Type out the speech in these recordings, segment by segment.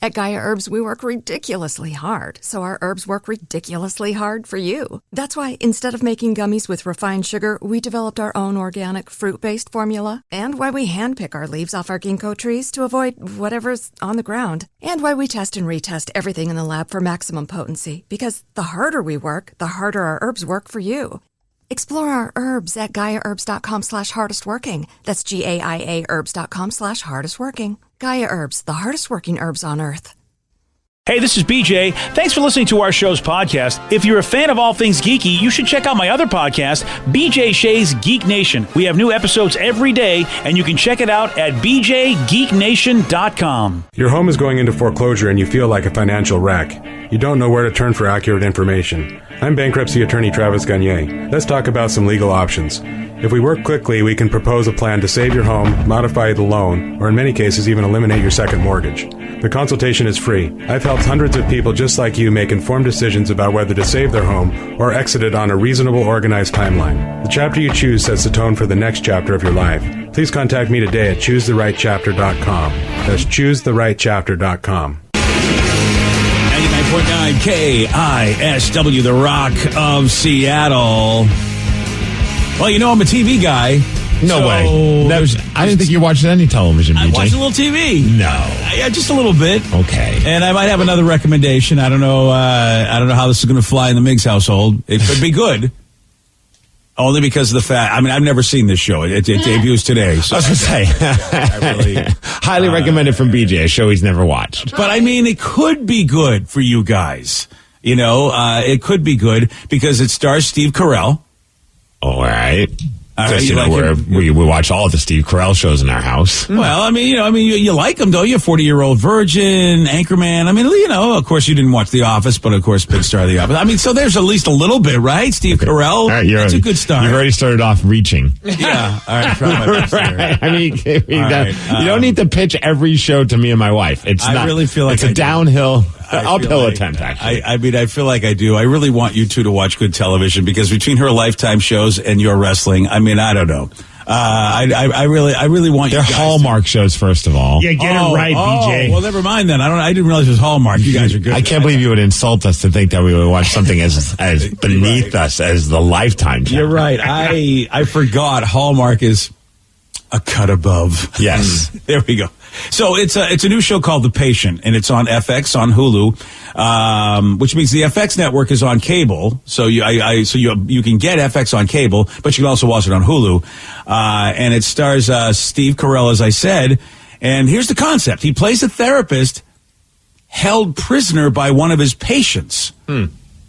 At Gaia Herbs, we work ridiculously hard, so our herbs work ridiculously hard for you. That's why instead of making gummies with refined sugar, we developed our own organic fruit-based formula, and why we handpick our leaves off our ginkgo trees to avoid whatever's on the ground, and why we test and retest everything in the lab for maximum potency, because the harder we work, the harder our herbs work for you. Explore our herbs at GaiaHerbs.com/hardestworking. That's GAIA herbs.com/hardestworking. Gaia Herbs, the hardest working herbs on earth. Hey, this is BJ. Thanks for listening to our show's podcast. If you're a fan of all things geeky, you should check out my other podcast, BJ Shea's Geek Nation. We have new episodes every day, and you can check it out at bjgeeknation.com. Your home is going into foreclosure and you feel like a financial wreck. You don't know where to turn for accurate information. I'm bankruptcy attorney Travis Gagne. Let's talk about some legal options. If we work quickly, we can propose a plan to save your home, modify the loan, or in many cases even eliminate your second mortgage. The consultation is free. I've helped hundreds of people just like you make informed decisions about whether to save their home or exit it on a reasonable, organized timeline. The chapter you choose sets the tone for the next chapter of your life. Please contact me today at choosetherightchapter.com. That's choosetherightchapter.com. 99.9 KISW, the Rock of Seattle. Well, you know, I'm a TV guy. No way. I didn't think you watched any television, BJ. I watched a little TV. No. Yeah, just a little bit. Okay. And I might have another recommendation. I don't know how this is going to fly in the Migs household. It could be good. Only because of the fact, I mean, I've never seen this show. It debuts today. So I was going to say. I really, highly recommended from BJ, a show he's never watched. But I mean, it could be good for you guys. You know, it could be good because it stars Steve Carell. All right. Right, you know, we watch all the Steve Carell shows in our house. Well, I mean, you like him, don't you? 40-year-old virgin, Anchorman. I mean, of course, you didn't watch The Office, but of course, big star of The Office. I mean, so there's at least a little bit, right? Steve Carell. Right, that's a good start. You've already started off reaching. Yeah. All right. Try my best right. I mean, you don't need to pitch every show to me and my wife. I really feel like it's a downhill. Uphill attempt, actually. I mean, I feel like I do. I really want you two to watch good television because between her Lifetime shows and your wrestling, I mean, I don't know. I really want you guys. They're Hallmark shows, first of all. Yeah, get it right, BJ. Well, never mind then. I didn't realize it was Hallmark. You guys are good. I can't believe you would insult us to think that we would watch something as beneath us as the Lifetime channel. You're right. I forgot Hallmark is a cut above. Yes. There we go. So it's a new show called The Patient, and it's on FX on Hulu, which means the FX network is on cable. So you can get FX on cable, but you can also watch it on Hulu. And it stars Steve Carell, as I said. And here's the concept: he plays a therapist held prisoner by one of his patients.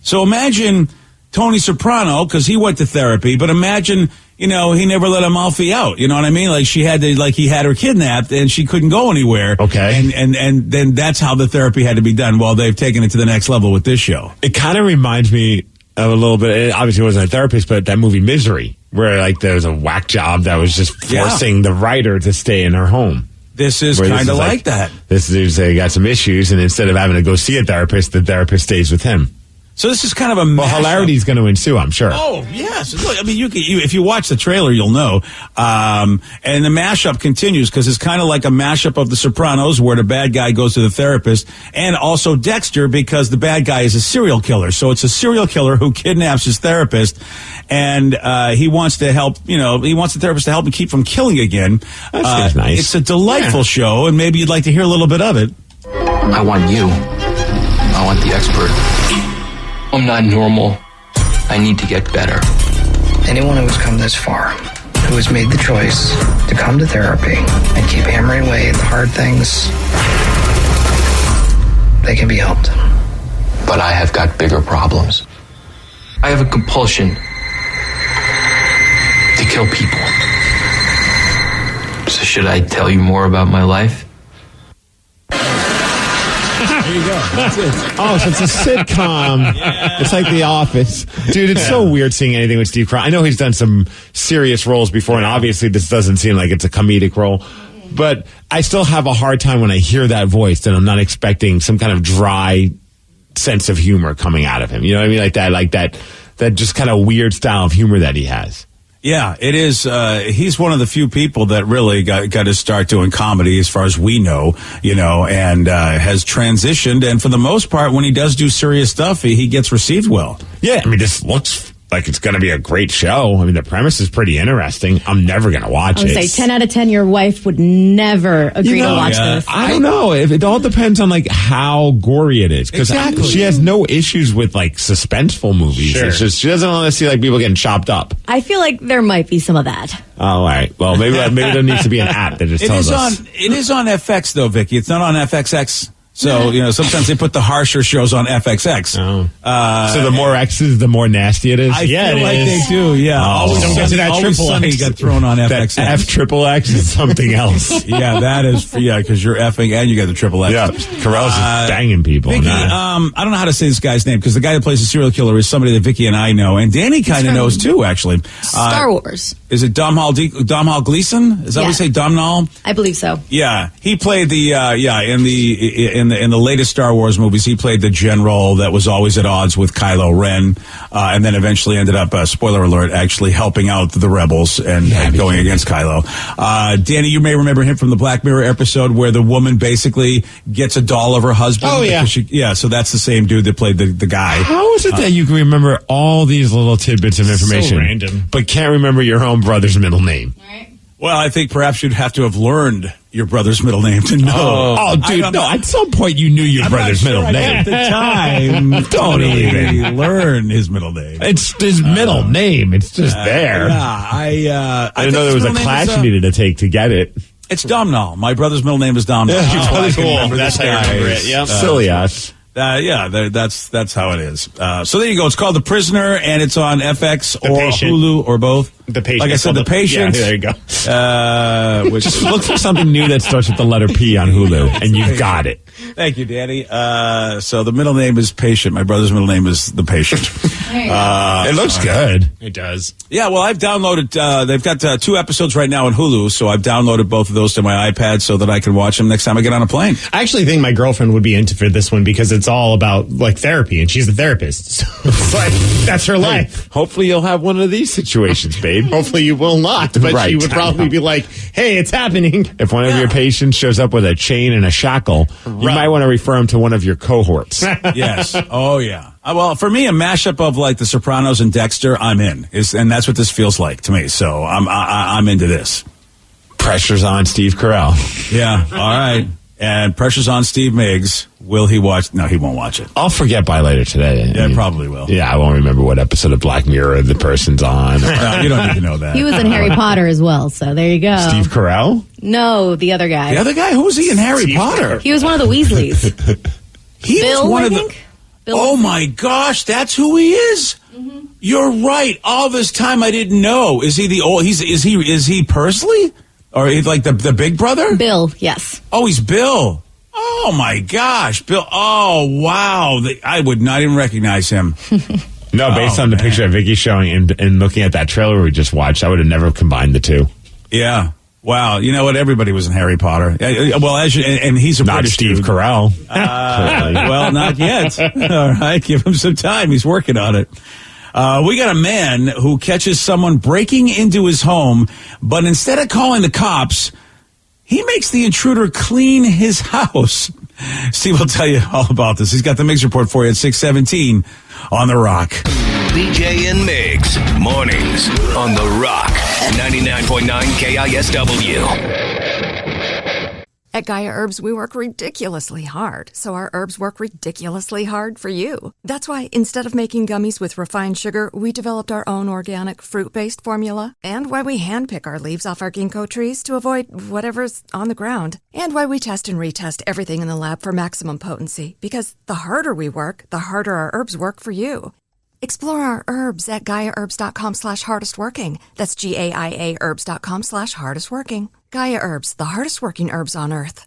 So imagine Tony Soprano, because he went to therapy, but imagine. He never let Amalfi out. You know what I mean? Like he had her kidnapped and she couldn't go anywhere. Okay. And then that's how the therapy had to be done. Well, they've taken it to the next level with this show. It kind of reminds me of a little bit. It obviously wasn't a therapist, but that movie Misery, where there was a whack job that was just forcing the writer to stay in her home. This is kind of like that. This dude's got some issues, and instead of having to go see a therapist, the therapist stays with him. So this is kind of a mashup. Well, hilarity's going to ensue, I'm sure. Oh, yes. Look, I mean, if you watch the trailer, you'll know. And the mashup continues because it's kind of like a mashup of The Sopranos, where the bad guy goes to the therapist, and also Dexter, because the bad guy is a serial killer. So it's a serial killer who kidnaps his therapist, and he wants to help. He wants the therapist to help him keep from killing again. That seems nice. It's a delightful show, and maybe you'd like to hear a little bit of it. I want you. I want the expert. I'm not normal. I need to get better. Anyone who has come this far, who has made the choice to come to therapy and keep hammering away at the hard things, they can be helped. But I have got bigger problems. I have a compulsion to kill people. So should I tell you more about my life? There you go. That's it. Oh, so it's a sitcom. Yeah. It's like The Office. Dude, it's so weird seeing anything with Steve Carell. I know he's done some serious roles before, and obviously this doesn't seem like it's a comedic role. But I still have a hard time when I hear that voice that I'm not expecting some kind of dry sense of humor coming out of him. You know what I mean? Like that just kind of weird style of humor that he has. Yeah, it is. He's one of the few people that really got to start doing comedy, as far as we know, and has transitioned. And for the most part, when he does do serious stuff, he gets received well. Yeah, I mean, this looks like it's going to be a great show. I mean, the premise is pretty interesting. I'm never going to watch it. I would say 10 out of 10, your wife would never agree to watch this. I don't know. It all depends on like how gory it is. Because she has no issues with like suspenseful movies. Sure. It's just she doesn't want to see like people getting chopped up. I feel like there might be some of that. Oh, all right. Well, maybe there needs to be an app that just tells us. It is on FX though, Vicky. It's not on FXX. So, sometimes they put the harsher shows on FXX. Oh. So the more X's, the more nasty it is? I feel like they do, yeah. Don't get to that triple X. got thrown on FXX. That F-triple-X is something else. Yeah, that is, because you're effing and you got the triple X. Yeah, Carell's just banging people. Vicky, I don't know how to say this guy's name, because the guy that plays the serial killer is somebody that Vicky and I know, and Danny kind of knows too, actually. Star Wars. Is it Domhnall Gleeson? Is that what we say, Domhnall? I believe so. Yeah, he played in the latest Star Wars movies, he played the general that was always at odds with Kylo Ren, and then eventually ended up, spoiler alert, actually helping out the rebels and going against Kylo. Danny, you may remember him from the Black Mirror episode where the woman basically gets a doll of her husband. Oh, yeah. So that's the same dude that played the guy. How is it that you can remember all these little tidbits of information, so random, but can't remember your own brother's middle name? Right. Well, I think perhaps you'd have to have learned your brother's middle name to know. Oh, dude, no. At some point, you knew your brother's middle name. At the time, don't even learn his middle name. It's his middle name. It's just there. Yeah, I didn't know there was a class you needed to take to get it. It's Domhnall. My brother's middle name is Domhnall. Yeah, cool. That's how I remember it. Yeah, silly ass. That's how it is. So there you go. It's called The Prisoner, and it's on FX or Patient. Hulu or both. The Patient. Like I said, The Patient. Yeah, there you go. Which Just look for something new that starts with the letter P on Hulu, and you've got it. Thank you, Danny. So the middle name is Patient. My brother's middle name is The Patient. It looks good. It does. Yeah, well, I've downloaded, they've got 2 episodes right now on Hulu, so I've downloaded both of those to my iPad so that I can watch them next time I get on a plane. I actually think my girlfriend would be into for this one because it's all about like therapy, and she's a therapist. So it's like that's her life. Hopefully, you'll have one of these situations, babe. Hopefully, you will not. But Right. she would probably be like, "Hey, it's happening." If one of your patients shows up with a chain and a shackle, you might want to refer him to one of your cohorts. Yes. Oh, yeah. Well, for me, a mashup of like The Sopranos and Dexter, I'm in. And that's what this feels like to me. So I'm into this. Pressure's on Steve Carell. Yeah. All right. And pressure's on Steve Migs. Will he watch? No, he won't watch it. I'll forget by later today. Yeah, probably will. Yeah, I won't remember what episode of Black Mirror the person's on. No, you don't need to know that. He was in Harry Potter as well, so there you go. Steve Carell? No, the other guy. The other guy? Who was he in Harry Potter? He was one of the Weasleys. He Bill, was one I of think? Bill Oh was- my gosh, that's who he is. Mm-hmm. You're right. All this time I didn't know. Is he the old? Is he Pursley, or he's like the big brother? Bill, yes. Oh, he's Bill. Oh my gosh, Bill. Oh wow, I would not even recognize him. No, based on the picture that Vicky's showing and looking at that trailer we just watched, I would have never combined the two. Yeah. Wow. You know what? Everybody was in Harry Potter. Well, and he's a Not British Steve dude. Carell. Well, not yet. All right. Give him some time. He's working on it. We got a man who catches someone breaking into his home, but instead of calling the cops, he makes the intruder clean his house. Steve will tell you all about this. He's got the Migs report for you at 6:17 on The Rock. BJ and Migs, mornings on The Rock, 99.9 KISW. At Gaia Herbs, we work ridiculously hard, so our herbs work ridiculously hard for you. That's why instead of making gummies with refined sugar, we developed our own organic fruit-based formula, and why we handpick our leaves off our ginkgo trees to avoid whatever's on the ground, and why we test and retest everything in the lab for maximum potency, because the harder we work, the harder our herbs work for you. Explore our herbs at GaiaHerbs.com/hardestworking. That's GAIA herbs.com/hardestworking. Gaia Herbs, the hardest working herbs on earth.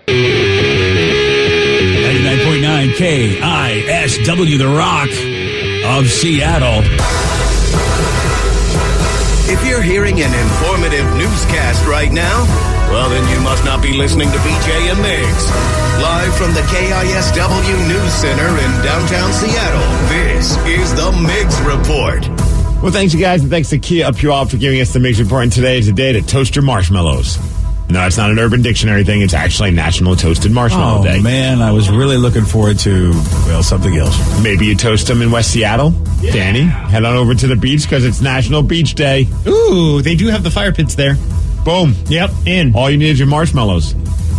99.9 KISW, The Rock of Seattle. If you're hearing an informative newscast right now, well, then you must not be listening to BJ and Migs. Live from the KISW News Center in downtown Seattle, this is the Migs Report. Well, thanks, you guys, and thanks to Kia of Puyallup for giving us the Migs Report. And today is the day to toast your marshmallows. No, it's not an Urban Dictionary thing. It's actually National Toasted Marshmallow Day. Oh, man, I was really looking forward to, well, something else. Maybe you toast them in West Seattle. Yeah. Danny, head on over to the beach because it's National Beach Day. Ooh, they do have the fire pits there. Boom. Yep, in. All you need is your marshmallows.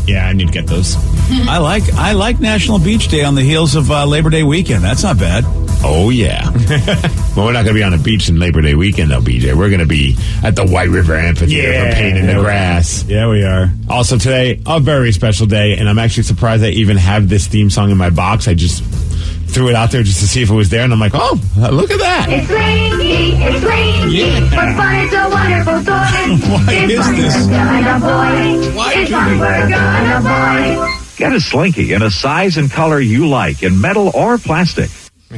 Yeah, I need to get those. I like National Beach Day on the heels of Labor Day weekend. That's not bad. Oh, yeah. Well, we're not going to be on the beach in Labor Day weekend, though, BJ. We're going to be at the White River Amphitheater painting the grass. Yeah, we are. Also today, a very special day, and I'm actually surprised I even have this theme song in my box. I just threw it out there just to see if it was there, and I'm like, oh, look at that. It's Slinky. Yeah. But fun is a wonderful toy. Why is this? It's fun we're gonna boy. Get a Slinky in a size and color you like in metal or plastic.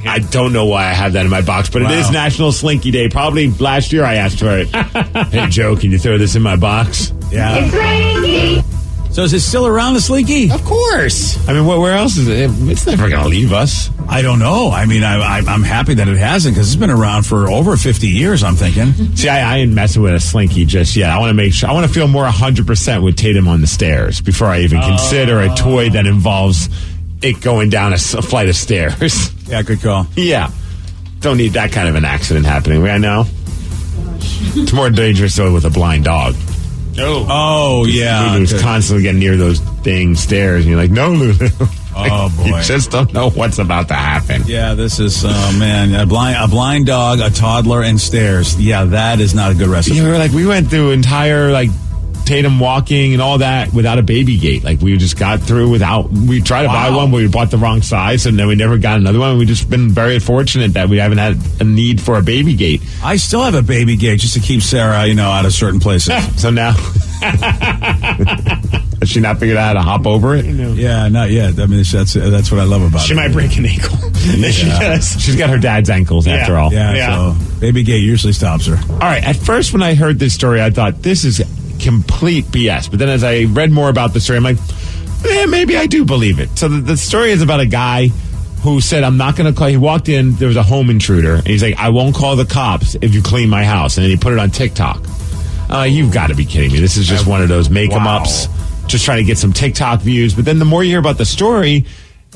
I don't know why I have that in my box, but It is National Slinky Day. Probably last year I asked for it. Hey, Joe, can you throw this in my box? Yeah. It's Slinky. So is it still around, the Slinky? Of course. I mean, where else is it? It's never going to leave us. I don't know. I mean, I'm happy that it hasn't because it's been around for over 50 years, I'm thinking. See, I ain't messing with a Slinky just yet. I want to make sure. I want to feel more 100% with Tatum on the stairs before I even consider a toy that involves it going down a flight of stairs. Yeah, good call. Yeah. Don't need that kind of an accident happening right now. It's more dangerous, though, with a blind dog. Oh, yeah. Lulu's constantly getting near those dang stairs, and you're like, no, Lulu. Oh, boy. You just don't know what's about to happen. Yeah, this is, man, a blind dog, a toddler, and stairs. Yeah, that is not a good recipe. Yeah, we went through entire, Tatum walking and all that without a baby gate. We just got through without. We tried to buy one, but we bought the wrong size, and then we never got another one. We've just been very fortunate that we haven't had a need for a baby gate. I still have a baby gate just to keep Sarah, out of certain places. So now, has she not figured out how to hop over it? Yeah, not yet. I mean, that's what I love about it. She might break an ankle. She does. She's got her dad's ankles after all. Yeah, so baby gate usually stops her. All right. At first, when I heard this story, I thought this is complete BS. But then as I read more about the story, I'm like, maybe I do believe it. So the story is about a guy who said, I'm not going to call. He walked in, there was a home intruder, and he's like, I won't call the cops if you clean my house. And then he put it on TikTok. You've got to be kidding me. This is just one of those make-em-ups, just trying to get some TikTok views. But then the more you hear about the story,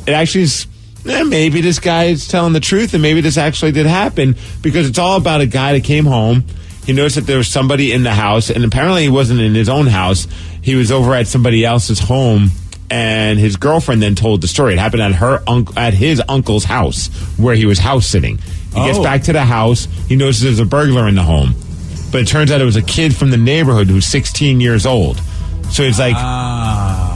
it actually is, maybe this guy is telling the truth, and maybe this actually did happen, because it's all about a guy that came home. He noticed that there was somebody in the house, and apparently he wasn't in his own house. He was over at somebody else's home, and his girlfriend then told the story. It happened at his uncle's house, where he was house sitting. He gets back to the house. He notices there's a burglar in the home. But it turns out it was a kid from the neighborhood who's 16 years old. So he's like,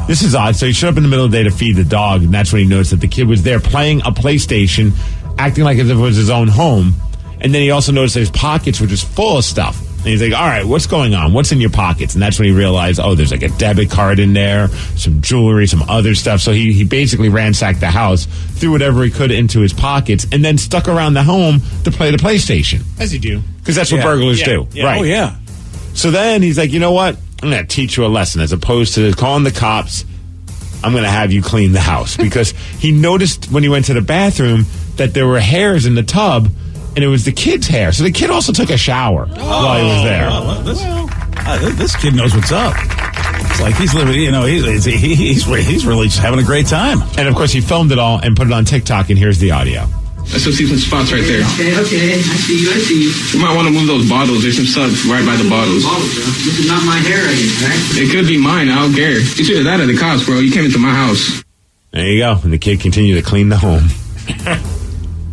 this is odd. So he showed up in the middle of the day to feed the dog, and that's when he noticed that the kid was there playing a PlayStation, acting like as if it was his own home. And then he also noticed that his pockets were just full of stuff. And he's like, all right, what's going on? What's in your pockets? And that's when he realized, there's a debit card in there, some jewelry, some other stuff. So he basically ransacked the house, threw whatever he could into his pockets, and then stuck around the home to play the PlayStation. As you do. Because that's what burglars do. Yeah. Right. Oh, yeah. So then he's like, you know what? I'm going to teach you a lesson. As opposed to calling the cops, I'm going to have you clean the house. Because he noticed when he went to the bathroom that there were hairs in the tub, and it was the kid's hair. So the kid also took a shower while he was there. This kid knows what's up. It's like he's living, he's really just having a great time. And of course, he filmed it all and put it on TikTok, and here's the audio. Let's go see some spots right there. Okay. I see you. You might want to move those bottles. There's some stuff right by the bottles. This is not my hair, right? It could be mine. I don't care. It's either that or the cops, bro. You came into my house. There you go. And the kid continued to clean the home.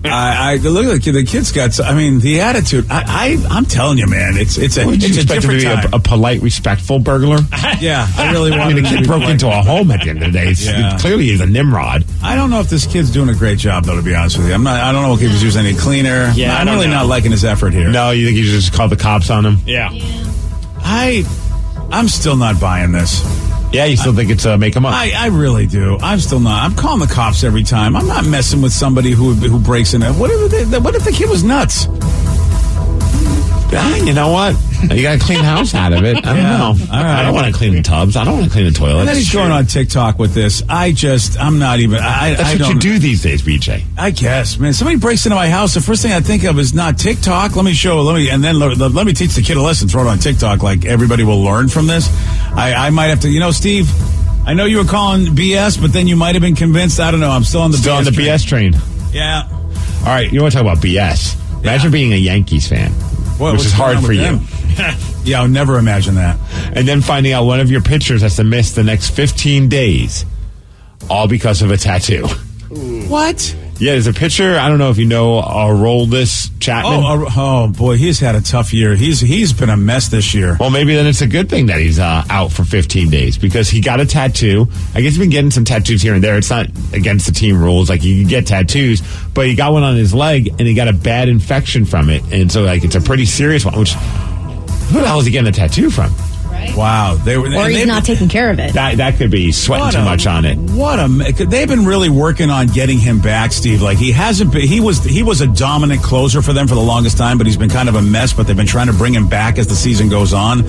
I look at the kid's got. I mean, the attitude. I'm telling you, man. It's a different time. A polite, respectful burglar. Yeah, I really want. I mean, the kid broke into a home at the end of the day. Clearly, he's a Nimrod. I don't know if this kid's doing a great job, though. To be honest with you, I don't know if he was using any cleaner. Yeah, I'm really not liking his effort here. No, you think he just called the cops on him? Yeah. I'm still not buying this. Yeah, you still think it's make him up? I really do. I'm still not. I'm calling the cops every time. I'm not messing with somebody who breaks in. What if the kid was nuts? You know what? You got to clean the house out of it. I don't know. All right. I don't want to clean the tubs. I don't want to clean the toilets. And then he's going on TikTok with this. I'm not even. That's what you do these days, BJ. I guess, man. Somebody breaks into my house. The first thing I think of is not TikTok. Let me teach the kid a lesson. Throw it on TikTok. Like everybody will learn from this. I might have to. Steve, I know you were calling BS, but then you might have been convinced. I don't know. I'm still on the BS train. Yeah. All right. You want to talk about BS? Imagine being a Yankees fan. Which is hard for you. Yeah, I would never imagine that. And then finding out one of your pitchers has to miss the next 15 days, all because of a tattoo. What? Yeah, there's a pitcher, I don't know if you know, Aroldis Chapman. Oh, boy, he's had a tough year. He's been a mess this year. Well, maybe then it's a good thing that he's out for 15 days because he got a tattoo. I guess he's been getting some tattoos here and there. It's not against the team rules. Like, you can get tattoos, but he got one on his leg, and he got a bad infection from it. And so, it's a pretty serious one, which, who the hell is he getting a tattoo from? Wow, or he's not taking care of it. That could be sweating too much on it. They've been really working on getting him back, Steve. Like he hasn't been. He was a dominant closer for them for the longest time, but he's been kind of a mess. But they've been trying to bring him back as the season goes on.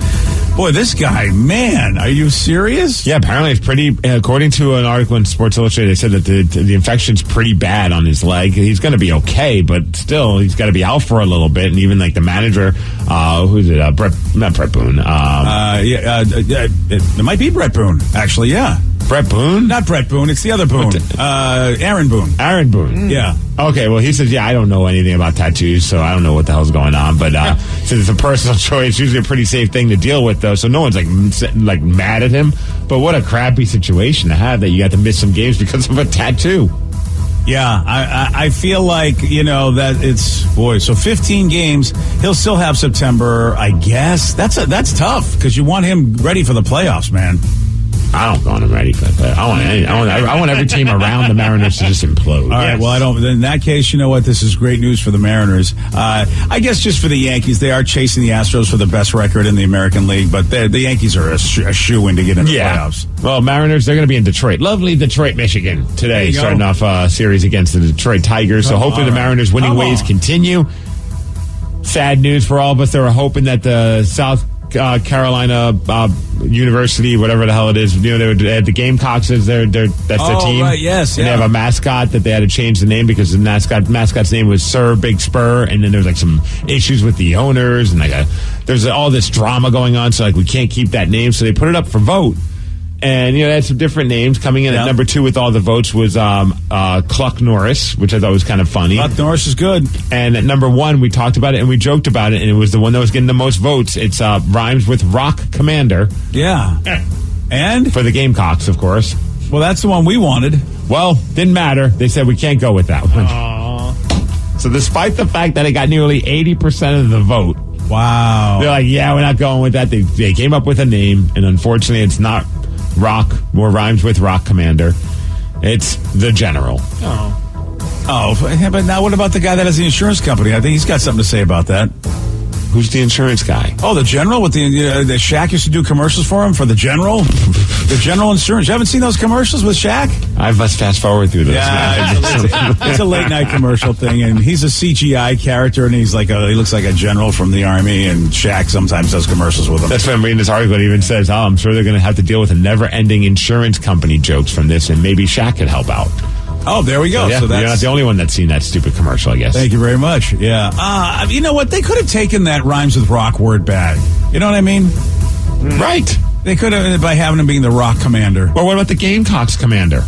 Boy, this guy, man, are you serious? Yeah, apparently it's pretty. According to an article in Sports Illustrated, they said that the infection's pretty bad on his leg. He's going to be okay, but still, he's got to be out for a little bit. And even the manager, who's it? Not Brett Boone. It might be Brett Boone, actually, yeah. Brett Boone? Not Brett Boone, it's the other Boone. Aaron Boone. Aaron Boone. Yeah. Okay, well, he says, I don't know anything about tattoos, so I don't know what the hell's going on. But since it's a personal choice, it's usually a pretty safe thing to deal with, though. So no one's like mad at him. But what a crappy situation to have that you got to miss some games because of a tattoo. Yeah, I feel like, that so 15 games, he'll still have September, I guess. That's tough, because you want him ready for the playoffs, man. I don't want him ready for the playoffs. I want every team around the Mariners to just implode. All right, well, I don't. In that case, you know what? This is great news for the Mariners. I guess just for the Yankees, they are chasing the Astros for the best record in the American League, but the Yankees are a shoo-in to get into the playoffs. Well, Mariners, they're going to be in Detroit. Lovely Detroit, Michigan today, starting off a series against the Detroit Tigers. So hopefully the Mariners' winning ways continue. Sad news for all of us. They were hoping that the South Carolina University, whatever the hell it is, they had the Gamecocks as that's their team. Right, yes, and they have a mascot that they had to change the name because the mascot's name was Sir Big Spur, and then there was some issues with the owners, and there's all this drama going on, so we can't keep that name, so they put it up for vote. And, they had some different names. Coming in at number 2 with all the votes was Cluck Norris, which I thought was kind of funny. Cluck Norris is good. And at number 1, we talked about it and we joked about it, and it was the one that was getting the most votes. It's rhymes with Rock Commander. Yeah. And? For the Gamecocks, of course. Well, that's the one we wanted. Well, didn't matter. They said we can't go with that one. Aww. So despite the fact that it got nearly 80% of the vote. Wow. They're like, we're not going with that. They came up with a name, and unfortunately it's not Rock, more rhymes with Rock Commander. It's the General. Oh, but now what about the guy that has the insurance company? I think he's got something to say about that. Who's the insurance guy? Oh, the General with the Shaq used to do commercials for him for the General. The General Insurance. You haven't seen those commercials with Shaq? I must fast forward through those. Yeah, it's a late night commercial thing, and he's a CGI character, and he looks like a general from the Army, and Shaq sometimes does commercials with him. That's what I'm reading this article. It even says, I'm sure they're going to have to deal with a never-ending insurance company jokes from this, and maybe Shaq could help out. Oh, there we go. So you're not the only one that's seen that stupid commercial, I guess. Thank you very much. Yeah. You know what? They could have taken that rhymes with rock word back. You know what I mean? Right. They could have, by having him being the Rock Commander. Well, what about the Gamecocks Commander?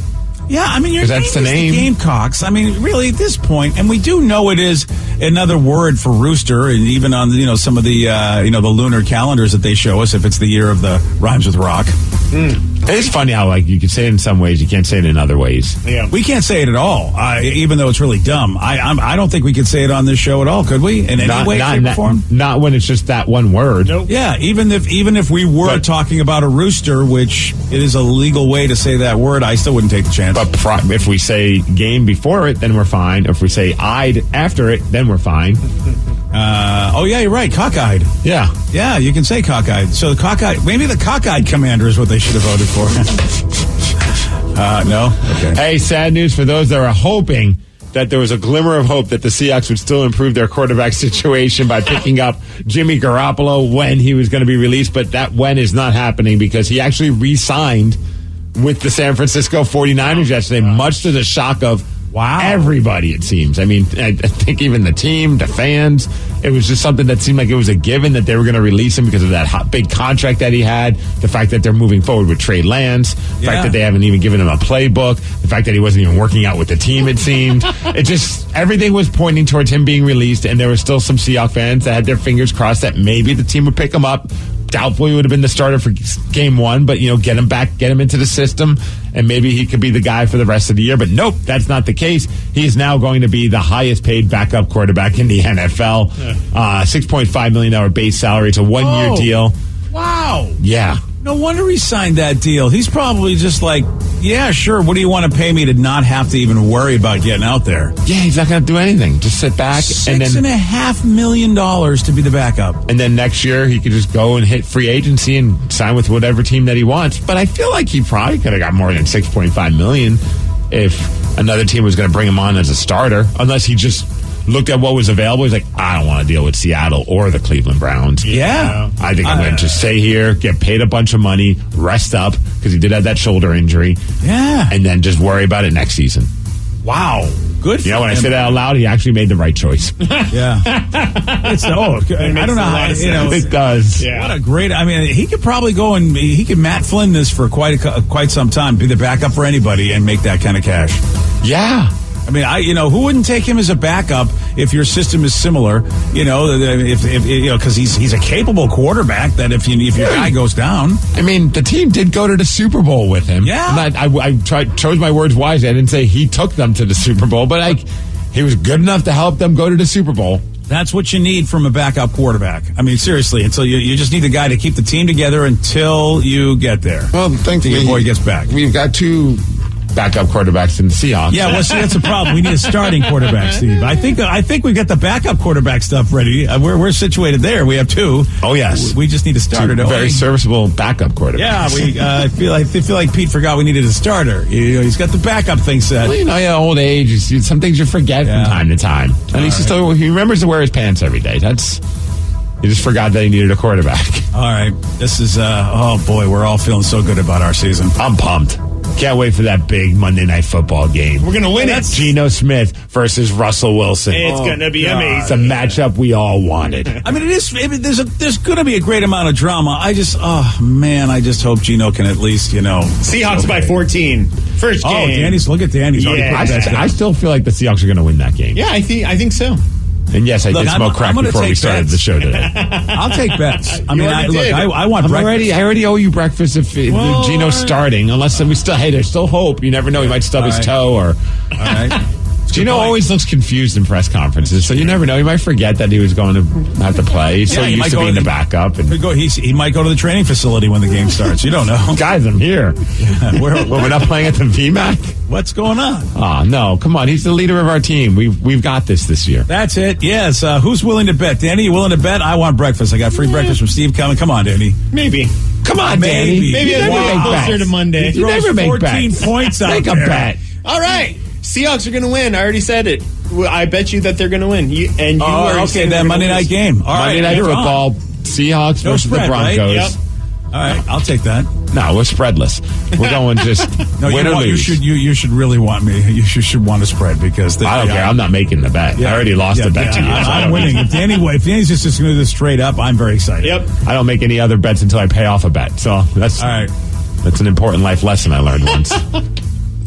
Yeah, I mean, that's the name. The Gamecocks. I mean, really, at this point, and we do know it is another word for rooster, and even on some of the the lunar calendars that they show us, if it's the year of the rhymes with rock. It's funny how you can say it in some ways, you can't say it in other ways. Yeah, we can't say it at all, even though it's really dumb. I don't think we could say it on this show at all, could we? In any way, shape, or form? Not when it's just that one word. Nope. Yeah, even if we were talking about a rooster, which it is a legal way to say that word, I still wouldn't take the chance. But if we say game before it, then we're fine. If we say eyed after it, then we're fine. Yeah, you're right. Cockeyed. Yeah. Yeah, you can say cockeyed. So maybe the cockeyed commander is what they should have voted for. No? Okay. Hey, sad news for those that are hoping that there was a glimmer of hope that the Seahawks would still improve their quarterback situation by picking up Jimmy Garoppolo when he was going to be released. But that when is not happening because he actually re-signed with the San Francisco 49ers yesterday, much to the shock of everybody, it seems. I mean, I think even the team, the fans, it was just something that seemed like it was a given that they were going to release him because of that big contract that he had, the fact that they're moving forward with Trey Lance, the fact that they haven't even given him a playbook, the fact that he wasn't even working out with the team, it seemed. It just, everything was pointing towards him being released, and there were still some Seahawks fans that had their fingers crossed that maybe the team would pick him up. Doubtful he would have been the starter for game one, but, get him back, get him into the system, and maybe he could be the guy for the rest of the year. But nope, that's not the case. He is now going to be the highest paid backup quarterback in the NFL. $6.5 million base salary. It's a 1-year deal. Wow. Yeah. No wonder he signed that deal. He's probably just like, yeah, sure. What do you want to pay me to not have to even worry about getting out there? Yeah, he's not going to do anything. Just sit back. $6.5 million to be the backup. And then next year he could just go and hit free agency and sign with whatever team that he wants. But I feel like he probably could have got more than $6.5 million if another team was going to bring him on as a starter, unless he just looked at what was available. He's like, I don't want to deal with Seattle or the Cleveland Browns. Yeah. I think I'm going to just stay here, get paid a bunch of money, rest up, because he did have that shoulder injury. Yeah. And then just worry about it next season. Wow. Good for when I him. say that out loud, he actually made the right choice. Yeah. I don't know how, it does. Yeah. What a great, he could probably go and he could Matt Flynn this for quite some time, be the backup for anybody and make that kind of cash. Yeah. Who wouldn't take him as a backup if your system is similar? Because he's a capable quarterback. That if your guy goes down, the team did go to the Super Bowl with him. Yeah, and I chose my words wisely. I didn't say he took them to the Super Bowl, but he was good enough to help them go to the Super Bowl. That's what you need from a backup quarterback. Seriously, until you just need a guy to keep the team together until you get there. Well, thankfully, your boy gets back. We've got two backup quarterbacks in the Seahawks. Yeah, well, see, that's a problem. We need a starting quarterback, Steve. I think we've got the backup quarterback stuff ready. We're situated there. We have two. Oh yes, we just need a starter. Very serviceable backup quarterback. Yeah, I feel like Pete forgot we needed a starter. He's got the backup thing set. Well, old age. Some things you forget from time to time. And he remembers to wear his pants every day. He just forgot that he needed a quarterback. All right, this is oh boy, we're all feeling so good about our season. I'm pumped. Can't wait for that big Monday Night Football game. We're going to win it. Geno Smith versus Russell Wilson. It's going to be amazing. It's a matchup we all wanted. It is. There's going to be a great amount of drama. I just hope Geno can at least, Seahawks by 14. First game. Look at Danny's. Yeah. I still feel like the Seahawks are going to win that game. Yeah, I think so. And yes, I did smoke crack before we started the show today. I'll take bets. I want breakfast. I already owe you breakfast if Geno's starting, unless there's still hope. You never know. He might stub his toe or. All right. Geno always looks confused in press conferences, so you never know. He might forget that he was going to have to play. He's so used to being the backup. He might go to the training facility when the game starts. You don't know. Guys, I'm here. Yeah, we're not playing at the VMAC? What's going on? Oh, no. Come on. He's the leader of our team. We've got this year. That's it. Yes. Who's willing to bet? Danny, you willing to bet? I want breakfast. I got free breakfast from Steve coming. Come on, Danny. Maybe. Come on, Danny. Maybe I'll get closer to Monday. You never make 14 points out Make there. a bet. All right. Seahawks are going to win. I already said it. I bet you that they're going to win. Okay, then Monday night game. All right, Monday night football. Seahawks versus spread, the Broncos. Right? Yep. All right, I'll take that. No, we're spreadless. We're going just win or lose. You should really want me. You should want to spread because I don't care. I'm not making the bet. I already lost the bet to you. I'm winning. If Danny's just going to do this straight up, I'm very excited. Yep. I don't make any other bets until I pay off a bet. So that's all right. That's an important life lesson I learned once.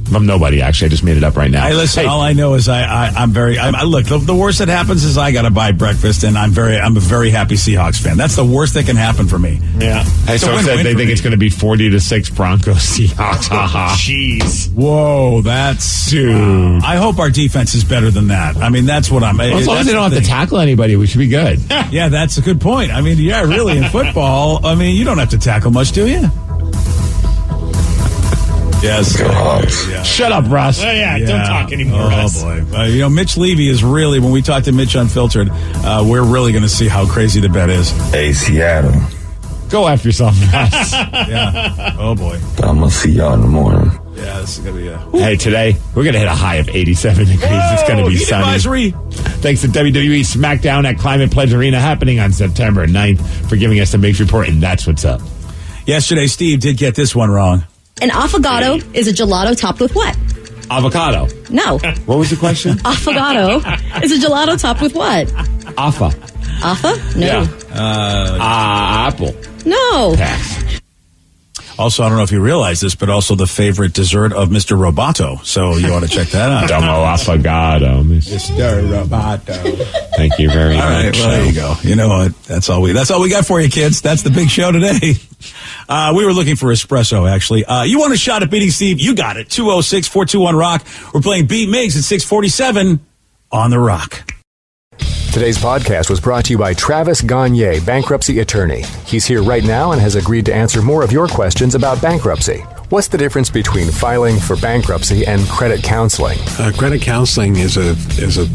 From nobody, actually. I just made it up right now. Hey, listen, all I know is look, the worst that happens is I got to buy breakfast, and I'm a very happy Seahawks fan. That's the worst that can happen for me. Yeah. Hey, so said they think it's going to be 40-6 Broncos Seahawks. Jeez. Whoa, that's... Dude. I hope our defense is better than that. That's what I'm... Well, as long as they don't have to tackle anybody, we should be good. Yeah, that's a good point. Really, in football, you don't have to tackle much, do you? Yes. Yeah. Shut up, Russ. Oh, yeah, don't talk anymore, Russ. Oh, boy. Mitch Levy is really, when we talk to Mitch Unfiltered, we're really going to see how crazy the bet is. Hey, Seattle. Go after yourself, Russ. Yeah. Oh, boy. I'm going to see y'all in the morning. Yeah, this is going to be a... Hey, today, we're going to hit a high of 87 degrees. It's going to be heat sunny. Advisory. Thanks to WWE SmackDown at Climate Pledge Arena happening on September 9th for giving us the Migs Report, and that's what's up. Yesterday, Steve did get this one wrong. An affogato is a gelato topped with what? Avocado. No. What was the question? Affogato is a gelato topped with what? Affa. Affa? No. Yeah. Apple. No. Pass. Also, I don't know if you realize this, but also the favorite dessert of Mr. Roboto. So you ought to check that out. Domo affogato, Mr. Roboto. Thank you very much. All right, well, there you go. You know what? That's all we got for you, kids. That's the big show today. We were looking for espresso, actually. You want a shot at beating Steve? You got it. 206-421-ROCK. We're playing Beat Migs at 647 on the Rock. Today's podcast was brought to you by Travis Gagne, bankruptcy attorney. He's here right now and has agreed to answer more of your questions about bankruptcy. What's the difference between filing for bankruptcy and credit counseling? Credit counseling is a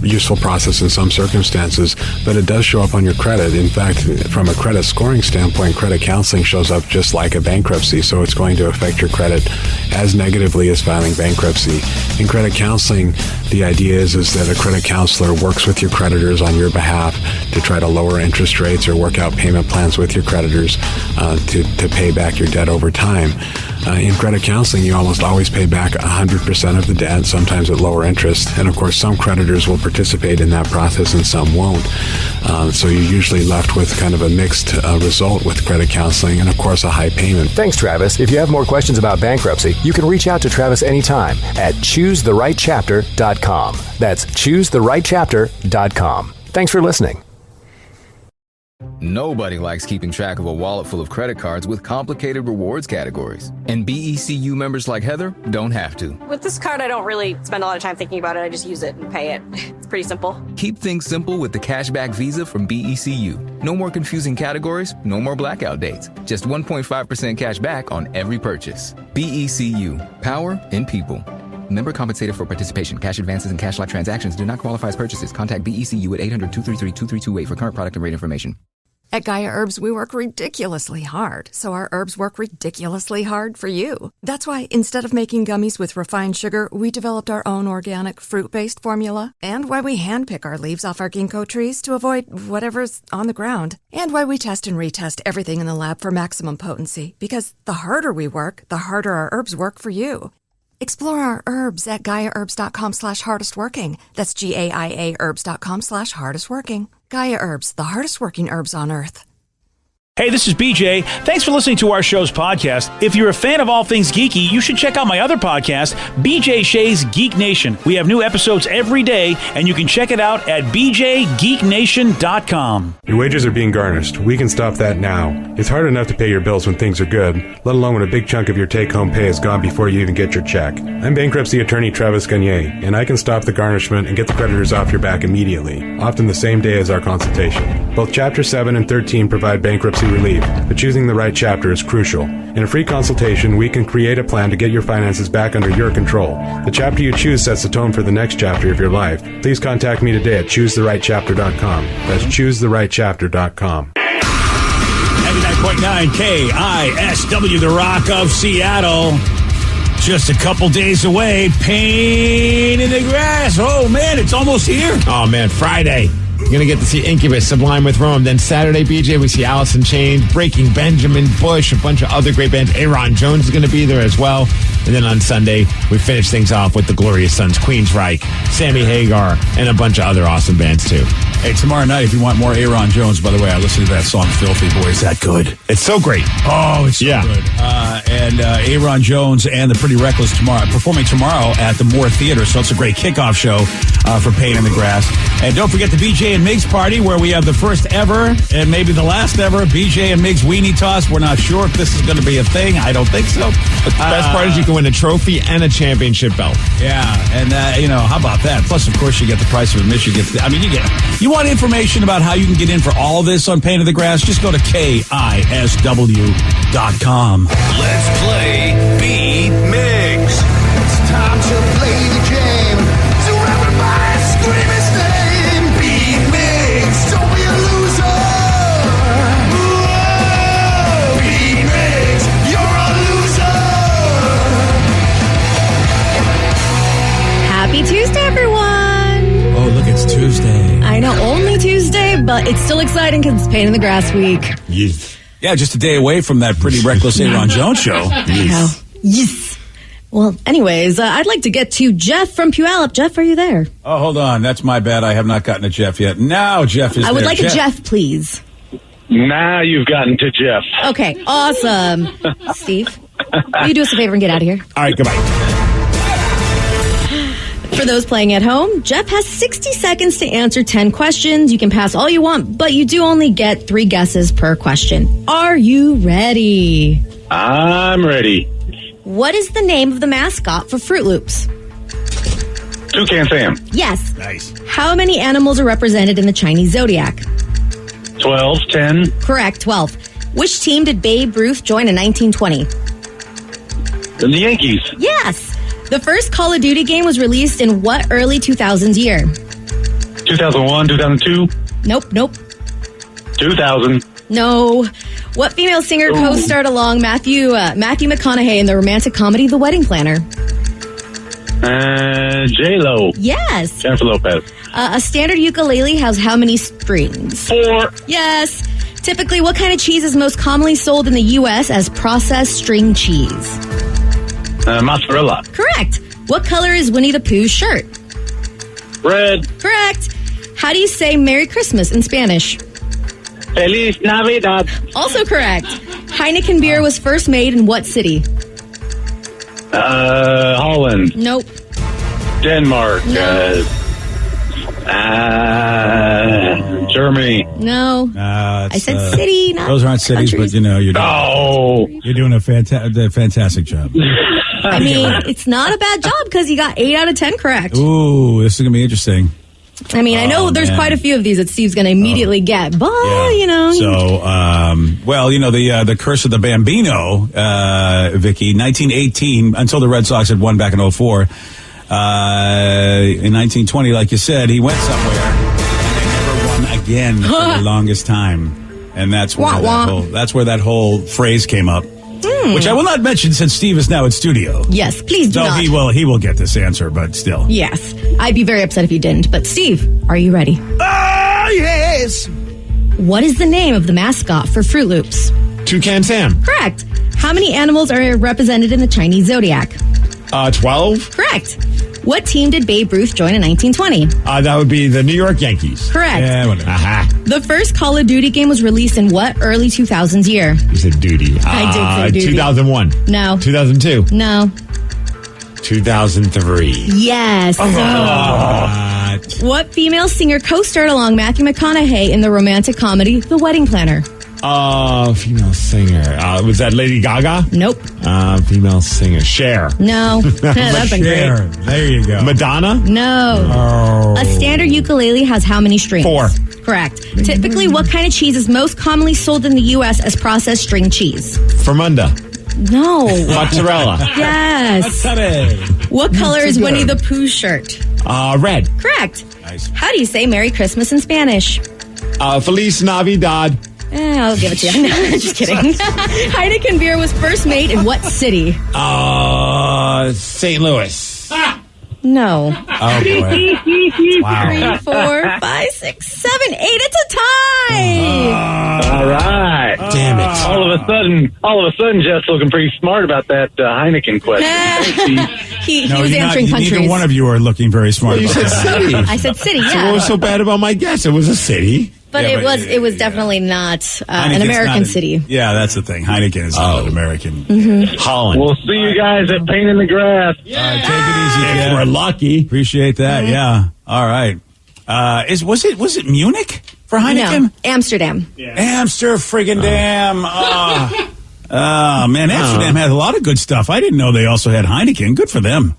useful process in some circumstances, but it does show up on your credit. In fact, from a credit scoring standpoint, credit counseling shows up just like a bankruptcy, so it's going to affect your credit as negatively as filing bankruptcy. In credit counseling, the idea is that a credit counselor works with your creditors on your behalf to try to lower interest rates or work out payment plans with your creditors to pay back your debt over time. In credit counseling, you almost always pay back 100% of the debt, sometimes at lower interest. And of course, some creditors will participate in that process and some won't. So you're usually left with kind of a mixed result with credit counseling and, of course, a high payment. Thanks, Travis. If you have more questions about bankruptcy, you can reach out to Travis anytime at ChooseTheRightChapter.com. That's ChooseTheRightChapter.com. Thanks for listening. Nobody likes keeping track of a wallet full of credit cards with complicated rewards categories. And BECU members like Heather don't have to. With this card, I don't really spend a lot of time thinking about it. I just use it and pay it. It's pretty simple. Keep things simple with the Cashback Visa from BECU. No more confusing categories, no more blackout dates. Just 1.5% cash back on every purchase. BECU. Power in people. Member compensated for participation. Cash advances and cash-like transactions do not qualify as purchases. Contact BECU at 800-233-2328 for current product and rate information. At Gaia Herbs, we work ridiculously hard, so our herbs work ridiculously hard for you. That's why instead of making gummies with refined sugar, we developed our own organic fruit-based formula, and why we handpick our leaves off our ginkgo trees to avoid whatever's on the ground, and why we test and retest everything in the lab for maximum potency, because the harder we work, the harder our herbs work for you. Explore our herbs at GaiaHerbs.com/hardestworking. That's GAIA herbs.com/hardestworking. Gaia Herbs, the hardest working herbs on earth. Hey, this is BJ. Thanks for listening to our show's podcast. If you're a fan of all things geeky, you should check out my other podcast, BJ Shea's Geek Nation. We have new episodes every day, and you can check it out at bjgeeknation.com. Your wages are being garnished. We can stop that now. It's hard enough to pay your bills when things are good, let alone when a big chunk of your take-home pay is gone before you even get your check. I'm bankruptcy attorney Travis Gagne, and I can stop the garnishment and get the creditors off your back immediately, often the same day as our consultation. Both Chapter 7 and 13 provide bankruptcy relief, but choosing the right chapter is crucial. In a free consultation, we can create a plan to get your finances back under your control. The chapter you choose sets the tone for the next chapter of your life. Please contact me today at ChooseTheRightChapter.com. That's ChooseTheRightChapter.com. 99.9 KISW, the Rock of Seattle. Just a couple days away. Pain in the Grass. Oh, man, it's almost here. Oh, man, Friday. You're going to get to see Incubus, Sublime with Rome. Then Saturday, BJ, we see Alice in Chains, Breaking Benjamin, Bush, a bunch of other great bands. Aaron Jones is going to be there as well. And then on Sunday, we finish things off with the Glorious Sons, Queensryche, Sammy Hagar, and a bunch of other awesome bands, too. Hey, tomorrow night, if you want more Aaron Jones, by the way, I listened to that song, Filthy. Boy, is that good. It's so great. Oh, it's so good. And Aaron Jones and the Pretty Reckless performing tomorrow at the Moore Theater. So it's a great kickoff show for Pain in the Grass. And don't forget the BJ and Migs party, where we have the first ever and maybe the last ever BJ and Migs weenie toss. We're not sure if this is going to be a thing. I don't think so. But the best part is you can win a trophy and a championship belt. Yeah, and how about that? Plus, of course, you get the price of admission. You want information about how you can get in for all this on Pain in the Grass? Just go to KISW.com. Let's play Beat Migs. It's time to play the game. So everybody scream his name. Beat Migs. Don't be a loser. Whoa. Beat Migs. You're a loser. but it's still exciting because it's Pain in the Grass week. Yes. Yeah, just a day away from that pretty reckless Aaron Jones show. Yes. Well, anyways, I'd like to get to Jeff from Puyallup. Jeff, are you there? Oh, hold on. That's my bad. I have not gotten to Jeff yet. Now Jeff is I would there. like a Jeff, please. Now you've gotten to Jeff. Okay, awesome. Steve, will you do us a favor and get out of here? All right, goodbye. For those playing at home, Jeff has 60 seconds to answer 10 questions. You can pass all you want, but you do only get 3 guesses per question. Are you ready? I'm ready. What is the name of the mascot for Fruit Loops? Toucan Sam. Yes. Nice. How many animals are represented in the Chinese zodiac? 12, 10. Correct, 12. Which team did Babe Ruth join in 1920? The Yankees. Yes. The first Call of Duty game was released in what early 2000s year? 2001, 2002. Nope. 2000. No. What female singer co-starred along Matthew McConaughey in the romantic comedy The Wedding Planner? J-Lo. Yes. Jennifer Lopez. A standard ukulele has how many strings? 4. Yes. Typically, what kind of cheese is most commonly sold in the U.S. as processed string cheese? Mozzarella. Correct. What color is Winnie the Pooh's shirt? Red. Correct. How do you say Merry Christmas in Spanish? Feliz Navidad. Also correct. Heineken beer was first made in what city? Holland. Nope. Denmark. No. Germany. No. I said city, not those aren't cities, countries. but you're doing a fantastic job. I mean, it's not a bad job because you got 8 out of 10 correct. Ooh, this is gonna be interesting. I mean, I know there's quite a few of these that Steve's going to immediately get, but you know. So, the curse of the Bambino, Vicky, 1918 until the Red Sox had won back in 2004. In 1920, like you said, he went somewhere and they never won again for the longest time, and that's where that whole phrase came up. Which I will not mention since Steve is now in studio. Yes, please do not. He will get this answer, but still. Yes. I'd be very upset if you didn't. But Steve, are you ready? Ah, yes. What is the name of the mascot for Fruit Loops? Toucan Sam. Correct. How many animals are represented in the Chinese zodiac? 12. Correct. What team did Babe Ruth join in 1920? That would be the New York Yankees. Correct. Yeah, whatever. Aha. The first Call of Duty game was released in what early 2000s year? You said duty. I did say duty. 2001. No. 2002. No. 2003. Yes. What female singer co-starred along Matthew McConaughey in the romantic comedy The Wedding Planner? Female singer. Was that Lady Gaga? Nope. Female singer. Cher. No. That's been great. There you go. Madonna? No. Oh. A standard ukulele has how many strings? 4. Correct. Typically, what kind of cheese is most commonly sold in the U.S. as processed string cheese? Fermunda. No. Mozzarella. Yes. What color is Winnie the Pooh's shirt? Red. Correct. Nice. How do you say Merry Christmas in Spanish? Feliz Navidad. I'll give it to you. No, just kidding. Heineken beer was first made in what city? St. Louis. No. Oh, boy. Wow. 3, 4, 5, 6, 7, 8. It's a tie. All right. Damn it. All of a sudden, Jeff's looking pretty smart about that Heineken question. He was answering countries. Neither one of you are looking very smart. Well, you said city. I said city, So yeah. what was so bad about my guess? It was a city. But it was definitely not an Heineken's American not city. Yeah, that's the thing. Heineken is not an American. Holland. We'll see you guys at Pain in the Grass. Take it easy, If Jeff. we're lucky. Appreciate that. Yeah. All right. Was it Munich for Heineken? No, Amsterdam. Amsterdam friggin' damn. Oh, man, Amsterdam has a lot of good stuff. I didn't know they also had Heineken. Good for them.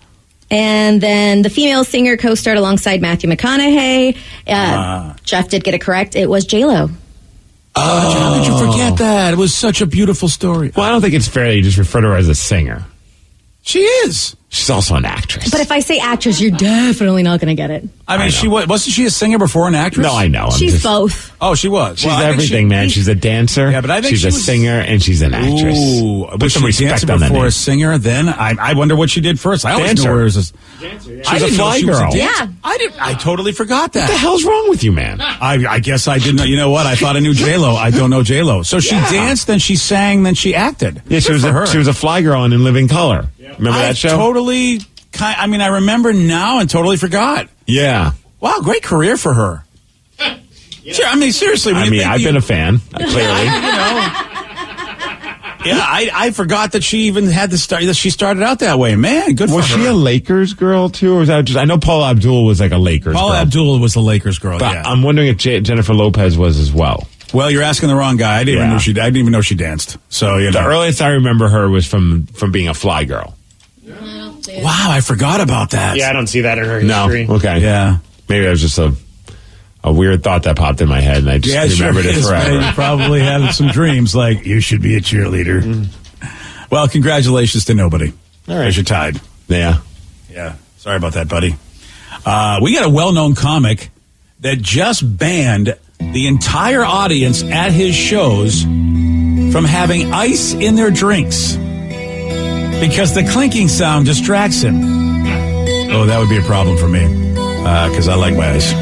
And then the female singer co-starred alongside Matthew McConaughey. Jeff did get it correct. It was J-Lo. How did you forget that? It was such a beautiful story. Well, I don't think it's fair that you just refer to her as a singer. She is. She's also an actress. But if I say actress, you're definitely not going to get it. I mean, wasn't she a singer before an actress? No, I know. She's both. Oh, she was. She's everything, man. She's a dancer. Yeah, but I think she's she a was- singer and she's an actress. Ooh, Put was some she a respect dancer on that before name. a singer? Then I wonder what she did first. I always Dancer. knew her as a. She's a fly girl. Yeah. I totally forgot that. What the hell's wrong with you, man? I guess I didn't know. You know what? I thought I knew J-Lo. I don't know J-Lo. So she danced, then she sang, then she acted. Yeah, she Good for her. was a fly girl in Living Color. Remember that show? I remember now and totally forgot. Yeah. Wow, great career for her. Sure, I mean, seriously. when I you mean, think I've been a fan, clearly. I forgot that she even had the start. That she started out that way. Man, good for her. Was she a Lakers girl too, or was that just? I know Paula Abdul was like a Lakers. Paula girl. Abdul was the Lakers girl. But Yeah. I'm wondering if Jennifer Lopez was as well. Well, you're asking the wrong guy. I didn't even know she danced. So The earliest I remember her was from being a fly girl. Wow, I forgot about that. Yeah, I don't see that in her No, history. okay, Yeah. maybe it was just a weird thought that popped in my head, and I just remembered it forever. Man. You probably had some dreams like you should be a cheerleader. Well, congratulations to nobody. All right. Because you're tied. Yeah. Yeah. Sorry about that, buddy. We got a well-known comic that just banned the entire audience at his shows from having ice in their drinks because the clinking sound distracts him. Oh, that would be a problem for me because I like my ice.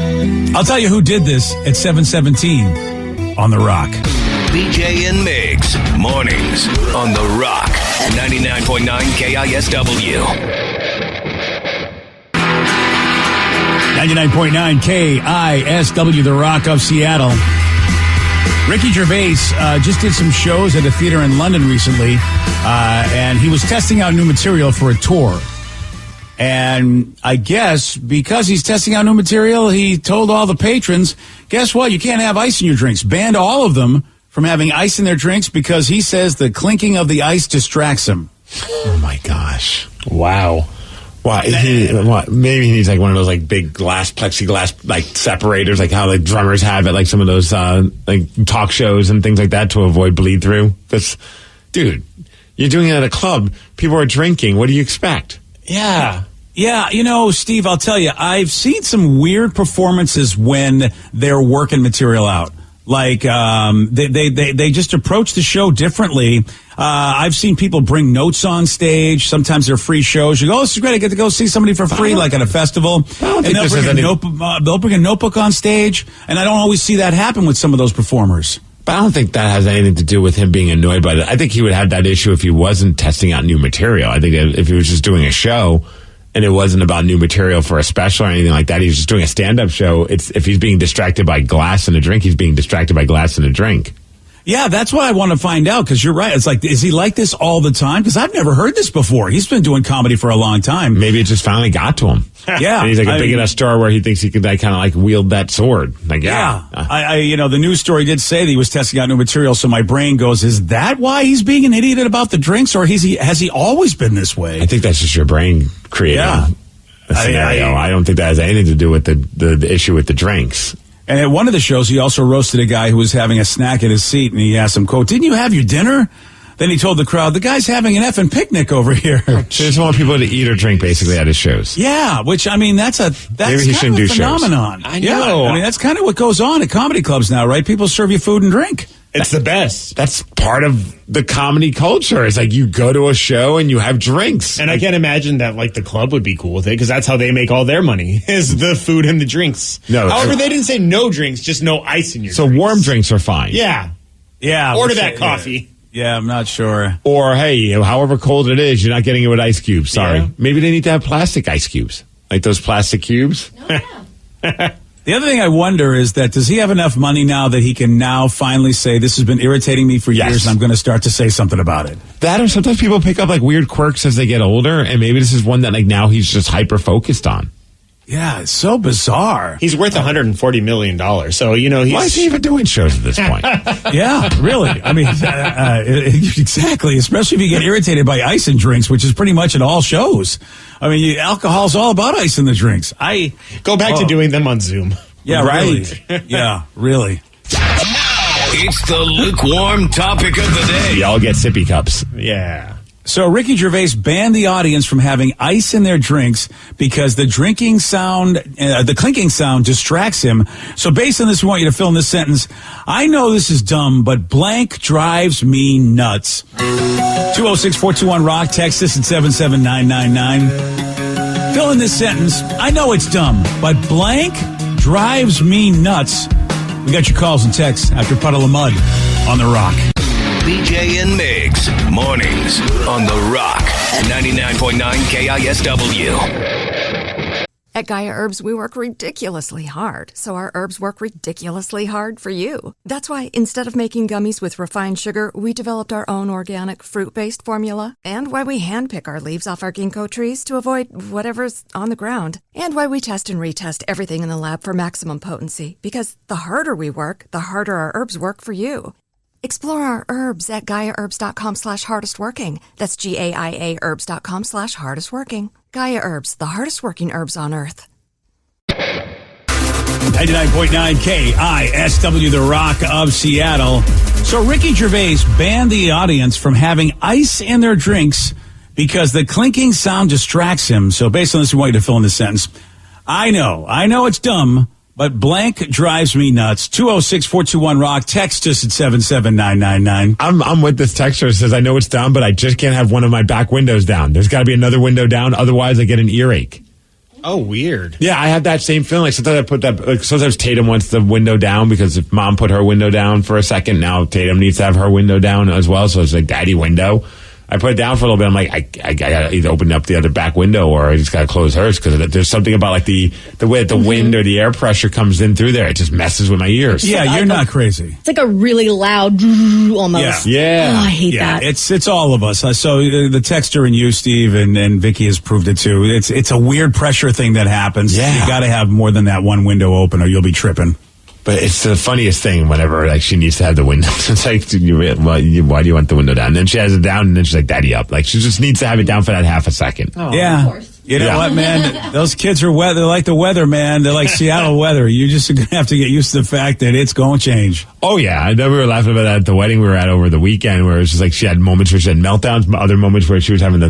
I'll tell you who did this at 7:17 on The Rock. BJ and Migs, mornings on The Rock, 99.9 KISW. 99.9 KISW, The Rock of Seattle. Ricky Gervais just did some shows at a theater in London recently, and he was testing out new material for a tour. And I guess because he's testing out new material, he told all the patrons, guess what? You can't have ice in your drinks. Banned all of them from having ice in their drinks because he says the clinking of the ice distracts him. Oh my gosh! Wow. Why? Maybe he needs like one of those like big plexiglass like separators, like how the drummers have at like some of those like talk shows and things like that to avoid bleed through. That's, dude, you're doing it at a club. People are drinking. What do you expect? Yeah. Yeah, Steve, I'll tell you, I've seen some weird performances when they're working material out. Like, they just approach the show differently. I've seen people bring notes on stage. Sometimes they're free shows. You go, oh, this is great. I get to go see somebody for free, like at a festival. And they'll bring a notebook on stage. And I don't always see that happen with some of those performers. But I don't think that has anything to do with him being annoyed by that. I think he would have that issue if he wasn't testing out new material. I think that if he was just doing a show and it wasn't about new material for a special or anything like that, he's just doing a stand-up show. If he's being distracted by glass and a drink, he's being distracted by glass and a drink. Yeah, that's what I want to find out, because you're right. It's like, is he like this all the time? Because I've never heard this before. He's been doing comedy for a long time. Maybe it just finally got to him. Yeah. And he's like a big enough star where he thinks he could like, kind of like wield that sword. Like, yeah. The news story did say that he was testing out new material, so my brain goes, is that why he's being an idiot about the drinks, or has he always been this way? I think that's just your brain creating a scenario. I don't think that has anything to do with the issue with the drinks. And at one of the shows, he also roasted a guy who was having a snack at his seat, and he asked him, quote, didn't you have your dinner? Then he told the crowd, the guy's having an effing picnic over here. So he just want people to eat or drink basically at his shows. Yeah, which, I mean, that's Maybe he shouldn't do phenomenon. Shows. I know. Yeah, I mean, that's kind of what goes on at comedy clubs now, right? People serve you food and drink. It's the best. That's part of the comedy culture. It's like you go to a show and you have drinks. And I can't imagine that like the club would be cool with it, because that's how they make all their money, is the food and the drinks. No, however, they didn't say no drinks, just no ice in your So drinks. warm drinks are fine. Yeah. Yeah. Order that coffee. Yeah, I'm not sure. Or, hey, however cold it is, you're not getting it with ice cubes. Sorry. Yeah. Maybe they need to have plastic ice cubes. Like those plastic cubes. The other thing I wonder is that does he have enough money now that he can now finally say, this has been irritating me for years and I'm going to start to say something about it? That, or sometimes people pick up like weird quirks as they get older, and maybe this is one that like now he's just hyper focused on. Yeah, it's so bizarre. He's worth $140 million. So, he's... Why is he even doing shows at this point? Yeah, really. I mean, exactly. Especially if you get irritated by ice in drinks, which is pretty much at all shows. I mean, alcohol's all about ice in the drinks. Go back to doing them on Zoom. Yeah, right. Really. Yeah, really. It's the lukewarm topic of the day. Y'all get sippy cups. Yeah. So Ricky Gervais banned the audience from having ice in their drinks because the clinking sound distracts him. So based on this, we want you to fill in this sentence. I know this is dumb, but blank drives me nuts. 206-421-ROCK. Text us at 77999. Fill in this sentence. I know it's dumb, but blank drives me nuts. We got your calls and texts after Puddle of Mud on The Rock. BJ and Migs, mornings on The Rock, 99.9 KISW. At Gaia Herbs, we work ridiculously hard, so our herbs work ridiculously hard for you. That's why instead of making gummies with refined sugar, we developed our own organic fruit-based formula, and why we handpick our leaves off our ginkgo trees to avoid whatever's on the ground, and why we test and retest everything in the lab for maximum potency, because the harder we work, the harder our herbs work for you. Explore our herbs at GaiaHerbs.com/hardestworking. That's GAIA herbs.com/hardestworking. Gaia Herbs, the hardest working herbs on earth. 99.9 KISW, The Rock of Seattle. So Ricky Gervais banned the audience from having ice in their drinks because the clinking sound distracts him. So based on this, we want you to fill in this sentence. I know it's dumb, but blank drives me nuts. 206-421-ROCK. Text us at 77999. I'm with this texter that says, I know it's dumb, but I just can't have one of my back windows down. There's got to be another window down. Otherwise, I get an earache. Oh, weird. Yeah, I have that same feeling. Like sometimes I put that. Like sometimes Tatum wants the window down because if mom put her window down for a second, now Tatum needs to have her window down as well. So it's like daddy window. I put it down for a little bit. I'm like, I got to either open up the other back window or I just got to close hers because there's something about like the way that the wind or the air pressure comes in through there. It just messes with my ears. Yeah, you're not crazy. It's like a really loud almost. Yeah. Oh, I hate that. It's all of us. So the texter and you, Steve, and Vicky has proved it too. It's a weird pressure thing that happens. Yeah. You got to have more than that one window open or you'll be tripping. But it's the funniest thing whenever like she needs to have the window. It's like, why do you want the window down? And then she has it down, and then she's like, "Daddy up!" Like she just needs to have it down for that half a second. Oh, yeah, of course. You know what, man? Those kids are they're like the weather, man. They're like Seattle weather. You just have to get used to the fact that it's going to change. Oh yeah, I know we were laughing about that at the wedding we were at over the weekend, where it was just like she had moments where she had meltdowns, other moments where she was having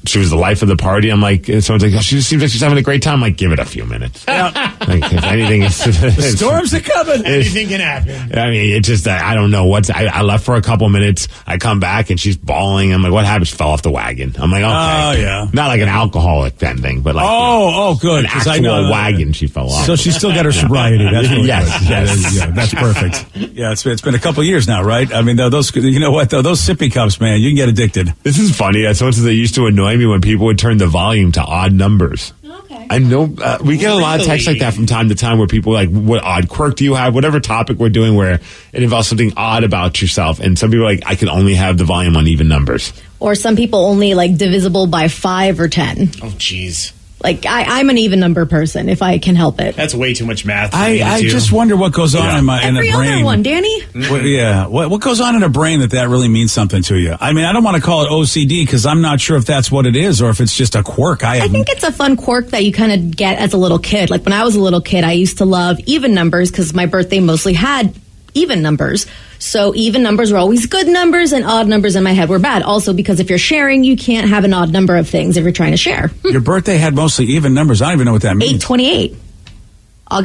she was the life of the party. I'm like, someone's like, oh, she just seems like she's having a great time. I'm like, give it a few minutes. Yeah. Like, if anything is the storms are coming. Anything can happen. I mean, it's just that I don't know I left for a couple minutes. I come back and she's bawling. I'm like, what happened? She fell off the wagon. I'm like, okay. Oh yeah. Not like an alcoholic thing, but like good. An actual wagon she fell off. So she's still got her sobriety. That's really yes. Yeah, that's perfect. Yeah, it's been a couple of years now, right? I mean, those you know what though, those sippy cups, man, you can get addicted. This is funny. Someone says it used to annoy me when people would turn the volume to odd numbers. Okay. I know we get a lot of texts like that from time to time where people are like, what odd quirk do you have? Whatever topic we're doing where it involves something odd about yourself. And some people are like, I can only have the volume on even numbers. Or some people only like divisible by 5 or 10. Oh, jeez. Like, I'm an even number person, if I can help it. That's way too much math. For I just wonder what goes on in a brain. Every other one, Danny. What goes on in a brain that really means something to you? I mean, I don't want to call it OCD because I'm not sure if that's what it is or if it's just a quirk. I think it's a fun quirk that you kind of get as a little kid. Like, when I was a little kid, I used to love even numbers because my birthday mostly had even numbers. So even numbers were always good numbers and odd numbers in my head were bad. Also, because if you're sharing, you can't have an odd number of things if you're trying to share. Your birthday had mostly even numbers. I don't even know what that means. 828.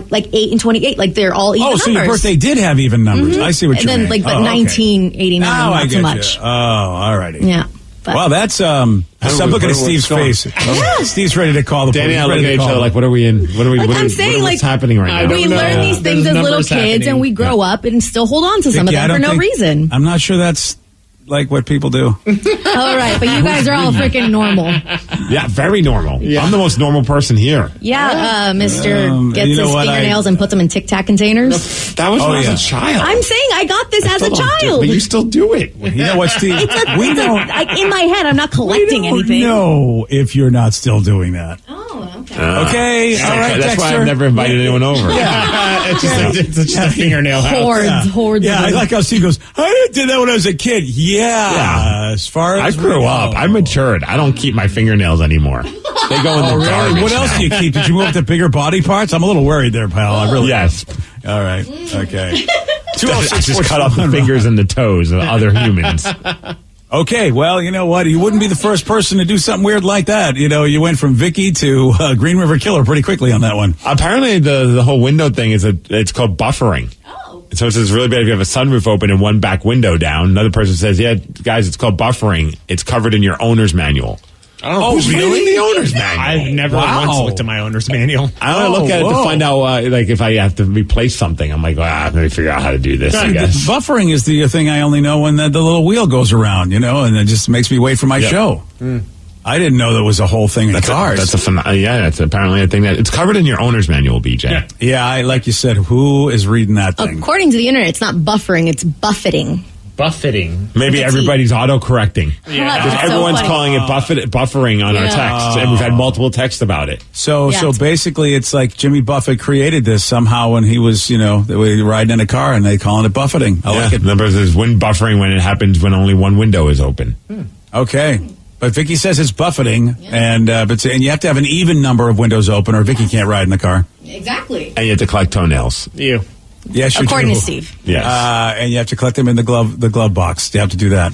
Like 8 and 28. Like they're all even numbers. Oh, so your birthday did have even numbers. Mm-hmm. I see what you mean. And then, but 1989, not so much. You. Oh, all righty. Yeah. But well, that's I'm looking at Steve's face. Yeah. Steve's ready to call the police. Danny and I look at each other like, what are we in? What are we? Like I'm saying, what's happening right now? We learn these things as little kids, and we grow up and still hold on to some of them for no reason. I'm not sure that's like what people do. All right, but you guys are all freaking normal. Yeah, very normal. Yeah. I'm the most normal person here. Yeah, Mr. Gets his fingernails and puts them in Tic Tac containers. That was when I was a child. I'm saying I got this as a child. But you still do it. You know what, Steve? We don't. In my head, I'm not collecting anything. No, if you're not still doing that. Oh, okay. Okay, all right, that's Dexter. why I've never invited anyone over. Yeah, it's just a fingernail house. Hordes. Yeah, I like how Steve goes, I did that when I was a kid. Yeah. As far as I grew up, I matured. I don't keep my fingernails anymore. They go in the garbage. What else do you keep? Did you move to bigger body parts? I'm a little worried there, pal. I really yes. All right. Okay. I just cut off the fingers and the toes of other humans. Okay, well, you know what? You wouldn't be the first person to do something weird like that. You know, you went from Vicky to Green River Killer pretty quickly on that one. Apparently, the whole window thing it's called buffering. Oh. So it says really bad if you have a sunroof open and one back window down. Another person says, yeah, guys, it's called buffering. It's covered in your owner's manual. Oh, who's reading the owner's manual? I've never once looked at my owner's manual. I want to look at it to find out, like, if I have to replace something. I'm like, let me figure out how to do this, I guess. Buffering is the thing I only know when the little wheel goes around, you know, and it just makes me wait for my show. I didn't know that was a whole thing in cars. That's apparently a thing that it's covered in your owner's manual, BJ. Yeah, like you said, who is reading that thing? According to the internet, it's not buffering, it's buffeting. Buffeting. Maybe everybody's auto-correcting. Yeah. Because everyone's calling it buffering on our texts, and we've had multiple texts about it. So basically, it's like Jimmy Buffett created this somehow when he was, riding in a car, and they calling it buffeting. I like it. Remember, there's wind buffering when it happens when only one window is open. Okay. But Vicky says it's buffeting, and you have to have an even number of windows open, or Vicky can't ride in the car. Exactly. And you have to collect tournnails. Yes, you according do. to Steve. Yes. And you have to collect them in the glove box. You have to do that.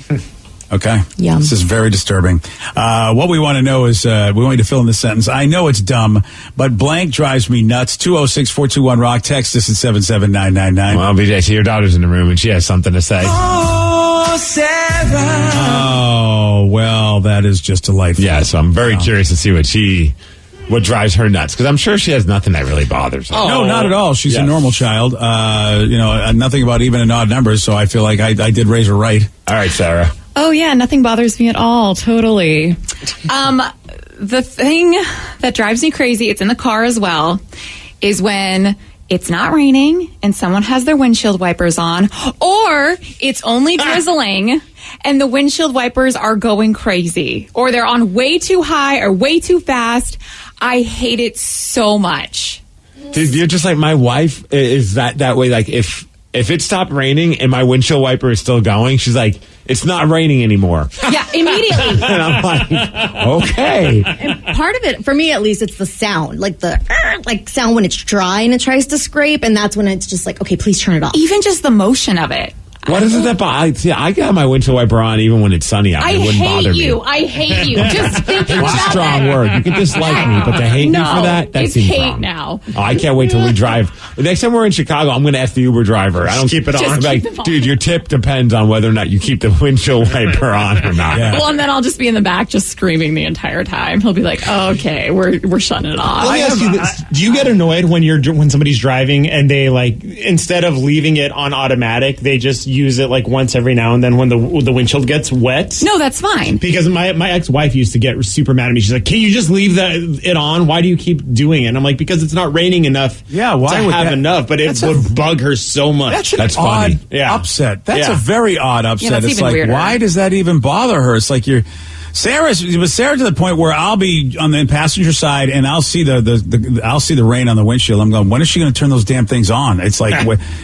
Okay. Yum. This is very disturbing. What we want to know is, we want you to fill in the sentence. I know it's dumb, but blank drives me nuts. 206-421-ROCK. Text us at 77999. Well, BJ, see your daughter's in the room and she has something to say. Oh, Sarah. Oh, well, that is just delightful. Yeah, so I'm very curious to see what drives her nuts, because I'm sure she has nothing that really bothers her. No, not at all. She's a normal child. Nothing about even and odd numbers, so I feel like I did raise her right. All right, Sarah. Oh, yeah, nothing bothers me at all. Totally. The thing that drives me crazy, it's in the car as well, is when it's not raining and someone has their windshield wipers on, or it's only drizzling and the windshield wipers are going crazy, or they're on way too high or way too fast. I hate it so much. Dude, you're just like my wife is that way. Like if it stopped raining and my windshield wiper is still going, she's like, it's not raining anymore. Yeah, immediately. And I'm like, okay. And part of it, for me at least, it's the sound. Like the sound when it's dry and it tries to scrape, and that's when it's just like, okay, please turn it off. Even just the motion of it. What is it that I got my windshield wiper on even when it's sunny out. It wouldn't bother me. I hate you. Just thinking about It's a strong word. You can dislike me, but to hate me for that it's seems hate wrong. now. Oh, I can't wait till we drive. The next time we're in Chicago, I'm going to ask the Uber driver. I don't keep it on. I'm like, dude, your tip depends on whether or not you keep the windshield wiper on or not. Yeah. Well, and then I'll just be in the back just screaming the entire time. He'll be like, oh, okay, we're shutting it off. Let me ask you this. Do you get annoyed when somebody's driving and they, like, instead of leaving it on automatic, they just use it like once every now and then when the windshield gets wet? No, that's fine. Because my ex-wife used to get super mad at me. She's like, can you just leave it on? Why do you keep doing it? And I'm like, because it's not raining enough why to would have enough, but it would bug her so much. That's funny. Upset. That's a very odd upset. that's It's even like, weirder. why does that even bother her? It's like Sarah to the point where I'll be on the passenger side and I'll see the rain on the windshield. I'm going, when is she going to turn those damn things on? It's like,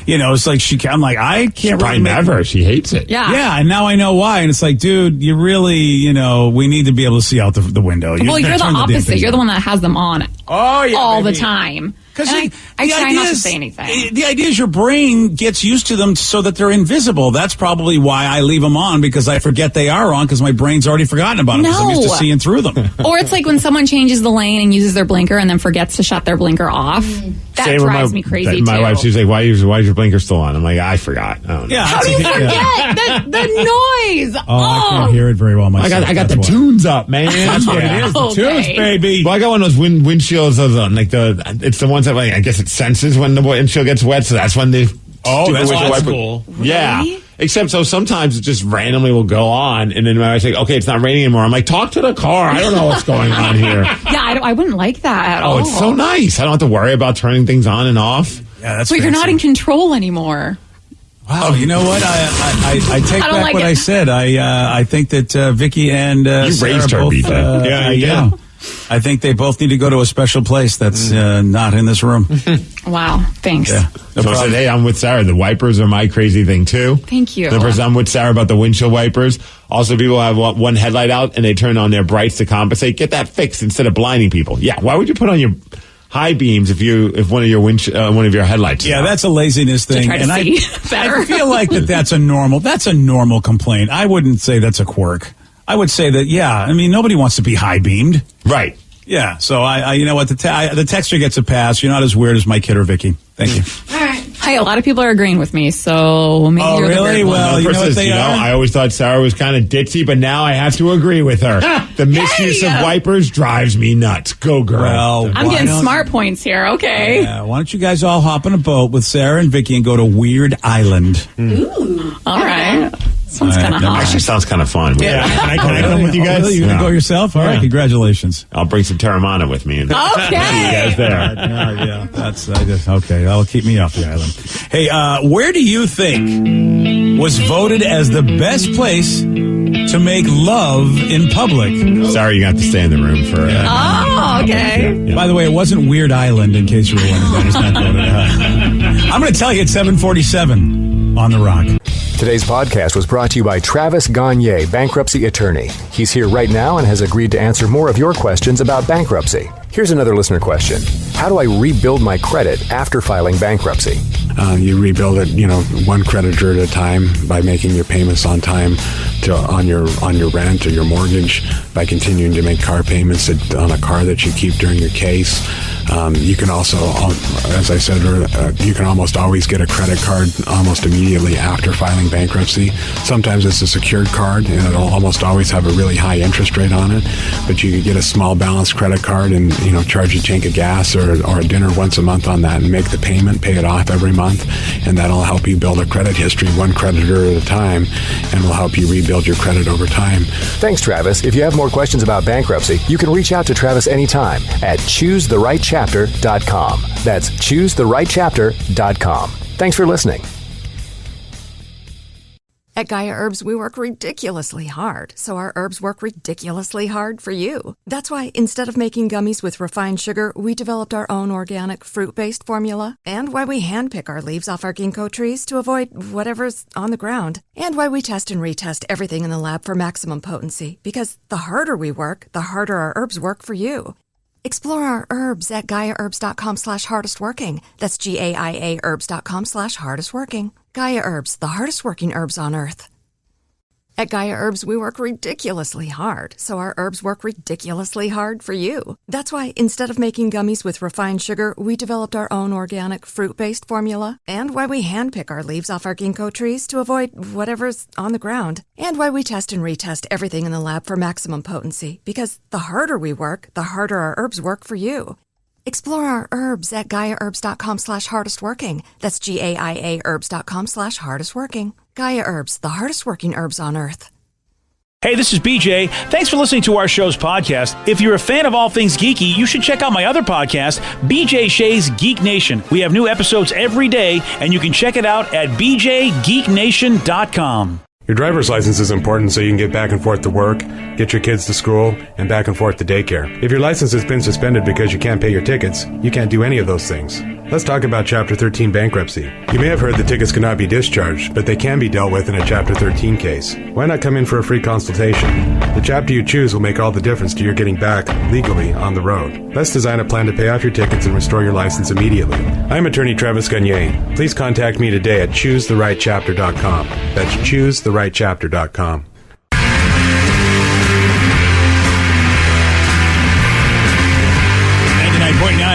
it's like I'm like, I can't Probably never. She hates it. Yeah. And now I know why. And it's like, dude, you really, we need to be able to see out the window. Well, you're the opposite. You're the one that has them on all the time. Because I try not to say anything. The idea is your brain gets used to them so that they're invisible. That's probably why I leave them on, because I forget they are on because my brain's already forgotten about them because I'm used to seeing through them. Or it's like when someone changes the lane and uses their blinker and then forgets to shut their blinker off. That drives me crazy, my too. wife, she's like, why is your blinker still on? I'm like, I forgot. I don't know. Yeah, How do you forget the noise? I can't hear it very well myself. I got the tunes up, man. That's what it is. The tunes, baby. Well, I got one of those windshields. It's the ones that, like, I guess it senses when the windshield gets wet, so that's when they. Oh, that's wiper. cool. Yeah. Really? Except so sometimes it just randomly will go on, and then my wife's like, okay, it's not raining anymore. I'm like, talk to the car. I don't know what's going on here. Yeah, I wouldn't like that at all. Oh, it's so nice. I don't have to worry about turning things on and off. Yeah, that's But you're not in control anymore. Wow, you know what? I take back like what it. I said. I think that Vicky and You Sarah raised her, both, BJ. Yeah, you did. I think they both need to go to a special place that's not in this room. Wow, thanks. Yeah. So I said, hey, I'm with Sarah. The wipers are my crazy thing, too. Thank you. The person I'm with Sarah about the windshield wipers. Also, people have one headlight out and they turn on their brights to compensate. Get that fixed instead of blinding people. Yeah, why would you put on your... high beams if one of your one of your headlights. Yeah, that's a laziness thing, try to and see better. I feel like that's a normal complaint. I wouldn't say that's a quirk. I would say that nobody wants to be high beamed, right? Yeah. So I you know what, the texter gets a pass. You're not as weird as my kid or Vicky. Thank you. All right. Hey, a lot of people are agreeing with me, so maybe you're really? the weird one. Well, you know what they are? I always thought Sarah was kind of ditzy, but now I have to agree with her. The misuse of wipers drives me nuts. Go, girl. Well, I'm getting smart points here. Okay. Yeah, why don't you guys all hop on a boat with Sarah and Vicky and go to Weird Island? Ooh. All right. Sounds kind of hot. Actually, sounds kind of fun. Yeah. Can I come with you guys? Really? You going to go yourself? All right. Congratulations. I'll bring some Terramana with me. And Okay. see you guys there. Yeah. Okay. That'll keep me off the island. Hey, where do you think was voted as the best place to make love in public? Sorry, you got to stay in the room for. Okay. Yeah. By the way, it wasn't Weird Island, in case you were wondering. It's not voted. I'm going to tell you it's 7:47 on the Rock. Today's podcast was brought to you by Travis Gagne, bankruptcy attorney. He's here right now and has agreed to answer more of your questions about bankruptcy. Here's another listener question. How do I rebuild my credit after filing bankruptcy? You rebuild it, one creditor at a time by making your payments on time on your rent or your mortgage, by continuing to make car payments on a car that you keep during your case. You can also, as I said earlier, you can almost always get a credit card almost immediately after filing bankruptcy. Sometimes it's a secured card, and it'll almost always have a really high interest rate on it. But you could get a small balance credit card and charge a tank of gas or a dinner once a month on that and make the payment, pay it off every month, and that'll help you build a credit history one creditor at a time, and will help you rebuild your credit over time. Thanks, Travis. If you have more questions about bankruptcy, you can reach out to Travis anytime at ChooseTheRightChapter.com. That's ChooseTheRightChapter.com. Thanks for listening. At Gaia Herbs, we work ridiculously hard, so our herbs work ridiculously hard for you. That's why instead of making gummies with refined sugar, we developed our own organic fruit-based formula, and why we handpick our leaves off our ginkgo trees to avoid whatever's on the ground, and why we test and retest everything in the lab for maximum potency, because the harder we work, the harder our herbs work for you. Explore our herbs at GaiaHerbs.com/hardestworking. That's GAIA herbs.com/hardestworking. Gaia Herbs, the hardest working herbs on earth. At Gaia Herbs, we work ridiculously hard, so our herbs work ridiculously hard for you. That's why instead of making gummies with refined sugar, we developed our own organic fruit-based formula, and why we handpick our leaves off our ginkgo trees to avoid whatever's on the ground, and why we test and retest everything in the lab for maximum potency, because the harder we work, the harder our herbs work for you. Explore our herbs at GaiaHerbs.com/hardestworking. That's GAIA herbs.com/hardestworking. Gaia Herbs, the hardest working herbs on earth. Hey, this is BJ. Thanks for listening to our show's podcast. If you're a fan of all things geeky, you should check out my other podcast, BJ Shea's Geek Nation. We have new episodes every day, and you can check it out at bjgeeknation.com. Your driver's license is important so you can get back and forth to work, get your kids to school, and back and forth to daycare. If your license has been suspended because you can't pay your tickets, you can't do any of those things. Let's talk about Chapter 13 bankruptcy. You may have heard that tickets cannot be discharged, but they can be dealt with in a Chapter 13 case. Why not come in for a free consultation? The chapter you choose will make all the difference to your getting back legally on the road. Let's design a plan to pay off your tickets and restore your license immediately. I'm attorney Travis Gagne. Please contact me today at ChooseTheRightChapter.com. That's ChooseTheRightChapter.com.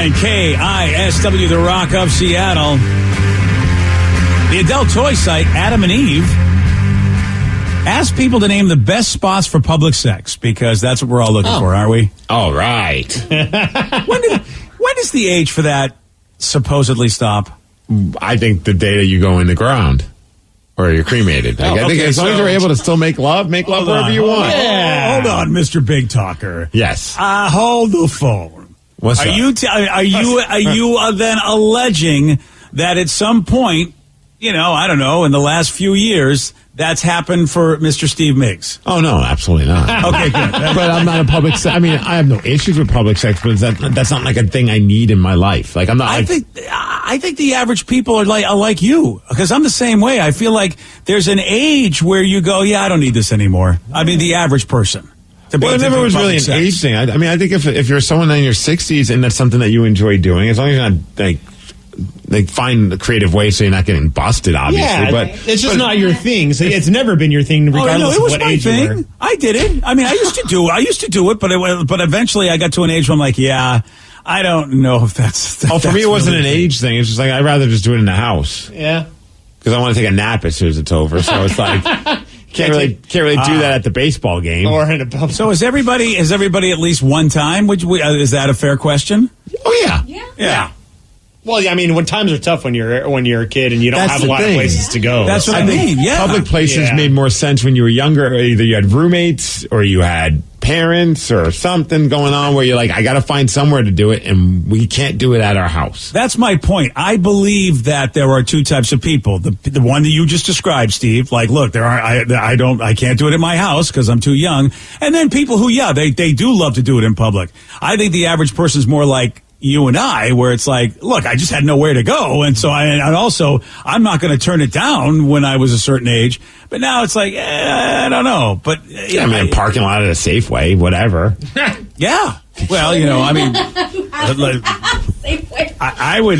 KISW, the Rock of Seattle. The adult toy site, Adam and Eve, asked people to name the best spots for public sex, because that's what we're all looking for, aren't we? All right. When does the age for that supposedly stop? I think the day that you go in the ground. Or you're cremated. I think as long as you're able to still make love wherever you want. Yeah. Hold on, Mr. Big Talker. Yes. Hold the phone. What's are up? you then alleging that at some point, I don't know, in the last few years, that's happened for Mr. Steve Migs? Oh, no, absolutely not. Okay, good. But I'm not a public sex. I mean, I have no issues with public sex, but that's not like a thing I need in my life. Like, I'm not. I think the average people are like you, because I'm the same way. I feel like there's an age where you go, yeah, I don't need this anymore. I mean, the average person. Well, it never was really an age thing. I mean, I think if you're someone in your 60s and that's something that you enjoy doing, as long as you're not like find the creative way so you're not getting busted, obviously. Yeah, but it's just not your thing. So it's never been your thing, regardless it was of what my age thing. you were. I did it. I mean, I used to do it, but eventually I got to an age where I'm like, yeah, I don't know if that's. For me, it wasn't an age thing. It's just like I'd rather just do it in the house. Yeah, because I want to take a nap as soon as it's over. So it's like. Can't really do that at the baseball game or in a pub. So is everybody at least one time? Is that a fair question? Oh yeah. Well, yeah, I mean, when times are tough when you're a kid and you don't have a lot of places to go. That's what I mean. Yeah, public places made more sense when you were younger. Either you had roommates or you had parents or something going on where you're like, I got to find somewhere to do it, and we can't do it at our house. That's my point. I believe that there are two types of people. The one that you just described, Steve. Like, look, I can't do it at my house because I'm too young. And then people who, they do love to do it in public. I think the average person's more like you and I, where it's like, look, I just had nowhere to go, and so I'm not going to turn it down when I was a certain age. But now it's like, I don't know. But I mean, parking lot at a Safeway, whatever. Yeah. Well, I mean, I would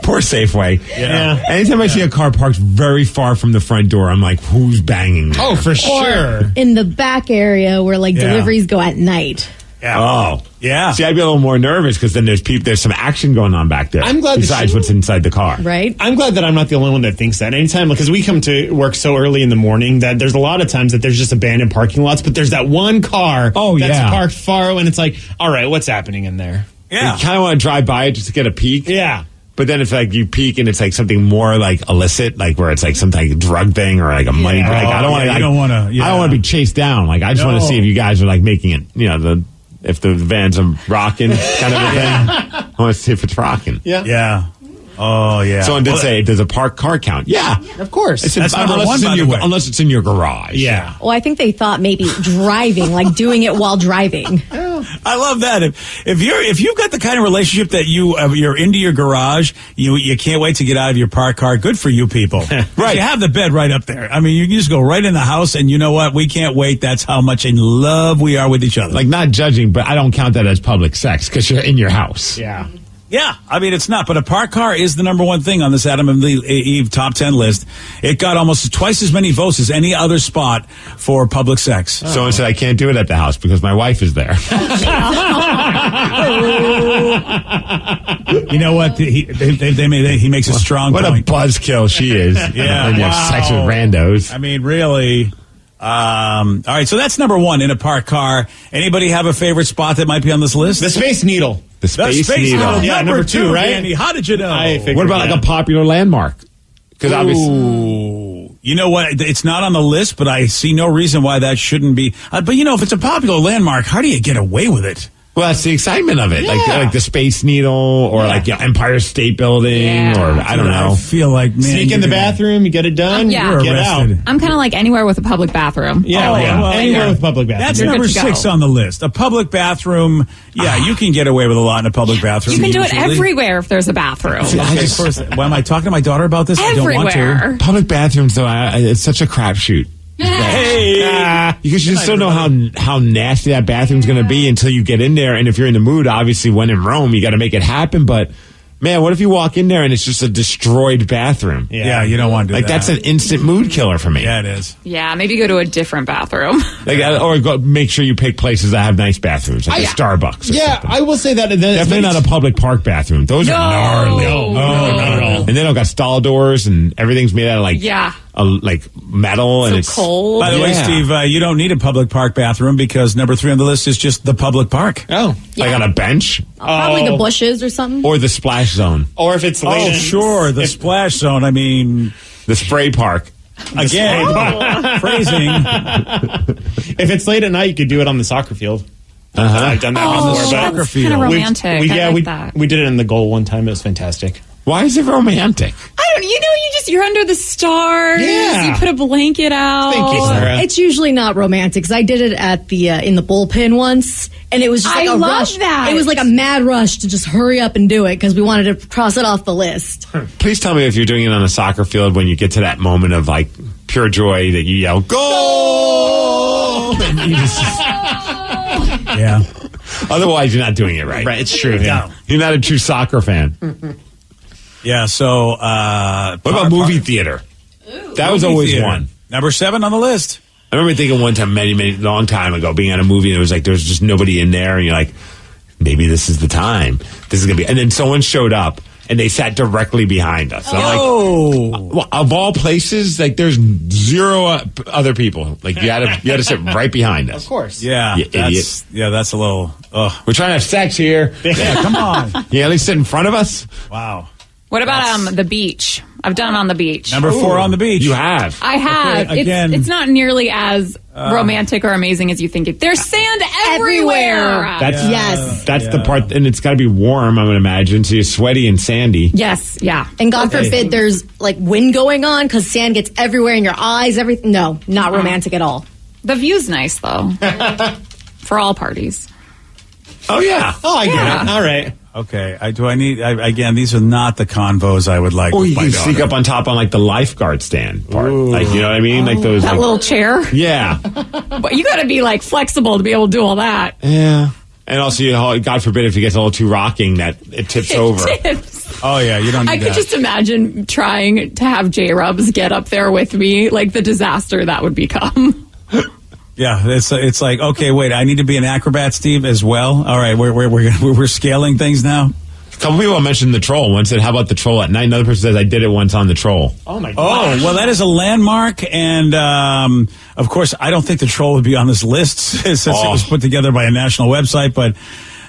poor Safeway. Yeah. Anytime I see a car parked very far from the front door, I'm like, who's banging there? Oh, for sure. In the back area where deliveries go at night. Yeah. Oh, yeah. See, I'd be a little more nervous because then there's some action going on back there. I'm glad besides what's inside the car. Right. I'm glad that I'm not the only one that thinks that. Anytime, because we come to work so early in the morning that there's a lot of times that there's just abandoned parking lots, but there's that one car that's parked far, and it's like, all right, what's happening in there? Yeah. You kind of want to drive by it just to get a peek. Yeah. But then if like you peek and it's like something more like illicit, like where it's like some type of drug thing or like a money, like I don't want to. I don't want to be chased down. Like I just want to see if you guys are like making it. If the van's rocking kind of a thing. I want to see if it's rocking. Yeah. Oh, yeah. Someone did say, does a parked car count? Yeah. Of course. That's number one, by the way. Unless it's in your garage. Yeah. Well, I think they thought maybe driving, like doing it while driving. I love that. If you've got the kind of relationship that you're into your garage, you can't wait to get out of your parked car. Good for you people. Right. You have the bed right up there. I mean, you can just go right in the house, and you know what? We can't wait. That's how much in love we are with each other. Like, not judging, but I don't count that as public sex because you're in your house. Yeah. Yeah, I mean, it's not, but a parked car is the number one thing on this Adam and Eve top 10 list. It got almost twice as many votes as any other spot for public sex. Someone said I can't do it at the house because my wife is there. You know what? He makes a strong point. What a buzzkill she is. Yeah, when you have sex with randos. I mean, really. All right, so that's number one in a parked car. Anybody have a favorite spot that might be on this list? The Space Needle. The Space Needle. Yeah, number two, right? Andy, how did you know? What about like a popular landmark? Because obviously, you know what? It's not on the list, but I see no reason why that shouldn't be. But if it's a popular landmark, how do you get away with it? Well, that's the excitement of it, like the Space Needle, or like Empire State Building, or I don't know. I feel like, man, sneak in the bathroom, you get it done, Yeah. get out. I'm kind of like anywhere with a public bathroom. Yeah, well, anywhere with public bathroom. That's You're number good to 6 go. on the list. A public bathroom. Yeah, you can get away with a lot in a public bathroom. You can do it usually. everywhere if there's a bathroom. Okay, of course. Well, am I talking to my daughter about this? I don't want to. Everywhere. Public bathrooms, though, it's such a crapshoot. Hey, because you just don't know how nasty that bathroom's going to be until you get in there. And if you're in the mood, obviously, when in Rome, you got to make it happen. But man, what if you walk in there and it's just a destroyed bathroom? Yeah, you don't want to do that. That's an instant mood killer for me. Yeah, it is. Yeah, maybe go to a different bathroom. Or go make sure you pick places that have nice bathrooms, like a Starbucks. Or something. I will say that. Definitely not a public park bathroom. Those are gnarly. No, not at all. And they don't got stall doors, and everything's made out of like metal, and it's cold. By the way, Steve, you don't need a public park bathroom because number 3 on the list is just the public park. Oh, like on a bench, Probably the bushes or something. or the splash zone, or if it's late. Sure, the splash zone. I mean, the spray park. Again, phrasing. If it's late at night, you could do it on the soccer field. I've done that before. That's soccer field. kind of romantic. We did it in the goal one time. It was fantastic. Why is it romantic? I don't. You're under the stars. Yeah. You put a blanket out. Thank you, Sarah. It's usually not romantic because I did it at the in the bullpen once, and it was just like I a love rush. that. It was like a mad rush to just hurry up and do it because we wanted to cross it off the list. Please tell me if you're doing it on a soccer field when you get to that moment of like pure joy that you yell "Goal!" And you just, Yeah. otherwise, you're not doing it right. Right, it's true. Yeah. You're not a true soccer fan. Yeah, so... What about movie theater? That was always theater. one. Number 7 on the list. I remember thinking one time, long time ago, being at a movie and it was like there was just nobody in there, and you're like, maybe this is the time. This is gonna be. And then someone showed up and they sat directly behind us. I'm like, well, of all places, like there's zero other people. Like you had to sit right behind us. Of course. Yeah, You that's, idiot. yeah, that's a little... We're trying to have sex here. Yeah, come on. You at least sit in front of us. Wow. What about the beach? I've done it on the beach. Number 4 on the beach. You have. I have. Okay, again. It's not nearly as romantic or amazing as you think it. There's sand everywhere. That's the part, and it's got to be warm. I would imagine, so you're sweaty and sandy. Yes, yeah. And God forbid there's like wind going on because sand gets everywhere in your eyes, everything. No, not romantic at all. The view's nice, though. For all parties. Oh, yeah. Oh, I get it. All right. Okay. Again, these are not the convos I would like. Or with you my can daughter. sneak up on top on like the lifeguard stand part. Like, you know what I mean? Like those. That like, little chair. Yeah. But you got to be like flexible to be able to do all that. Yeah. And also, God forbid, if it gets a little too rocking, that it tips over. Oh, yeah. You don't need I could that. just imagine trying to have J-Rubs get up there with me, like the disaster that would become. Yeah, it's like, okay, wait, I need to be an acrobat, Steve, as well. All right, we're scaling things now. A couple people mentioned the troll. One said, "How about the troll at night?" Another person says, "I did it once on the troll." Oh my god! Oh, well, that is a landmark, and of course, I don't think the troll would be on this list since it was put together by a national website, but.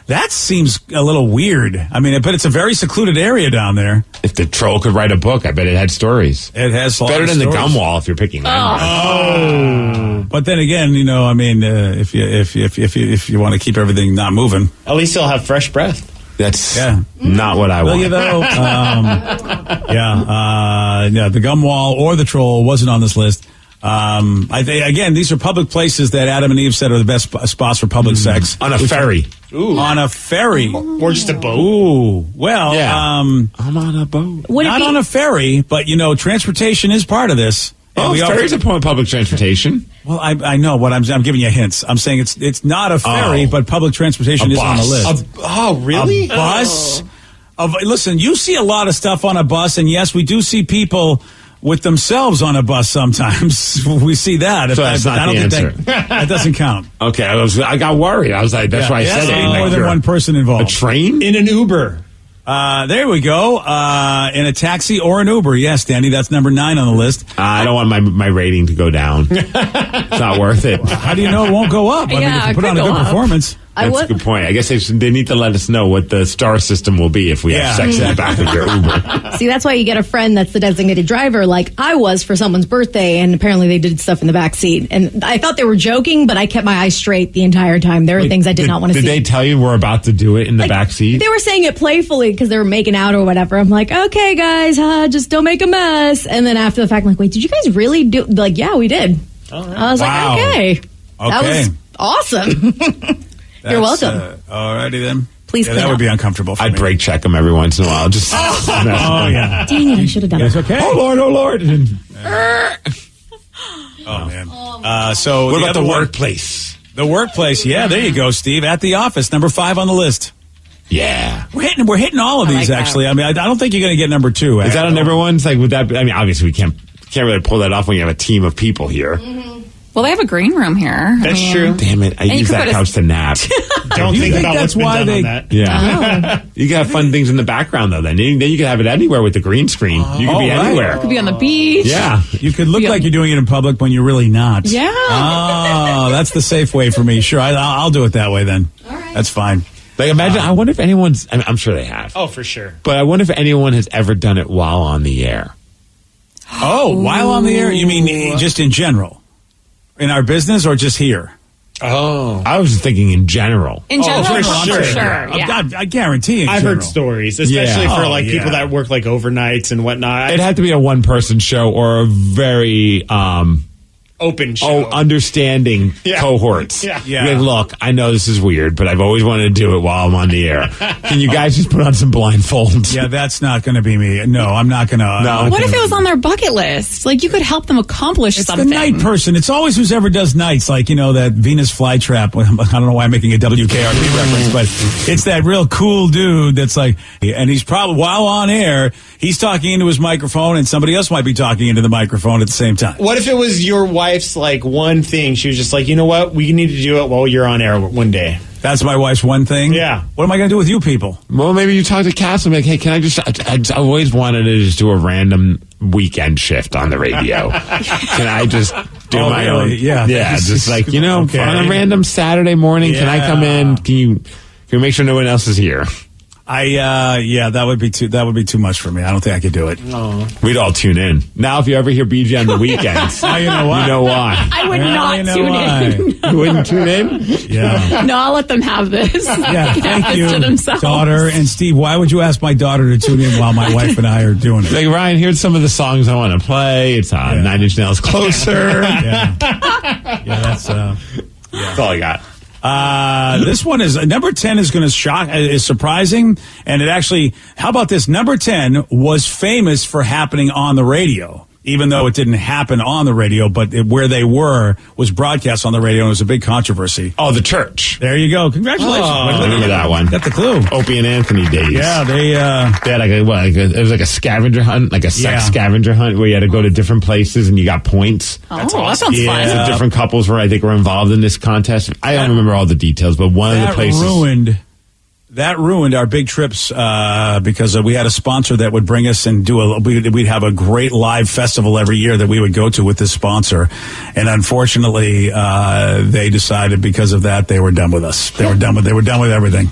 That seems a little weird. I mean, but it's a very secluded area down there. If the troll could write a book, I bet it had stories. It has better than the gum wall if you're picking that. Oh, but then again, you know, I mean, if you want to keep everything not moving, at least you'll have fresh breath. That's not what I want. Will you though? The gum wall or the troll wasn't on this list. I think again, these are public places that Adam and Eve said are the best spots for public sex. On a ferry. Ooh. On a ferry. Or just a boat. Ooh. Well, I'm on a boat. Not on a ferry, but, you know, transportation is part of this. Oh, ferries are public transportation. Well, I know what I'm giving you hints. I'm saying it's not a ferry, but public transportation is on the list. Really? A bus? Listen, you see a lot of stuff on a bus, and yes, we do see people with themselves on a bus sometimes. We see that. So that's not the answer. That doesn't count. Okay, I got worried. I was like, that's why I said it. More than one person involved. A train? In an Uber. There we go. In a taxi or an Uber. Yes, Danny, that's number 9 on the list. I don't want my rating to go down. It's not worth it. How do you know it won't go up? I mean, if you put on a good performance. That's a good point. I guess they need to let us know what the star system will be if we have sex in the back of your Uber. See, that's why you get a friend that's the designated driver, like I was for someone's birthday, and apparently they did stuff in the back seat. And I thought they were joking, but I kept my eyes straight the entire time. There were things I did not want to see. Did they tell you we're about to do it in the back seat? They were saying it playfully because they were making out or whatever. I'm like, okay, guys, just don't make a mess. And then after the fact, I'm like, wait, did you guys really do? Like, yeah, we did. All right. I was like, okay. That was awesome. You're welcome. Alrighty then. Please that clean would up. be uncomfortable for I'd me. brake check them every once in a while. Just yeah. Dang it, I should have done It's it. okay. Oh Lord. Oh man. So What about the other one- workplace? The workplace. Yeah, there you go, Steve. At the office, number 5 on the list. Yeah. We're hitting all of these actually. I mean, I don't think you're going to get number 2. Is that on everyone's? Like, would that? I mean, obviously we can't really pull that off when you have a team of people here. Well, they have a green room here. That's true. Damn it! I And you use could that put a- couch to nap. Don't You think think about that's what's been why done they- on that. Yeah. You can have fun things in the background though. Then you can have it anywhere with the green screen. You can be right. anywhere. Could be on the beach. Yeah. You could look like you're doing it in public when you're really not. Yeah. Oh, that's the safe way for me. Sure, I'll do it that way then. All right. That's fine. Like imagine. I wonder if anyone's. I'm sure they have. Oh, for sure. But I wonder if anyone has ever done it while on the air. Oh, while on the air? You mean just in general? In our business or just here? Oh. I was thinking in general. In general, for for sure. sure. Yeah. I guarantee in I've general. heard stories, especially Yeah. for Oh, like yeah. people that work like overnights and whatnot. It had to be a one-person show or a very open show. Understanding cohorts. Yeah. You're like, look, I know this is weird, but I've always wanted to do it while I'm on the air. Can you guys just put on some blindfolds? Yeah, that's not going to be me. No, I'm not going to. No. What if it was on their bucket list? Like, you could help them accomplish It's something. the night person. It's always whoever does nights, like, that Venus flytrap. I don't know why I'm making a WKRP reference, but it's that real cool dude that's like, and he's probably, while on air, he's talking into his microphone and somebody else might be talking into the microphone at the same time. What if it was your wife's, like, one thing? She was just like, you know what? We need to do it while you're on air one day. That's my wife's one thing? Yeah. What am I going to do with you people? Well, maybe you talk to Cass and be like, hey, can I always wanted to just do a random weekend shift on the radio. Can I just do my really? own? Yeah. Just like, Okay. on a random Saturday morning, can I come in? Can we make sure no one else is here? That would be too much for me. I don't think I could do it. No. We'd all tune in. Now, if you ever hear BJ on the weekends, now you know why. You know why. I would not tune in. You wouldn't tune in? Yeah. No, I'll let them have this. Yeah, They can have thank this you, to themselves. daughter. And Steve, why would you ask my daughter to tune in while my wife and I are doing it? Like, Ryan, here's some of the songs I want to play. It's 9 Inch Nails Closer. Yeah, that's all I got. This one is number 10 is going to is surprising. And it actually, how about this? Number 10 was famous for happening on the radio, even though it didn't happen on the radio, but where they were was broadcast on the radio, and it was a big controversy. Oh, the church. There you go. Congratulations. I remember that one. Got the clue. Opie and Anthony days. Yeah, they had it was like a scavenger hunt, like a sex scavenger hunt where you had to go to different places and you got points. Oh, that sounds fun. So different couples were involved in this contest. I don't remember all the details, but one of the places That ruined our big trips because we had a sponsor that would bring us and we'd have a great live festival every year that we would go to with this sponsor. And unfortunately, they decided because of that, they were done with us. They were done with everything.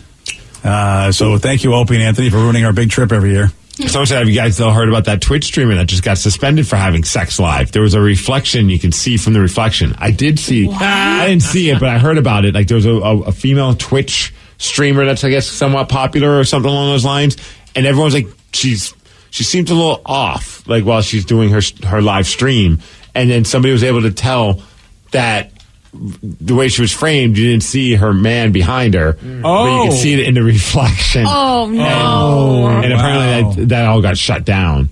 So thank you, Opie and Anthony, for ruining our big trip every year. So have you guys all heard about that Twitch streamer that just got suspended for having sex live? There was a reflection you can see from the reflection. I did see. What? I didn't see it, but I heard about it. Like there was a female Twitch streamer that's, I guess, somewhat popular or something along those lines, and everyone's like, she seems a little off, like while she's doing her live stream, and then somebody was able to tell that the way she was framed, you didn't see her man behind her, but you could see it in the reflection. Oh no! And apparently that all got shut down.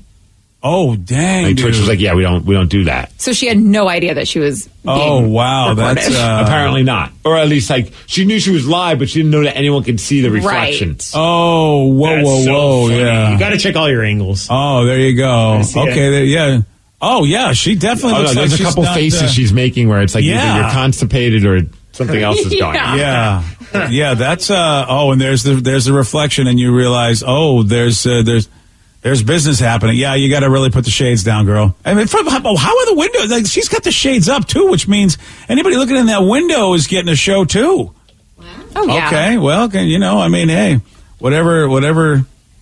Oh dang! Like Twitch was like, yeah, we don't do that. So she had no idea that she was. Being recorded. That's apparently not, or at least like she knew she was live, but she didn't know that anyone could see the reflection. Right. Oh, whoa, yeah! You got to check all your angles. Oh, there you go. Okay, yeah. Oh, yeah, she definitely looks there's like a couple faces she's making where it's like either you're constipated or something else is going on. Yeah, that's and there's the reflection, and you realize, there's business happening. Yeah, you got to really put the shades down, girl. I mean, how are the windows? Like, she's got the shades up too, which means anybody looking in that window is getting a show too. Oh yeah. Okay, well, I mean, hey, whatever.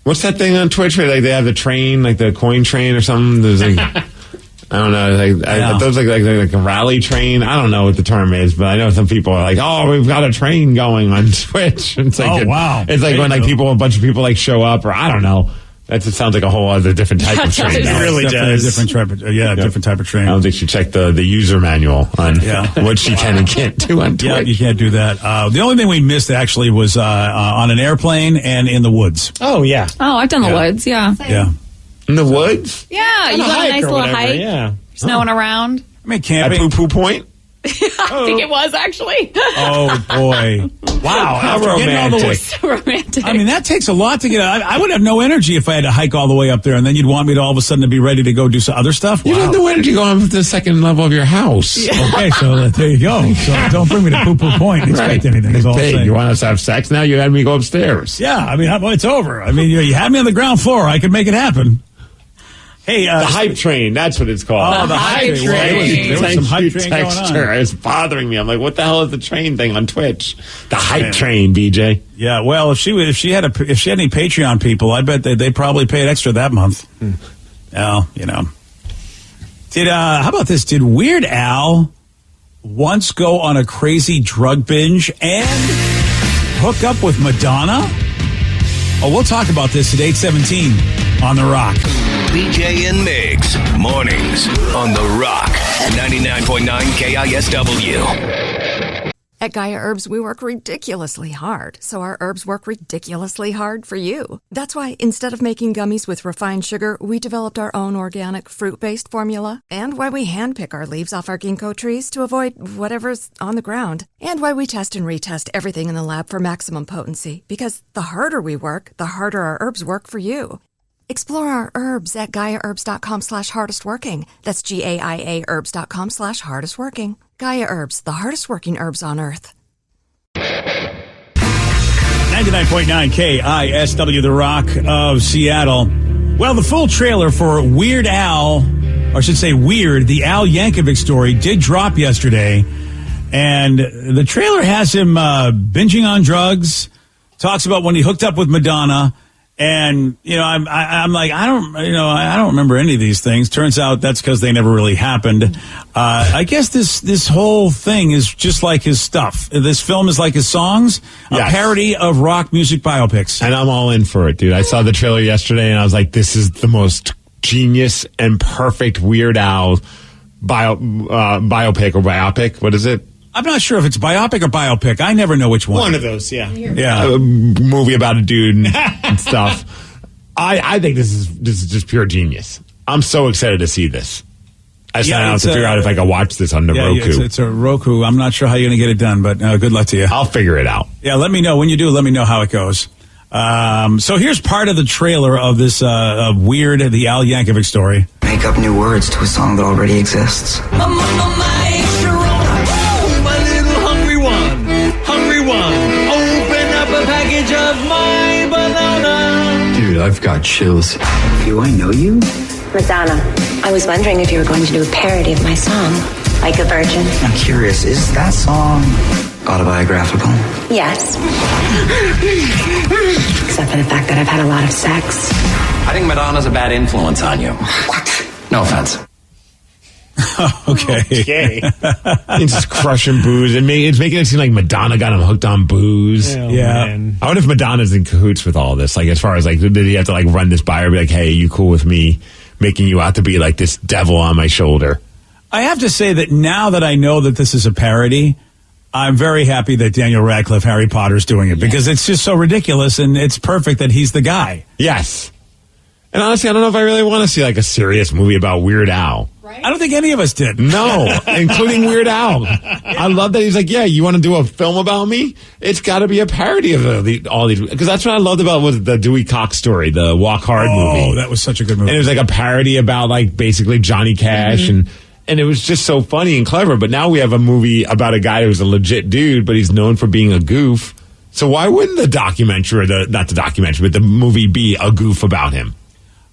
What's that thing on Twitch where like they have the train, like the coin train or something? There's like. I don't know. I thought it was like a rally train. I don't know what the term is, but I know some people are like, "Oh, we've got a train going on Twitch." It's like, wow! It's like when like a bunch of people like show up, or I don't know. It sounds like a whole other different type of train. It really does. Different type of train. I don't think she checked the user manual on what she can and can't do on Twitch. Yeah, you can't do that. The only thing we missed actually was on an airplane and in the woods. Oh yeah. Oh, I've done the woods. Yeah. Yeah. In the woods? Yeah, you got a nice little hike. Yeah. Snowing around. I mean, camping. At Poo Poo Point? I think it was actually. Oh boy! Wow, how romantic! So romantic. I mean, that takes a lot to get. I would have no energy if I had to hike all the way up there, and then you'd want me to all of a sudden to be ready to go do some other stuff. You have no energy going up to the second level of your house. Yeah. Okay, so there you go. So don't bring me to Poo Poo Point and expect anything. Is all I'm saying. You want us to have sex now? You had me go upstairs. Yeah, I mean, it's over. I mean, you had me on the ground floor. I could make it happen. Hey, the hype train, that's what it's called. Oh, the hype train. There was some hype train going on. It's bothering me. I'm like, what the hell is the train thing on Twitch? The hype train, BJ. Yeah, well, if she had any Patreon people, I bet they probably paid extra that month. Well, how about this? Did Weird Al once go on a crazy drug binge and hook up with Madonna? Oh, we'll talk about this at 8:17 on The Rock. BJ and Migs, mornings on The Rock, 99.9 KISW. At Gaia Herbs, we work ridiculously hard, so our herbs work ridiculously hard for you. That's why instead of making gummies with refined sugar, we developed our own organic fruit-based formula, and why we handpick our leaves off our ginkgo trees to avoid whatever's on the ground, and why we test and retest everything in the lab for maximum potency, because the harder we work, the harder our herbs work for you. Explore our herbs at GaiaHerbs.com/hardestworking. That's GAIA herbs.com/hardestworking. Gaia Herbs, the hardest working herbs on earth. 99.9 KISW, The Rock of Seattle. Well, the full trailer for Weird Al, or I should say Weird, the Al Yankovic story, did drop yesterday. And the trailer has him binging on drugs, talks about when he hooked up with Madonna. And, you know, I'm like, I don't remember any of these things. Turns out that's because they never really happened. I guess this whole thing is just like his stuff. This film is like his songs, a parody of rock music biopics. And I'm all in for it, dude. I saw the trailer yesterday and I was like, this is the most genius and perfect Weird Al biopic or biopic. What is it? I'm not sure if it's biopic or biopic. I never know which one. One of those, yeah. Yeah. A movie about a dude and stuff. I think this is just pure genius. I'm so excited to see this. I just have to figure out if I can watch this on the Roku. It's a Roku. I'm not sure how you're going to get it done, but good luck to you. I'll figure it out. Yeah, let me know. When you do, let me know how it goes. So here's part of the trailer of this Weird, the Al Yankovic story. Make up new words to a song that already exists. Dude, I've got chills. Do I know you? Madonna, I was wondering if you were going to do a parody of my song, Like a Virgin. I'm curious, is that song autobiographical? Yes. Except for the fact that I've had a lot of sex. I think Madonna's a bad influence on you. What? No offense. Okay. He's just crushing booze. It's making it seem like Madonna got him hooked on booze. Oh, man. I wonder if Madonna's in cahoots with all this. Like, as far as, like, did he have to, like, run this by her and be like, hey, you cool with me making you out to be, like, this devil on my shoulder? I have to say that now that I know that this is a parody, I'm very happy that Daniel Radcliffe, Harry Potter's doing it, because it's just so ridiculous, and it's perfect that he's the guy. Yes. And honestly, I don't know if I really want to see, like, a serious movie about Weird Al. I don't think any of us did. No, including Weird Al. I love that he's like, yeah, you want to do a film about me? It's got to be a parody of all these. Because that's what I loved about was the Dewey Cox story, the Walk Hard movie. Oh, that was such a good movie. And it was like a parody about, like, basically Johnny Cash. And it was just so funny and clever. But now we have a movie about a guy who's a legit dude, but he's known for being a goof. So why wouldn't the documentary, or not the documentary, but the movie be a goof about him?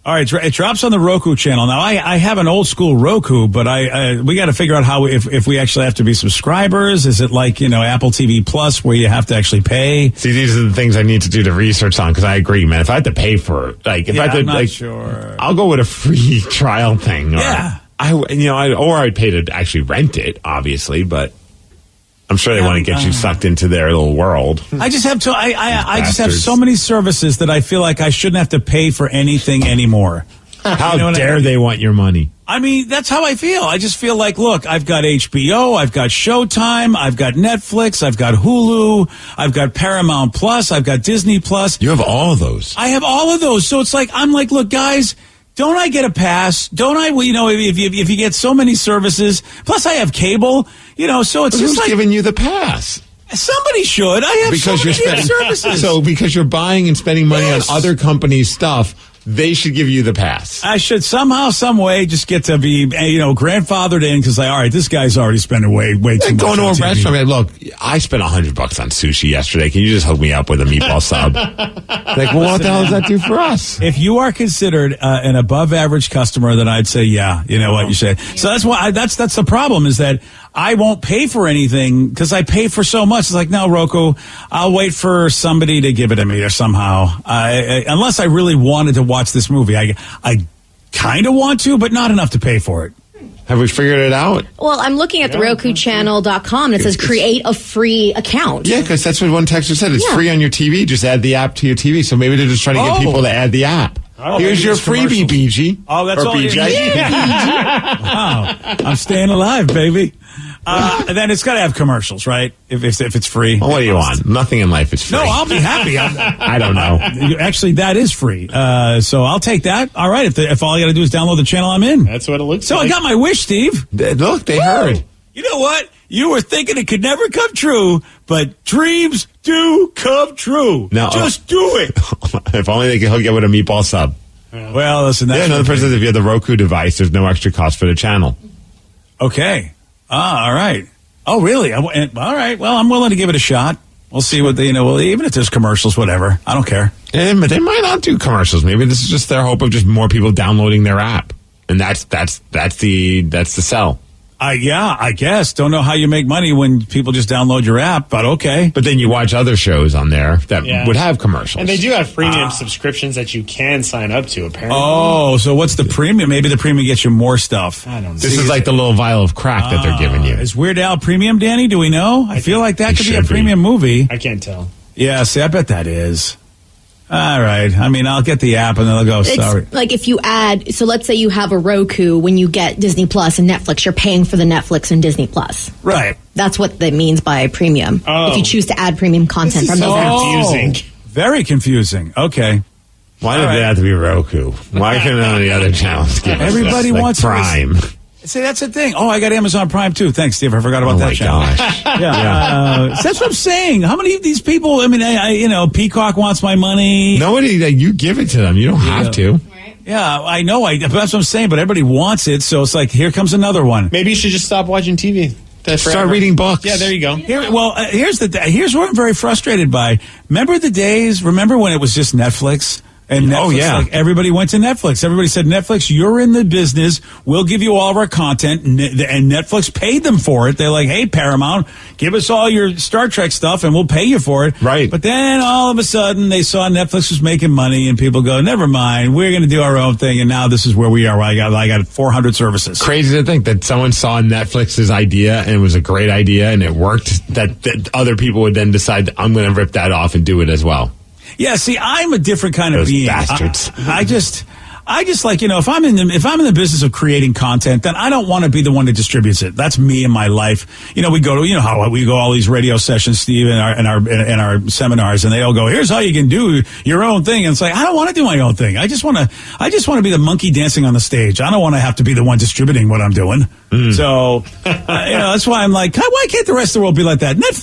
All right, it drops on the Roku channel. Now, I have an old school Roku, but we got to figure out how if we actually have to be subscribers. Is it like, Apple TV Plus where you have to actually pay? See, these are the things I need to do the research on, because I agree, man. If I had to pay for it, like, if I had to, I'm not like, sure. I'll go with a free trial thing. Or, Yeah. or I'd pay to actually rent it, obviously, but I'm sure they want to get you sucked into their little world. I just have I just have so many services that I feel like I shouldn't have to pay for anything anymore. How dare they want your money? I mean, that's how I feel. I just feel like, look, I've got HBO, I've got Showtime, I've got Netflix, I've got Hulu, I've got Paramount Plus, I've got Disney Plus. You have all of those. I have all of those. So it's like, I'm like, look, guys, don't I get a pass? Don't I? Well, if you get so many services, plus I have cable, so it's Who's just like giving you the pass? Somebody should. I have because so many services. So because you're buying and spending money on other companies' stuff, they should give you the pass. I should somehow, some way, just get to be, grandfathered in, because all right, this guy's already spending way too much. Going to a TV. restaurant, like, look, I spent $100 on sushi yesterday. Can you just hook me up with a meatball sub? Like, well, what the hell does that do for us? If you are considered an above average customer, then I'd say, yeah, you know what you said. So that's why that's the problem, is that I won't pay for anything because I pay for so much. It's like, no, Roku, I'll wait for somebody to give it to me or somehow. Unless I really wanted to watch this movie. I kind of want to, but not enough to pay for it. Have we figured it out? Well, I'm looking at the RokuChannel.com and it says create a free account. Yeah, because that's what one texter said. It's Yeah. free on your TV. Just add the app to your TV. So maybe they're just trying to get people to add the app. Here's your freebie, BG. Oh, that's or all. BJ. Wow, I'm staying alive, baby. And then it's got to have commercials, right? If it's free. Well, what do you want? Nothing in life is free. No, I'll be happy. I don't know. Actually, that is free. So I'll take that. All right. If all I got to do is download the channel, I'm in. That's what it looks like. So I got my wish, Steve. Look, they heard. You know what? You were thinking it could never come true, but dreams do come true. No, just do it. If only they could hook you up with a meatball sub. Well, listen. That's another person says if you have the Roku device, there's no extra cost for the channel. Okay. All right. Oh, really? All right. Well, I'm willing to give it a shot. We'll see what they, well, even if there's commercials, whatever. I don't care. But they might not do commercials. Maybe this is just their hope of just more people downloading their app. And that's the sell. Yeah, I guess. Don't know how you make money when people just download your app, but okay. But then you watch other shows on there that would have commercials. And they do have premium subscriptions that you can sign up to, apparently. Oh, so what's the premium? Maybe the premium gets you more stuff. I don't know. This is like the little vial of crack that they're giving you. Is Weird Al premium, Danny? Do we know? I feel like that could be a premium movie. I can't tell. Yeah, see, I bet that is. All right. I mean, I'll get the app and then I'll go, sorry. It's like if you add, so let's say you have a Roku, when you get Disney Plus and Netflix, you're paying for the Netflix and Disney Plus. Right. That's what that means by premium. Oh. If you choose to add premium content from those apps. Very confusing. Okay. Why did it have to be Roku? Why couldn't none of the other channels give us Everybody like wants Prime? See, that's the thing. Oh, I got Amazon Prime too. Thanks, Steve. I forgot about that channel. Gosh. Yeah. That's what I'm saying. How many of these people? I mean, Peacock wants my money. Nobody. You give it to them. You don't have to. Yeah, I know. That's what I'm saying. But everybody wants it, so it's like here comes another one. Maybe you should just stop watching TV. Start reading books. Yeah, there you go. Here's what I'm very frustrated by. Remember the days? Remember when it was just Netflix? And Netflix, like everybody went to Netflix. Everybody said, Netflix, you're in the business. We'll give you all of our content. And Netflix paid them for it. They're like, hey, Paramount, give us all your Star Trek stuff and we'll pay you for it. Right. But then all of a sudden they saw Netflix was making money and people go, never mind. We're going to do our own thing. And now this is where we are. I got 400 services. Crazy to think that someone saw Netflix's idea and it was a great idea and it worked, that other people would then decide, I'm going to rip that off and do it as well. Yeah, see, I'm a different kind of being. Bastards. I just like, if I'm in the business of creating content, then I don't want to be the one that distributes it. That's me in my life. We go to, how we go all these radio sessions, Steve, in our seminars, and they all go, here's how you can do your own thing. And it's like, I don't want to do my own thing. I just want to be the monkey dancing on the stage. I don't want to have to be the one distributing what I'm doing. So, that's why I'm like, why can't the rest of the world be like that? Let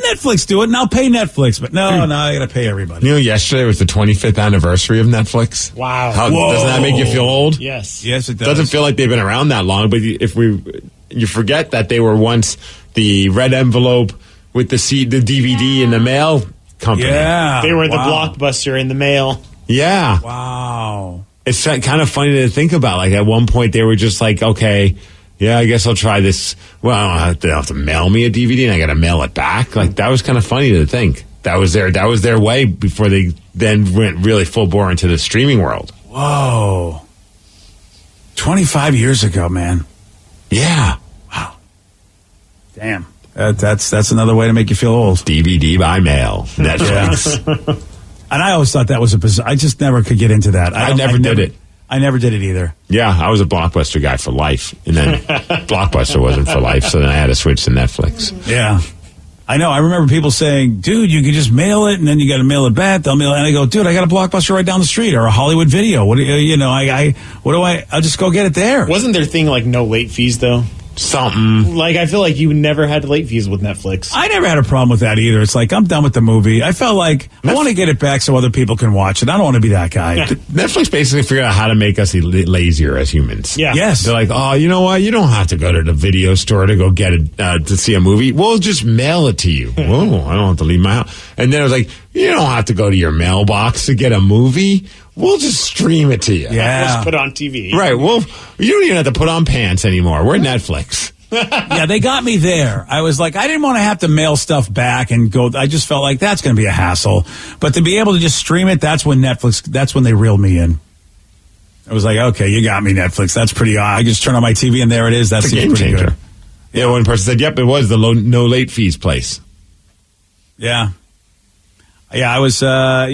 Netflix do it, and I'll pay Netflix. But no, I got to pay everybody. Yesterday was the 25th anniversary of Netflix. Wow. Doesn't that make you feel old? Yes. Yes, it does. Doesn't feel like they've been around that long, but you forget that they were once the red envelope with the DVD in the mail company. Yeah. They were the Blockbuster in the mail. Yeah. Wow. It's kind of funny to think about. Like, at one point, they were just like, okay, yeah, I guess I'll try this. Well, I don't have to mail me a DVD and I got to mail it back. Like, that was kind of funny to think. That was their way before they then went really full bore into the streaming world. Whoa. 25 years ago, man. Yeah. Wow. Damn. That's another way to make you feel old. DVD by mail. Netflix. And I always thought that was a bizarre. I just never could get into that. I never did it. I never did it either. Yeah, I was a Blockbuster guy for life. And then Blockbuster wasn't for life, so then I had to switch to Netflix. Yeah. I know. I remember people saying, dude, you can just mail it and then you got to mail it back. They'll mail it. And I go, dude, I got a Blockbuster right down the street or a Hollywood Video. What do I'll just go get it there. Wasn't their thing like no late fees though? Something. Like, I feel like you never had late fees with Netflix. I never had a problem with that either. It's like, I'm done with the movie. I felt like I want to get it back so other people can watch it. I don't want to be that guy. Yeah. Netflix basically figured out how to make us lazier as humans. Yeah. Yes. They're like, oh, you know what? You don't have to go to the video store to go get it, to see a movie. We'll just mail it to you. Whoa, I don't have to leave my house. And then it was like, you don't have to go to your mailbox to get a movie. We'll just stream it to you. Yeah. We'll just put it on TV. Right. Well, you don't even have to put on pants anymore. We're Netflix. Yeah, they got me there. I was like, I didn't want to have to mail stuff back and go. I just felt like that's going to be a hassle. But to be able to just stream it, that's when they reeled me in. I was like, okay, you got me, Netflix. That's pretty odd. I just turn on my TV and there it is. That It's a seems game pretty changer. good. Yeah, one person said, yep, it was the no late fees place. Yeah. Yeah, I was, I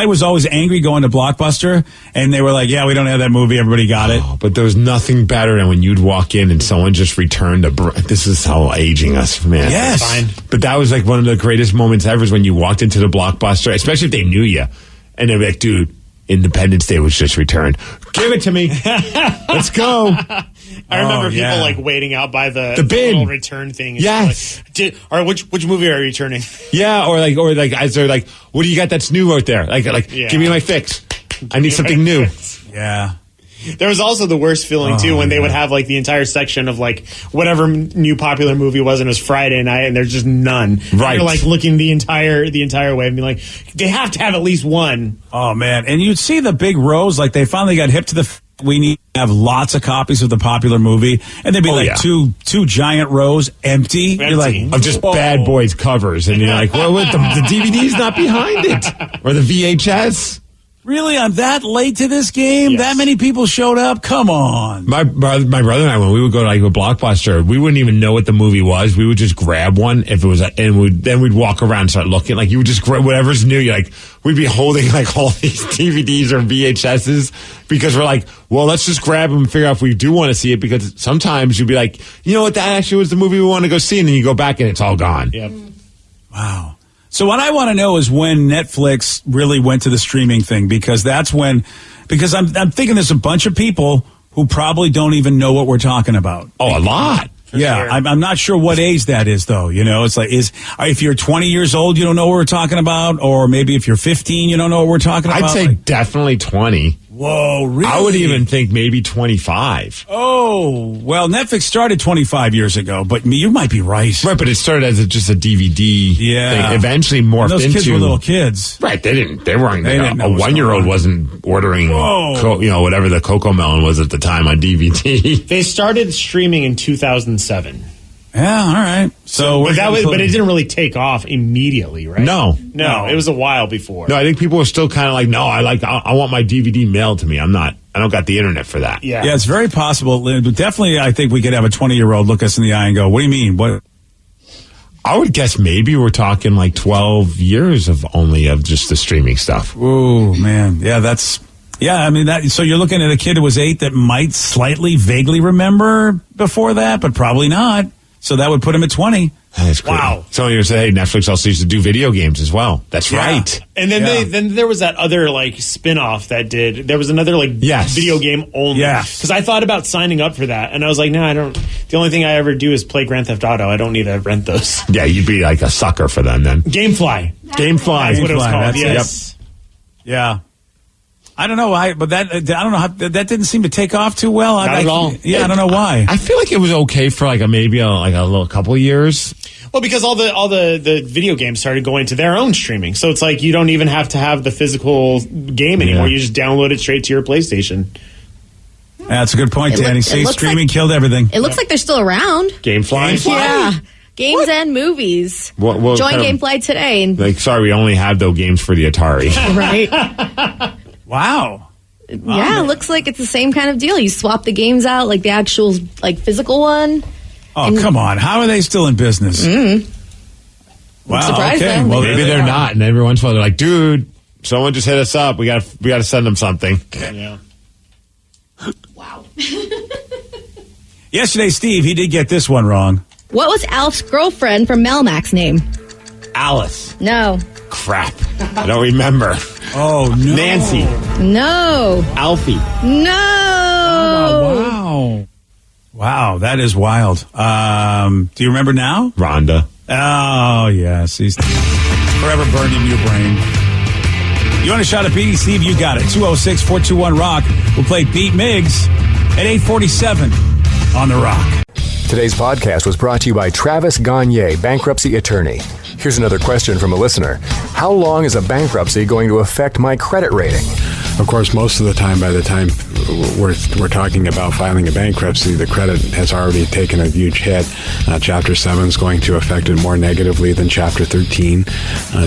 was always angry going to Blockbuster, and they were like, yeah, we don't have that movie. Everybody got it. Oh, but there was nothing better than when you'd walk in and someone just returned this is how aging us, man. Yes. Fine. But that was like one of the greatest moments ever is when you walked into the Blockbuster, especially if they knew you. And they'd be like, dude, Independence Day was just returned. Give it to me. Let's go. I remember people like waiting out by the bin. little return thing. And Yes. all right, which movie are you returning? Yeah, or as they're like, what do you got that's new out there? Give me my fix. I need something new. Yeah. There was also the worst feeling too when they would have like the entire section of like whatever new popular movie was, and it was Friday night, and there's just none. Right. And you're like looking the entire way and being like, they have to have at least one. Oh man, and you'd see the big rows. Like they finally got hip to we need to have lots of copies of the popular movie, and there'd be two giant rows empty. You're like, of just Bad Boys covers, and you're like, well, what, the DVD's not behind it, or the VHS. Really, I'm that late to this game? Yes. That many people showed up? Come on. My brother and I, when we would go to like a Blockbuster, we wouldn't even know what the movie was. We would just grab one if it was, then we'd walk around and start looking. Like you would just grab whatever's new. You're like, we'd be holding like all these DVDs or VHSs because we're like, well, let's just grab them and figure out if we do want to see it, because sometimes you'd be like, you know what, that actually was the movie we want to go see, and then you go back and it's all gone. Yep. Wow. So what I want to know is when Netflix really went to the streaming thing, because I'm thinking there's a bunch of people who probably don't even know what we're talking about. Oh, a lot. Yeah, Sure. I'm not sure what age that is, though. You know, it's like, if you're 20 years old, you don't know what we're talking about, or maybe if you're 15, you don't know what we're talking about. I'd say definitely 20. Whoa, really? I would even think maybe 25. Oh, well, Netflix started 25 years ago, but you might be right. Right, but it started as just a DVD thing. Eventually morphed those into... kids were little kids. Right, they weren't... They didn't know a what was one-year-old going on. wasn't ordering, whatever the Cocoa Melon was at the time on DVD. They started streaming in 2007. Yeah, all right. So, but it didn't really take off immediately, right? No, it was a while before. No, I think people were still kind of like, no, I want my DVD mailed to me. I don't got the internet for that. Yeah, it's very possible. Definitely, I think we could have a 20-year-old look us in the eye and go, "What do you mean? What?" I would guess maybe we're talking like 12 years of just the streaming stuff. Ooh, man, I mean So you're looking at a kid who was 8 that might slightly, vaguely remember before that, but probably not. So that would put him at 20. That's great. Wow. Someone would say, hey, Netflix also used to do video games as well. That's right. And then then there was that other like spin-off there was another like video game only. Yeah. Because I thought about signing up for that, and I was like, no, I don't. The only thing I ever do is play Grand Theft Auto. I don't need to rent those. Yeah, you'd be like a sucker for them then. Gamefly. That's what it was called. That's Yes. Yeah. I don't know why, but I don't know how that didn't seem to take off too well. Not at all. Yeah, I don't know why. I feel like it was okay for maybe a little couple of years. Well, because all the video games started going to their own streaming, so it's like you don't even have to have the physical game anymore. You just download it straight to your PlayStation. That's a good point, Danny. See, looks streaming like- killed everything. It looks like they're still around. Gamefly? Yeah. Games and movies. What Join kind of- Gamefly today. And, sorry, we only have those games for the Atari. right? Wow. Yeah, it looks like it's the same kind of deal. You swap the games out, like the actual physical one. Oh, come on. How are they still in business? Wow. surprised Okay. them. Well, Maybe they're not, and every once in a while they're like, dude, someone just hit us up. We got to send them something. Yeah. Wow. Yesterday, Steve, he did get this one wrong. What was Alf's girlfriend from Melmac's name? Alice. No. Crap. I don't remember. Oh, no. Nancy. No. Alfie. No. Wow, that is wild. Do you remember now? Rhonda. Oh, yes. He's forever burned in your brain. You want a shot at beating Steve? You got it. 206-421-ROCK. We'll play Beat Migs at 8:47 on The Rock. Today's podcast was brought to you by Travis Gagne, bankruptcy attorney. Here's another question from a listener. How long is a bankruptcy going to affect my credit rating? Of course, most of the time, by the time we're talking about filing a bankruptcy, the credit has already taken a huge hit. Chapter 7 is going to affect it more negatively than Chapter 13.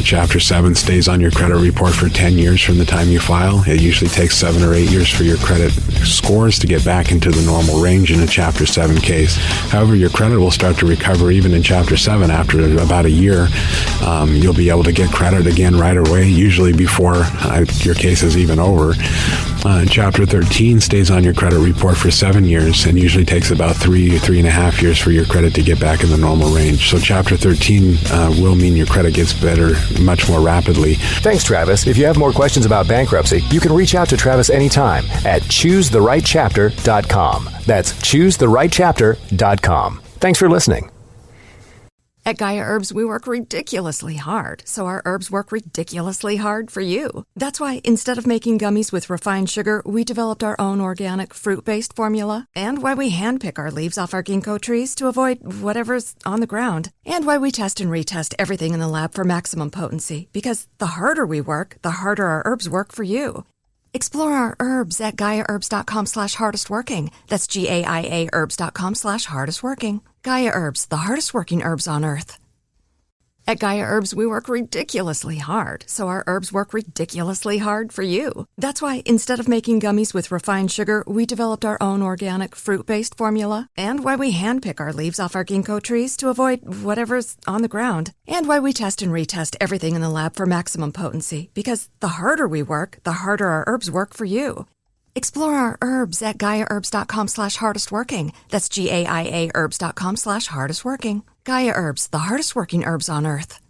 Chapter 7 stays on your credit report for 10 years from the time you file. It usually takes 7 or 8 years for your credit scores to get back into the normal range in a Chapter 7 case. However, your credit will start to recover even in Chapter 7 after about a year. You'll be able to get credit again right away, usually before your case is even over. Chapter 13 stays on your credit report for 7 years and usually takes about 3.5 years for your credit to get back in the normal range. So Chapter 13 will mean your credit gets better much more rapidly. Thanks, Travis. If you have more questions about bankruptcy, you can reach out to Travis anytime at choosetherightchapter.com. That's choosetherightchapter.com. Thanks for listening. At Gaia Herbs, we work ridiculously hard, so our herbs work ridiculously hard for you. That's why instead of making gummies with refined sugar, we developed our own organic fruit-based formula, and why we handpick our leaves off our ginkgo trees to avoid whatever's on the ground, and why we test and retest everything in the lab for maximum potency, because the harder we work, the harder our herbs work for you. Explore our herbs at GaiaHerbs.com/hardestworking. That's GAIA herbs.com/hardestworking. Gaia Herbs, the hardest working herbs on earth. At Gaia Herbs, we work ridiculously hard, so our herbs work ridiculously hard for you. That's why instead of making gummies with refined sugar, we developed our own organic fruit-based formula, and why we handpick our leaves off our ginkgo trees to avoid whatever's on the ground, and why we test and retest everything in the lab for maximum potency, because the harder we work, the harder our herbs work for you. Explore our herbs at GaiaHerbs.com/hardestworking. That's GAIA herbs.com/hardestworking. Gaia Herbs, the hardest working herbs on earth.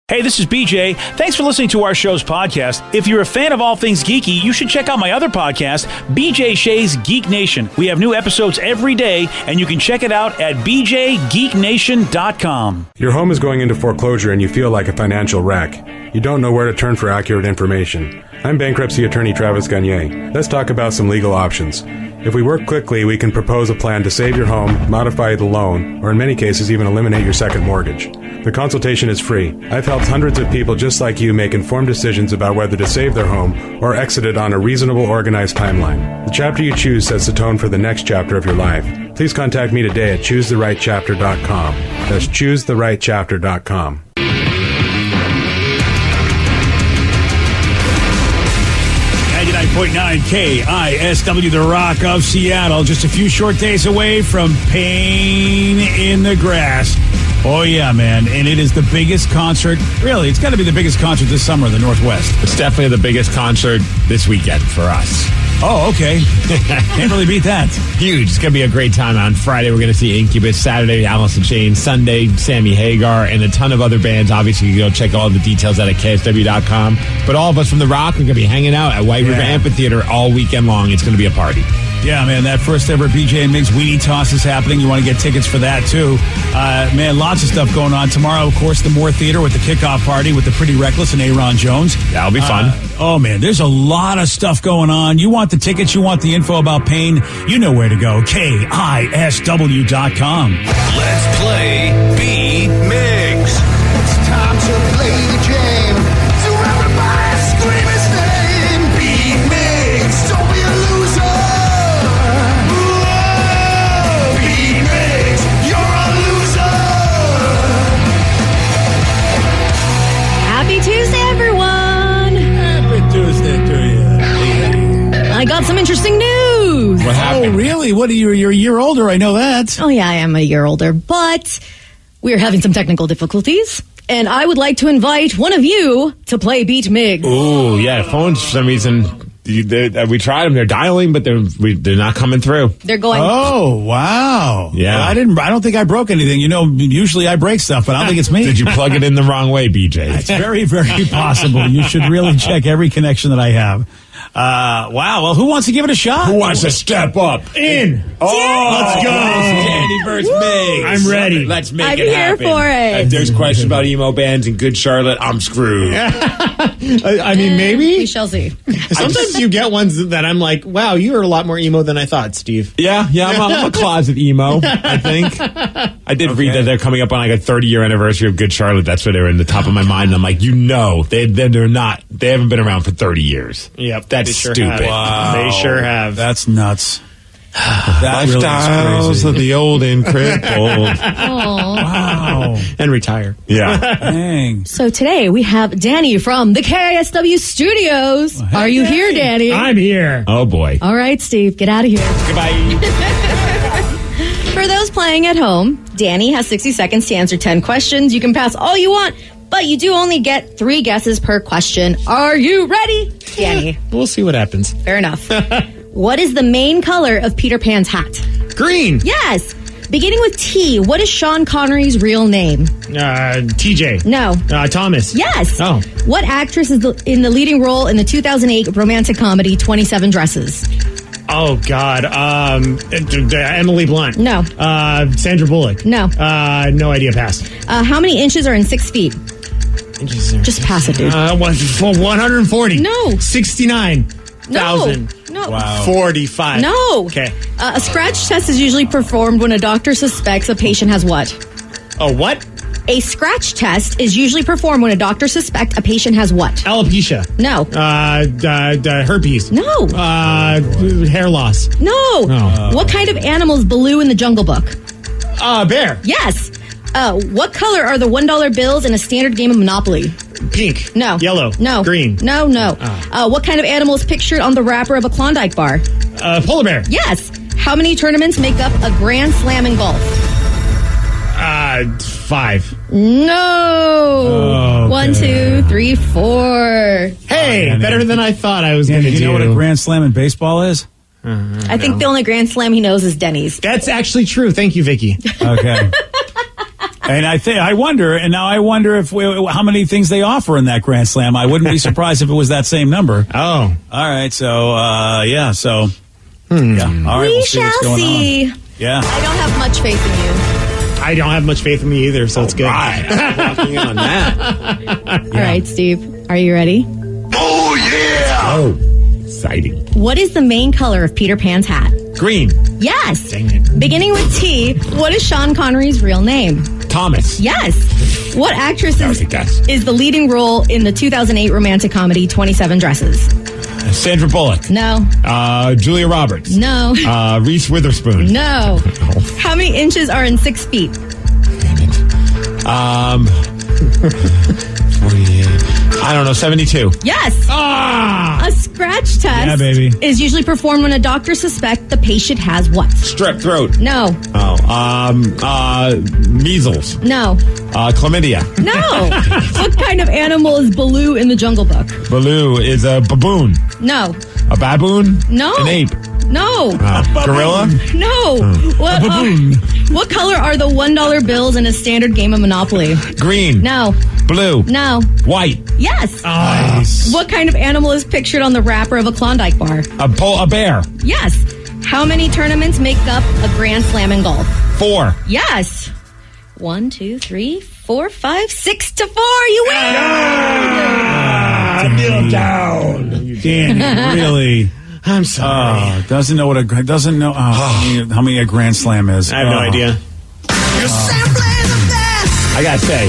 Hey, this is BJ. Thanks for listening to our show's podcast. If you're a fan of all things geeky, you should check out my other podcast, BJ Shea's Geek Nation. We have new episodes every day, and you can check it out at bjgeeknation.com. Your home is going into foreclosure and you feel like a financial wreck. You don't know where to turn for accurate information. I'm bankruptcy attorney Travis Gagne. Let's talk about some legal options. If we work quickly, we can propose a plan to save your home, modify the loan, or in many cases even eliminate your second mortgage. The consultation is free. I've helped hundreds of people just like you make informed decisions about whether to save their home or exit it on a reasonable, organized timeline. The chapter you choose sets the tone for the next chapter of your life. Please contact me today at choosetherightchapter.com. That's choosetherightchapter.com. 99.9 KISW, the Rock of Seattle. Just a few short days away from Pain in the Grass. Oh, yeah, man. And it is the biggest concert. Really, it's got to be the biggest concert this summer in the Northwest. It's definitely the biggest concert this weekend for us. Oh, okay. Can't really beat that. Huge. It's going to be a great time. On Friday, we're going to see Incubus. Saturday, Alice in Chains. Sunday, Sammy Hagar, and a ton of other bands. Obviously, you can go check all the details out at KSW.com. But all of us from The Rock are going to be hanging out at White River Amphitheater all weekend long. It's going to be a party. Yeah, man, that first ever BJ and Migs Weenie Toss is happening. You want to get tickets for that, too. Man, lots of stuff going on. Tomorrow, of course, the Moore Theater with the kickoff party with the Pretty Reckless and Aaron Jones. That'll be fun. Oh, man, there's a lot of stuff going on. You want the tickets, you want the info about Pain, you know where to go. KISW.com. Let's play Beat Migs. It's time to play the game. So everybody scream his name. Beat Migs. Don't be a loser. Whoa. Beat Migs. You're a loser. Happy Tuesday, everyone. Happy Tuesday to you. I got some interesting news. What happened? Oh, really? What are you? You're a year older. I know that. Oh, yeah, I am a year older, but we are having some technical difficulties, and I would like to invite one of you to play Beat Migs. Ooh, yeah. Phones, for some reason, we tried them. They're dialing, but they're not coming through. They're going. Oh, wow. Yeah. Well, I don't think I broke anything. You know, usually I break stuff, but I don't think it's me. Did you plug it in the wrong way, BJ? It's very, very possible. You should really check every connection that I have. Wow. Well, who wants to give it a shot? Who wants to step up? In. Oh, let's go. Candy versus Migs. I'm ready. Let's make I'm it happen. here for it. If there's questions about emo bands in Good Charlotte, I'm screwed. I mean, maybe. We shall see. Sometimes you get ones that I'm like, wow, you're a lot more emo than I thought, Steve. Yeah, I'm a closet emo, I think. I did read that they're coming up on like a 30-year anniversary of Good Charlotte. That's where they're in the top of my mind. And I'm like, they're not. They haven't been around for 30 years. Yep. Yep. That's they sure stupid. Have. Wow. They sure have. That's nuts. That really is Lifestyles crazy. of the old and crippled. Wow. And retire. Yeah. Dang. So today we have Danny from the KISW studios. Hey, Are you here, Danny. Danny? I'm here. Oh, boy. All right, Steve, get out of here. Goodbye. For those playing at home, Danny has 60 seconds to answer 10 questions. You can pass all you want, but you do only get 3 guesses per question. Are you ready, Danny? We'll see what happens. Fair enough. What is the main color of Peter Pan's hat? Green. Yes. Beginning with T, what is Sean Connery's real name? TJ. No. Thomas. Yes. Oh. What actress is in the leading role in the 2008 romantic comedy 27 Dresses? Oh, God. Emily Blunt. No. Sandra Bullock. No. No idea. Pass. How many inches are in 6 feet? Just pass it, dude. 140. No. 69,000. No. Wow. 45. No. Okay. A scratch test is usually performed when a doctor suspects a patient has what? Oh, what? A scratch test is usually performed when a doctor suspects a patient has what? Alopecia. No. Herpes. No. Hair loss. No. What kind of animal is Baloo in the Jungle Book? Bear. Yes. What color are the $1 bills in a standard game of Monopoly? Pink. No. Yellow. No. Green. No. What kind of animal is pictured on the wrapper of a Klondike bar? Polar bear. Yes. How many tournaments make up a Grand Slam in golf? 5. No. Oh, 1, 2, 3, 4. Hey, better than I thought I was going to do. You know what a grand slam in baseball is? I think the only Grand Slam he knows is Denny's. That's actually true. Thank you, Vicky. Okay. And I wonder if how many things they offer in that Grand Slam. I wouldn't be surprised if it was that same number. Oh. All right. So, yeah. So, yeah. All right. We We'll see what's shall going see. on. Yeah. I don't have much faith in you. I don't have much faith in me either, so it's good. Right. I'm walking in on that. All right, Steve. Are you ready? Oh, yeah! Oh, exciting. What is the main color of Peter Pan's hat? Green. Yes. Dang it. Beginning with T, what is Sean Connery's real name? Thomas. Yes. What actress That was a guess. is the leading role in the 2008 romantic comedy 27 Dresses? Sandra Bullock. No. Julia Roberts. No. Reese Witherspoon. No. How many inches are in 6 feet? 48. I don't know, 72. Yes. Ah! A scratch test Yeah, baby. is usually performed when a doctor suspects the patient has what? Strep throat. No. Measles. No. Chlamydia. No. What kind of animal is Baloo in the Jungle Book? Baloo is a baboon. No. A baboon? No. An ape. No. Gorilla? No. What color are the $1 bills in a standard game of Monopoly? Green. No. Blue. No. White. Yes. Nice. What kind of animal is pictured on the wrapper of a Klondike bar? A bear. Yes. How many tournaments make up a Grand Slam in golf? 4. Yes. 1, 2, 3, 4, 5, 6 to 4. You win. I feel down. Danny, really? I'm sorry. Doesn't know how many a Grand Slam is. I have no idea. I gotta say,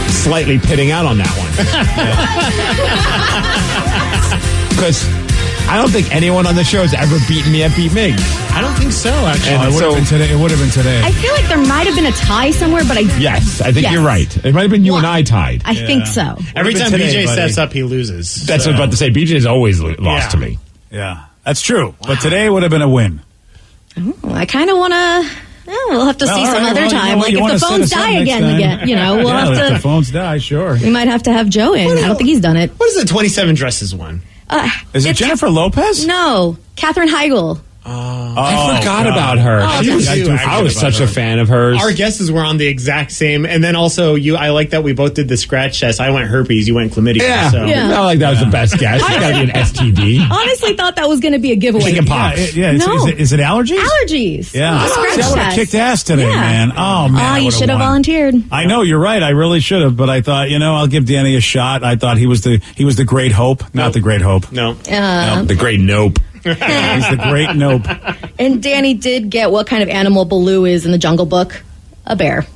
slightly pitting out on that one. Because I don't think anyone on the show has ever beaten me at Beat Migs. I don't think so, actually. It would have been today. It would have been today. I feel like there might have been a tie somewhere, but Yes, I think Yes. you're right. It might have been you and I tied. I think so. Every time today, BJ buddy. steps up, he loses. That's what I was about to say. BJ's always lost to me. Yeah, that's true. But today would have been a win. I kind of want to. We'll have to see all some right, other well, time. you know, Like you if wanna the set phones us up die next again, time. we'll Yeah, have if the to. phones die, sure. We might have to have Joe in. I don't think he's done it. What is the 27 Dresses one? Is it Jennifer Lopez? No, Katherine Heigl. I forgot about her. Oh, She was- I I was such a fan of hers. Our guesses were on the exact same, and then also I like that we both did the scratch test. I went herpes, you went chlamydia. Yeah, So. Yeah. I felt like that was the best guess. It's got to be an STD. Honestly, thought that was going to be a giveaway. Chicken pox. Yeah. No. Is it allergies? Allergies. Yeah. A scratch See, I would have test. kicked ass today, Yeah. man. Oh, man. I you would've should have won. volunteered. I know, you're right. I really should have, but I thought, I'll give Danny a shot. I thought he was the great hope, not the great hope. No. The great nope. He's the great nope. And Danny did get what kind of animal Baloo is in the Jungle Book. A bear.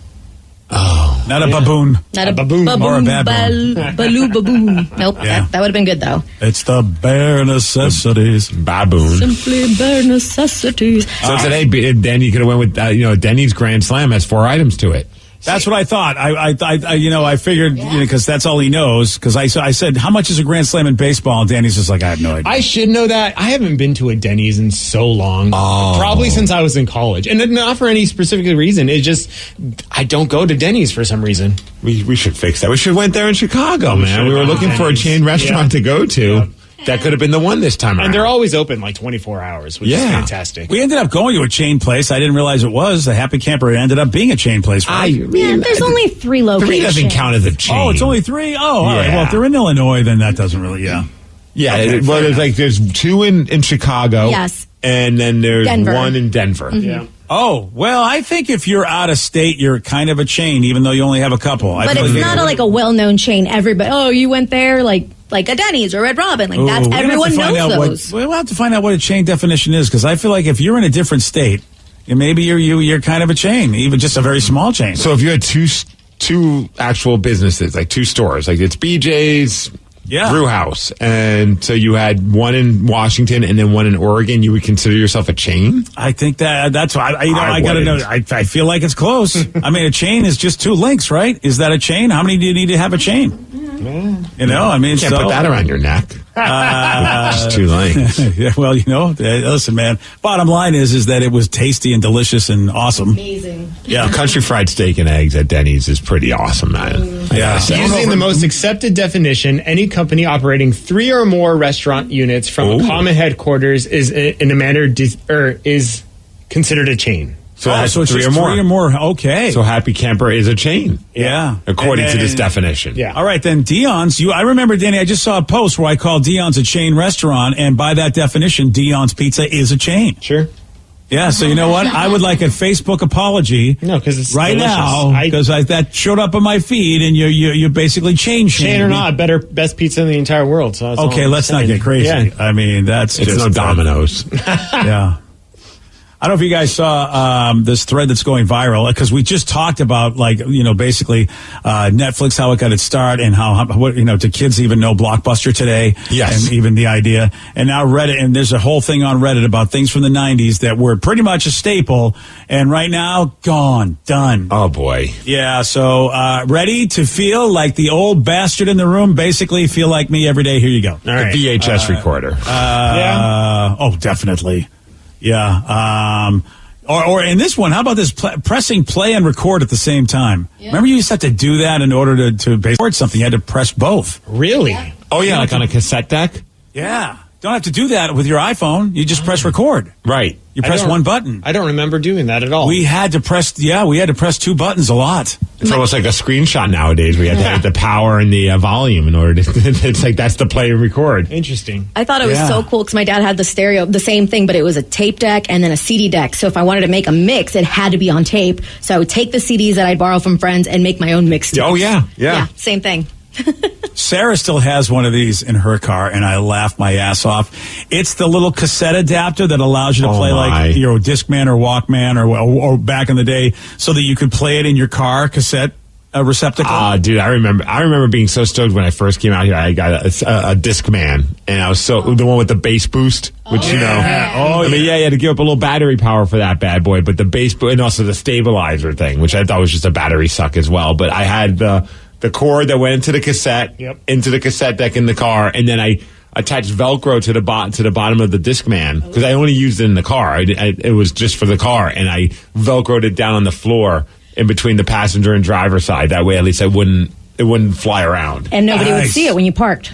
Oh. Not a baboon. Not a baboon. Or a baboon. Baloo baboon. Nope. Yeah. That would have been good though. It's the bare necessities. Baboon. Simply bare necessities. So today, then you could have went with Denny's Grand Slam has 4 items to it. That's what I thought. I figured, because that's all he knows. Because I said, how much is a Grand Slam in baseball? And Danny's just like, I have no idea. I should know that. I haven't been to a Denny's in so long. Probably since I was in college. And not for any specific reason. It's just, I don't go to Denny's for some reason. We should fix that. We should have went there in Chicago, man. We were looking for a chain restaurant to go to. Yeah. That could have been the one this time around. And they're always open like 24 hours, which is fantastic. We ended up going to a chain place. I didn't realize it was. The Happy Camper ended up being a chain place. Right? There's only 3 locations. 3 doesn't count as a chain. Oh, it's only 3? Oh, all right. Well, if they're in Illinois, then that doesn't really, Yeah, Okay, there's 2 in Chicago. Yes. And then there's Denver. 1 in Denver. Mm-hmm. Yeah. Oh, well, I think if you're out of state, you're kind of a chain, even though you only have a couple. But it's not like a well-known chain. Everybody, you went there, like a Denny's or Red Robin. Like, that's everyone knows those. We'll have to find out what a chain definition is, because I feel like if you're in a different state, maybe you're kind of a chain, even just a very small chain. So if you had two actual businesses, like 2 stores, like it's BJ's, Brew House, and so you had one in Washington and then one in Oregon, you would consider yourself a chain? I think that's why I got to know. I feel like it's close. I mean, a chain is just 2 links, right? Is that a chain? How many do you need to have a chain? I mean, you can't put that around your neck. Just 2 links. Yeah, well, listen, man. Bottom line is that it was tasty and delicious and awesome. Amazing. Yeah, country fried steak and eggs at Denny's is pretty awesome, man. Yeah. Using the most accepted definition, any company operating 3 or more restaurant units from a common headquarters is in a manner is considered a chain. So it has so it's 3 just or more. 3 or more. Okay. So Happy Camper is a chain. Yeah. According to this definition. Yeah. All right, then Dion's. I remember, Danny, I just saw a post where I called Dion's a chain restaurant, and by that definition, Dion's Pizza is a chain. Sure. Yeah, so you know what? I would like a Facebook apology. No, because it's right delicious. now, because that showed up on my feed, and you're basically chain or not, best pizza in the entire world. So okay, let's not get crazy. Yeah. I mean, it's just no Domino's. Yeah. I don't know if you guys saw this thread that's going viral, because we just talked about, basically Netflix, how it got its start, and how do kids even know Blockbuster today? Yes. And even the idea. And now Reddit, and there's a whole thing on Reddit about things from the 90s that were pretty much a staple, and right now, gone, done. Oh, boy. Yeah, so ready to feel like the old bastard in the room, basically feel like me every day. Here you go. All right. The VHS recorder. Oh, definitely. Yeah. Or in this one, how about this pressing play and record at the same time? Yeah. Remember you used to have to do that in order to record something. You had to press both. Really? Yeah. Oh, yeah, like on a cassette deck? Yeah. Don't have to do that with your iPhone. You just press record. Right. You press one button. I don't remember doing that at all. We had to press 2 buttons a lot. It's almost like a screenshot nowadays. We have to have the power and the volume in order to, it's like that's the play and record. Interesting. I thought it was so cool because my dad had the stereo, the same thing, but it was a tape deck and then a CD deck. So if I wanted to make a mix, it had to be on tape. So I would take the CDs that I'd borrow from friends and make my own mix tapes. Oh, yeah. Yeah, same thing. Sarah still has one of these in her car, and I laugh my ass off. It's the little cassette adapter that allows you to play like Discman or Walkman or back in the day, so that you could play it in your car cassette receptacle. Dude, I remember being so stoked when I first came out here. I got a Discman, and I was the one with the bass boost, which you had to give up a little battery power for that bad boy, but the bass and also the stabilizer thing, which I thought was just a battery suck as well. But I had the cord that went into the cassette, into the cassette deck in the car, and then I attached Velcro to the bottom of the Discman because I only used it in the car. It was just for the car, and I Velcroed it down on the floor in between the passenger and driver side. That way, at least it wouldn't fly around, and nobody would see it when you parked.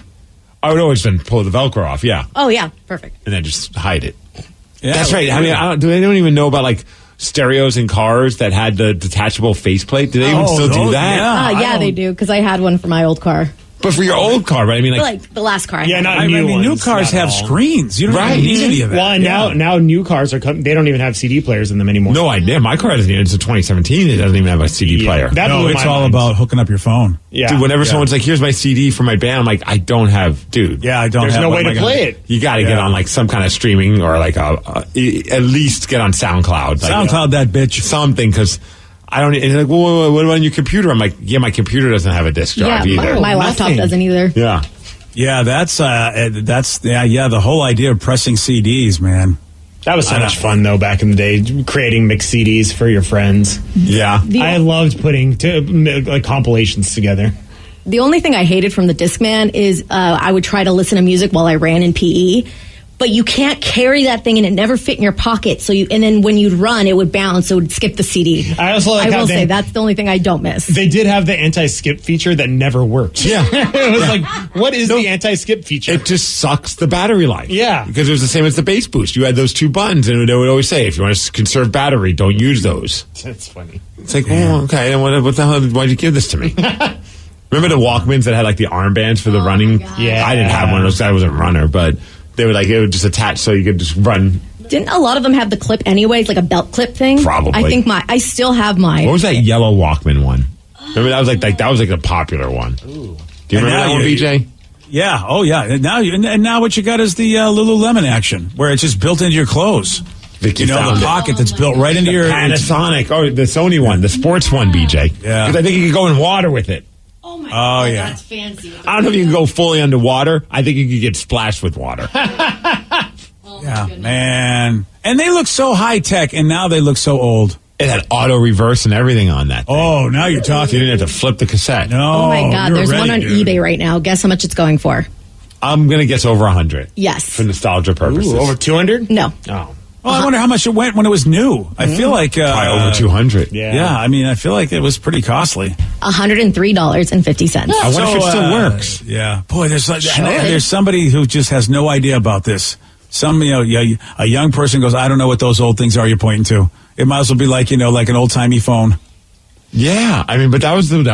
I would always then pull the Velcro off. Yeah. Oh yeah, perfect. And then just hide it. Yeah, that's right. I mean, they don't even know about like stereos in cars that had the detachable faceplate. Do they even still do that? Yeah, they do, because I had one for my old car. But for your old car, right? I mean, like the last car. Not new ones. New cars have screens. You don't even need any of that. Well, now new cars they don't even have CD players in them anymore. No idea. My car doesn't even. It's a 2017. It doesn't even have a CD player. It's all about hooking up your phone. Yeah. Dude, whenever someone's like, "Here's my CD for my band," I'm like, "I don't have, dude." Yeah, I don't. There's have no way to play it. You got to get on like some kind of streaming or like at least get on SoundCloud. SoundCloud that bitch. Something, because I don't. And like, well, what about on your computer? I'm like, yeah, my computer doesn't have a disk drive either. My laptop doesn't either. Yeah. Yeah, that's the whole idea of pressing CDs, man. That was so much fun, though, back in the day, creating mixed CDs for your friends. Yeah. I loved putting compilations together. The only thing I hated from the Discman is I would try to listen to music while I ran in PE, but you can't carry that thing and it never fit in your pocket. And then when you'd run, it would bounce, so it would skip the CD. I will say that's the only thing I don't miss. They did have the anti-skip feature that never worked. Yeah. It was like, what is the anti-skip feature? It just sucks the battery life. Yeah. Because it was the same as the bass boost. You had those two buttons, and they would always say, if you want to conserve battery, don't use those. That's funny. It's like, oh, okay, then what the hell, why'd you give this to me? Remember the Walkmans that had like the armbands for the running? Yeah. I didn't have one of those. I wasn't a runner, but they were like, it would just attach so you could just run. Didn't a lot of them have the clip anyways, like a belt clip thing? Probably. I think I still have mine. What was that yellow Walkman one? Remember that was like the popular one. Ooh. Do you remember that one, BJ? Yeah. Oh, yeah. And now what you got is the Lululemon action, where it's just built into your clothes. Vicky the pocket that's built right into your Panasonic. Oh, the Sony one, the sports one, BJ. Yeah. Because I think you could go in water with it. Oh my God, yeah. that's fancy. I don't know if you can go fully underwater. I think you could get splashed with water. Yeah, man. And they look so high tech, and now they look so old. It had auto reverse and everything on that thing. Oh, now you're talking. You didn't have to flip the cassette. No. Oh my God, you're there's ready, one on dude. eBay right now. Guess how much it's going for? I'm going to guess over 100. Yes. For nostalgia purposes. Ooh, over 200? No. Oh. Well, I wonder how much it went when it was new. I feel like... Probably over 200. Yeah, I mean, I feel like it was pretty costly. $103.50. I wonder if it still works. Yeah. Boy, there's somebody who just has no idea about this. A young person goes, I don't know what those old things are you're pointing to. It might as well be like an old-timey phone. Yeah, I mean, but that was when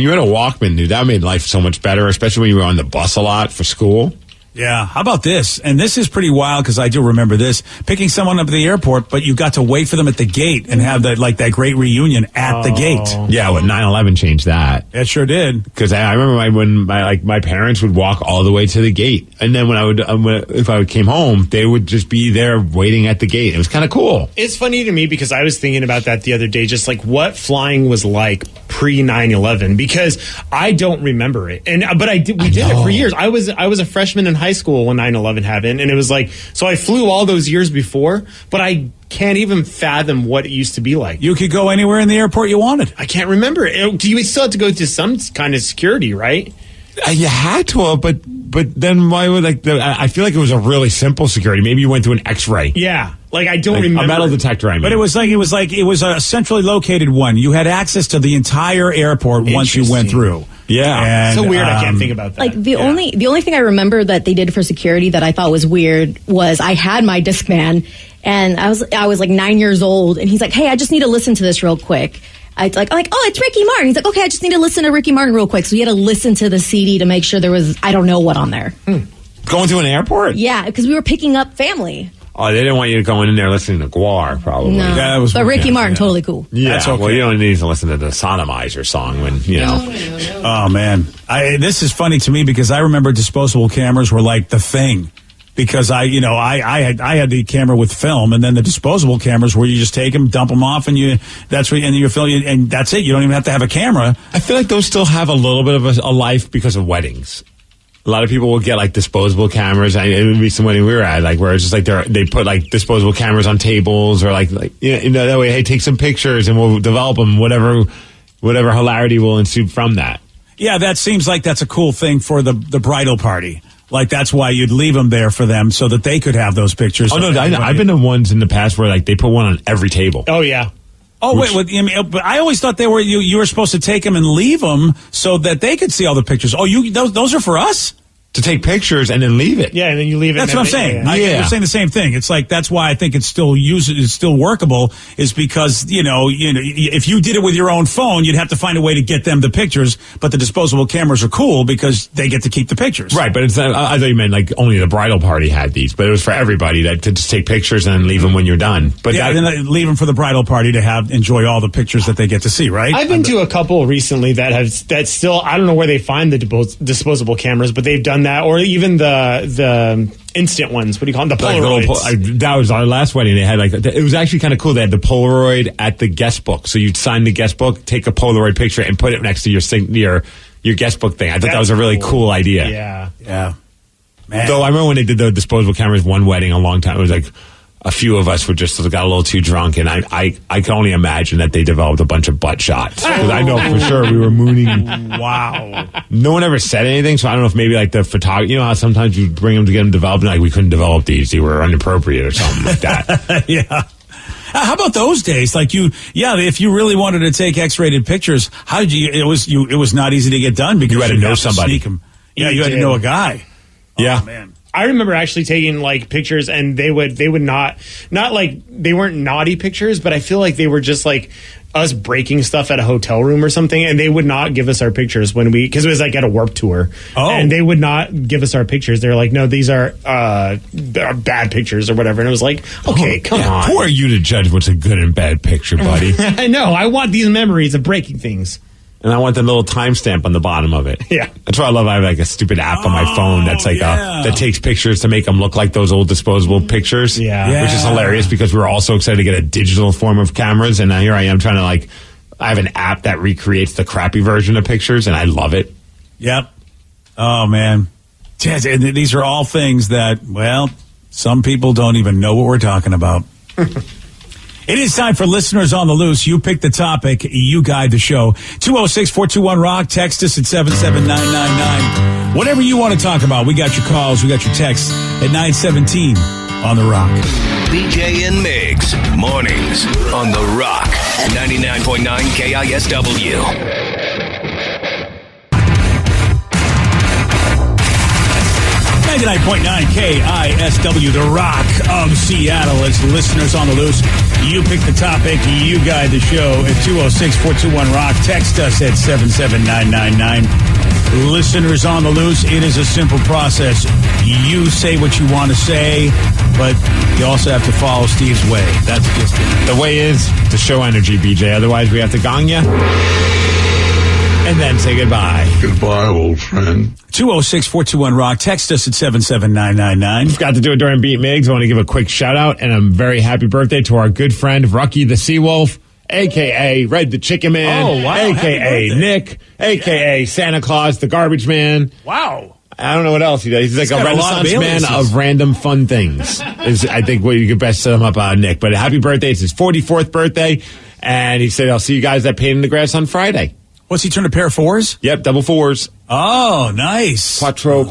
you had a Walkman, dude, that made life so much better, especially when you were on the bus a lot for school. Yeah. How about this? And this is pretty wild because I do remember this. Picking someone up at the airport, but you got to wait for them at the gate and have that great reunion at the gate. Yeah, 9/11 changed that. It sure did. Because I remember when my parents would walk all the way to the gate, and then if I came home, they would just be there waiting at the gate. It was kind of cool. It's funny to me because I was thinking about that the other day, just like what flying was like pre 9/11, because I don't remember it, but we did it for years. I was a freshman in high school when 9/11 happened, and it was like, so I flew all those years before, but I can't even fathom what it used to be like. You could go anywhere in the airport you wanted. I can't remember it. You still have to go to some kind of security, right? You had to, but then why would I feel like it was a really simple security. Maybe you went through an X-ray. Yeah, like I don't remember a metal detector. I mean, but it was a centrally located one. You had access to the entire airport once you went through. Yeah, and, so weird. I can't think about that. Like the only thing I remember that they did for security that I thought was weird was I had my Discman, and I was like 9 years old, and he's like, "Hey, I just need to listen to this real quick." I'm like, oh, it's Ricky Martin. He's like, okay, I just need to listen to Ricky Martin real quick. So he had to listen to the CD to make sure there was, I don't know what on there. Going to an airport? Yeah, because we were picking up family. Oh, they didn't want you to go in there listening to Guar, probably. No, that was but Ricky Martin, totally cool. Yeah, that's okay. Well, you don't need to listen to the Sodomizer song when, No. Oh, man. This is funny to me because I remember disposable cameras were like the thing. Because I had the camera with film, and then the disposable cameras where you just take them, dump them off, and you're filming, and that's it. You don't even have to have a camera. I feel like those still have a little bit of a life because of weddings. A lot of people will get like disposable cameras. It would be some wedding we were at, like where it's just like they put like disposable cameras on tables, or like that way. Hey, take some pictures, and we'll develop them. Whatever hilarity will ensue from that. Yeah, that seems like that's a cool thing for the bridal party. Like, that's why you'd leave them there for them so that they could have those pictures. Oh, no, I've been to ones in the past where, like, they put one on every table. Oh, yeah. Oh, but I always thought you were supposed to take them and leave them so that they could see all the pictures. Oh, those are for us? To take pictures and then leave it. Yeah, and then you leave it. That's what I'm saying. Yeah. You're saying the same thing. It's like, that's why I think it's still workable, is because, if you did it with your own phone, you'd have to find a way to get them the pictures, but the disposable cameras are cool because they get to keep the pictures. Right, but it's I thought you meant like only the bridal party had these, but it was for everybody to just take pictures and then leave them when you're done. But then leave them for the bridal party to enjoy all the pictures that they get to see, right? I've been to a couple recently that still, I don't know where they find the disposable cameras, but they've done that, or even the instant ones. What do you call them? The Like Polaroids. that was our last wedding. They had it was actually kind of cool. They had the Polaroid at the guest book, so you'd sign the guest book, take a Polaroid picture, and put it next to your guest book thing. I thought that was a really cool idea. Yeah. Man. Though I remember when they did the disposable cameras one wedding a long time. It was like a few of us were just got a little too drunk, and I can only imagine that they developed a bunch of butt shots. 'Cause I know for sure we were mooning. Wow. No one ever said anything, so I don't know if maybe like the photography, you know how sometimes you bring them to get them developed, and like we couldn't develop these, they were inappropriate or something like that. Yeah. How about those days? Like if you really wanted to take X-rated pictures, how did you? It was not easy to get done because You had to know have somebody. sneak 'em. Yeah, you had to did. know a guy. Yeah. Oh, man. I remember actually taking like pictures, and they would not like, they weren't naughty pictures, but I feel like they were just like us breaking stuff at a hotel room or something, and they would not give us our pictures because it was like at a Warped Tour. Oh. And they would not give us our pictures. They were like, no, these are bad pictures or whatever. And it was like, okay, come on. Who are you to judge what's a good and bad picture, buddy? I know. I want these memories of breaking things. And I want the little timestamp on the bottom of it. Yeah. That's why I love. I have like a stupid app on my phone that's like that takes pictures to make them look like those old disposable pictures. Yeah. Which is hilarious because we were all so excited to get a digital form of cameras, and now here I am trying to I have an app that recreates the crappy version of pictures, and I love it. Yep. Oh man. And these are all things that, well, some people don't even know what we're talking about. It is time for Listeners on the Loose. You pick the topic, you guide the show. 206-421-ROCK. Text us at 77999. Whatever you want to talk about, we got your calls, we got your texts at 917 on The Rock. BJ and Migs, mornings on The Rock, 99.9 KISW. 99.9 KISW, The Rock of Seattle. It's Listeners on the Loose. You pick the topic, you guide the show at 206-421-ROCK. Text us at 77999. Listeners on the Loose, it is a simple process. You say what you want to say, but you also have to follow Steve's way. That's just it. The way is to show energy, BJ. Otherwise, we have to gong you. And then say goodbye. Goodbye, old friend. 206-421-ROCK. Text us at 77999. Forgot to do it during Beat Migs. I want to give a quick shout out and a very happy birthday to our good friend, Rucky the Seawolf, a.k.a. Red the Chicken Man, Oh, wow. a.k.a. Nick, a.k.a. Santa Claus the Garbage Man. Wow. I don't know what else he does. He's like He's a got a lot of renaissance man aliases. of random fun things. Is I think what you could best sum up Nick. But happy birthday. It's his 44th birthday. And he said, I'll see you guys at Pain in the Grass on Friday. What's he turned a pair of fours? Yep, double fours. Oh, nice. Quattro.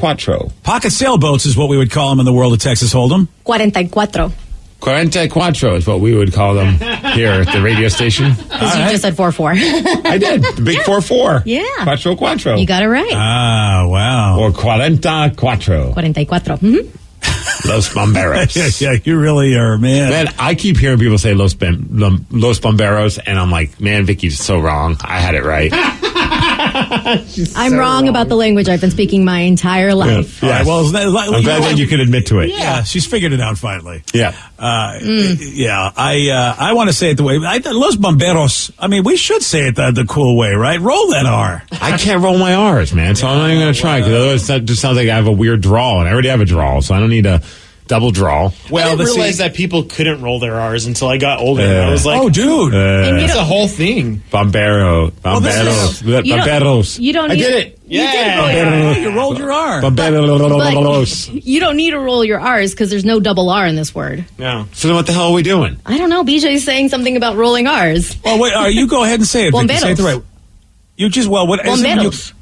Pocket sailboats is what we would call them in the world of Texas Hold'em. 44. 44 is what we would call them here at the radio station. Because you just said 4-4. I did. The big 4-4. Yeah. Quattro. You got it right. Ah, wow. Or 44. 44. Mm-hmm. Los Bomberos. Yeah, you really are, man. Man, I keep hearing people say Los Bomberos, and I'm like, man, Vicky's so wrong. I had it right. I'm wrong about the language I've been speaking my entire life. All right, well, I'm glad that you can admit to it. Yeah, she's figured it out finally. Yeah. Yeah, I want to say it the way Los Bomberos. I mean, we should say it the cool way, right? Roll that R. I can't roll my R's, man, so I'm not even going to try, because otherwise that just sounds like I have a weird drawl, and I already have a drawl, so I don't need a double draw. Well, I didn't realize that people couldn't roll their R's until I got older. And I was like, oh, dude. It's a whole thing. Bomberos. You don't I need did it. Yeah, you rolled your R. Bomberos. You don't need to roll your R's because there's no double R in this word. Yeah. So then what the hell are we doing? I don't know. BJ's saying something about rolling R's. Well, wait, you go ahead and say it. Vicky. Say it the right. You just, what is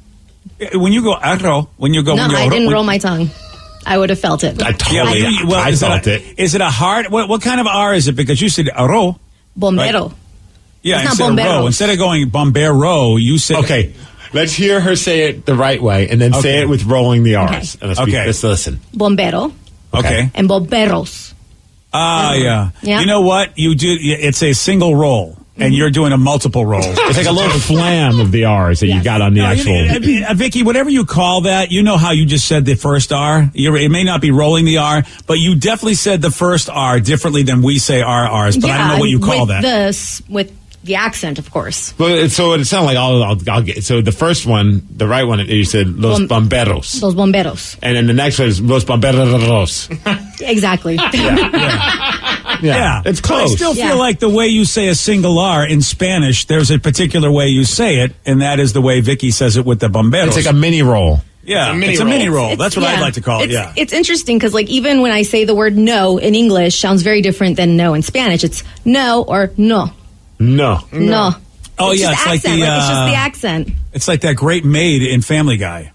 it when you go arro, when you go... No, I didn't roll my tongue. I would have felt it. I totally I felt it. Is it a hard... What kind of R is it? Because you said arro. Bombero. Right? Yeah, It's instead not of row. bomberos. Instead of going bombero, you said... Okay, let's hear her say it the right way, and then say it with rolling the R's. Okay. And let's listen. Bombero. Okay. And bomberos. Yeah. Yeah. You know what? You do. It's a single roll, and you're doing a multiple roll. It's like a little flam of the R's that you got on the actual... Vicky, whatever you call that, you know how you just said the first R? It may not be rolling the R, but you definitely said the first R differently than we say our R's, but I don't know what you call that. With the accent, of course. But so it sounded like I'll get. So the first one, the right one, you said Los Bomberos. Los Bomberos. And then the next one is Los Bomberos. Exactly. Yeah. It's But I close. still feel like the way you say a single R in Spanish, there's a particular way you say it, and that is the way Vicky says it with the bomberos. It's like a mini roll. Yeah, it's a mini roll. That's what I'd like to call it, It's interesting because, like, even when I say the word no in English, sounds very different than no in Spanish. It's no or no. No. No. Oh, It's yeah, just it's like accent. the, It's just the accent. It's like that great maid in Family Guy.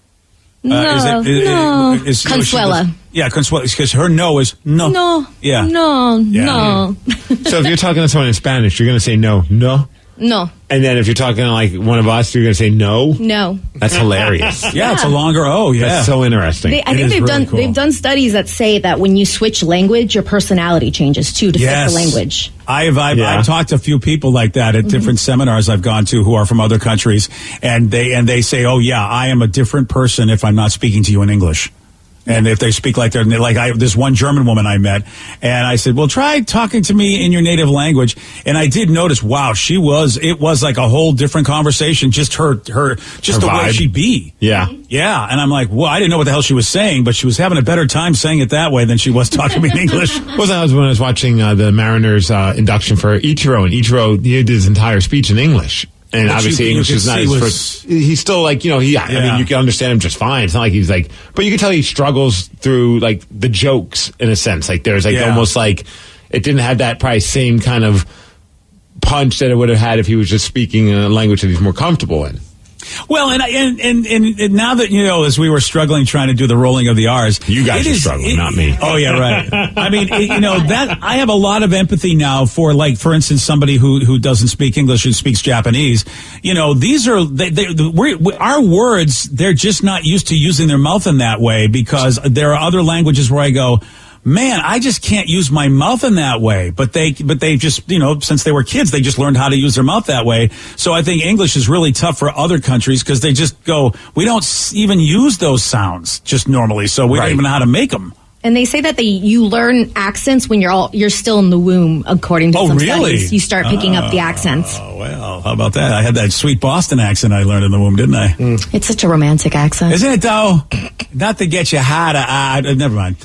No. Consuela. Consuela, because her no is no. No. Yeah. No. Yeah. No. So if you're talking to someone in Spanish, you're going to say no. No. And then if you're talking to like one of us, you're going to say no. No. That's hilarious. Yeah, it's a longer O. Yeah, that's so interesting. I think they've done studies that say that when you switch language, your personality changes too to fit the language. I've talked to a few people like that at different seminars I've gone to who are from other countries, and they say, "Oh yeah, I am a different person if I'm not speaking to you in English." And if they speak like this one German woman I met, and I said, well, try talking to me in your native language. And I did notice, wow, it was like a whole different conversation, just the way she be. Yeah. Yeah. And I'm like, well, I didn't know what the hell she was saying, but she was having a better time saying it that way than she was talking to me in English. Well, that was when I was watching the Mariners induction for Ichiro, and Ichiro did his entire speech in English. And But obviously English is not his first. He's still like, I mean, you can understand him just fine. It's not like he's like, but you can tell he struggles through like the jokes in a sense. Like there's like almost like it didn't have that probably same kind of punch that it would have had if he was just speaking a language that he's more comfortable in. Well, and now that, as we were struggling trying to do the rolling of the R's. You guys are struggling, not me. Oh, yeah, right. I mean, that I have a lot of empathy now for, like, for instance, somebody who doesn't speak English, who speaks Japanese. These are, our words, they're just not used to using their mouth in that way, because there are other languages where I go, man, I just can't use my mouth in that way. But they just, since they were kids, they just learned how to use their mouth that way. So I think English is really tough for other countries because they just go, we don't even use those sounds just normally. So we don't even know how to make them. And they say that you learn accents when you're still in the womb, according to some studies. You start picking up the accents. Oh, well, how about that? I had that sweet Boston accent I learned in the womb, didn't I? It's such a romantic accent. Isn't it, though? Not to get you hotter. Never mind.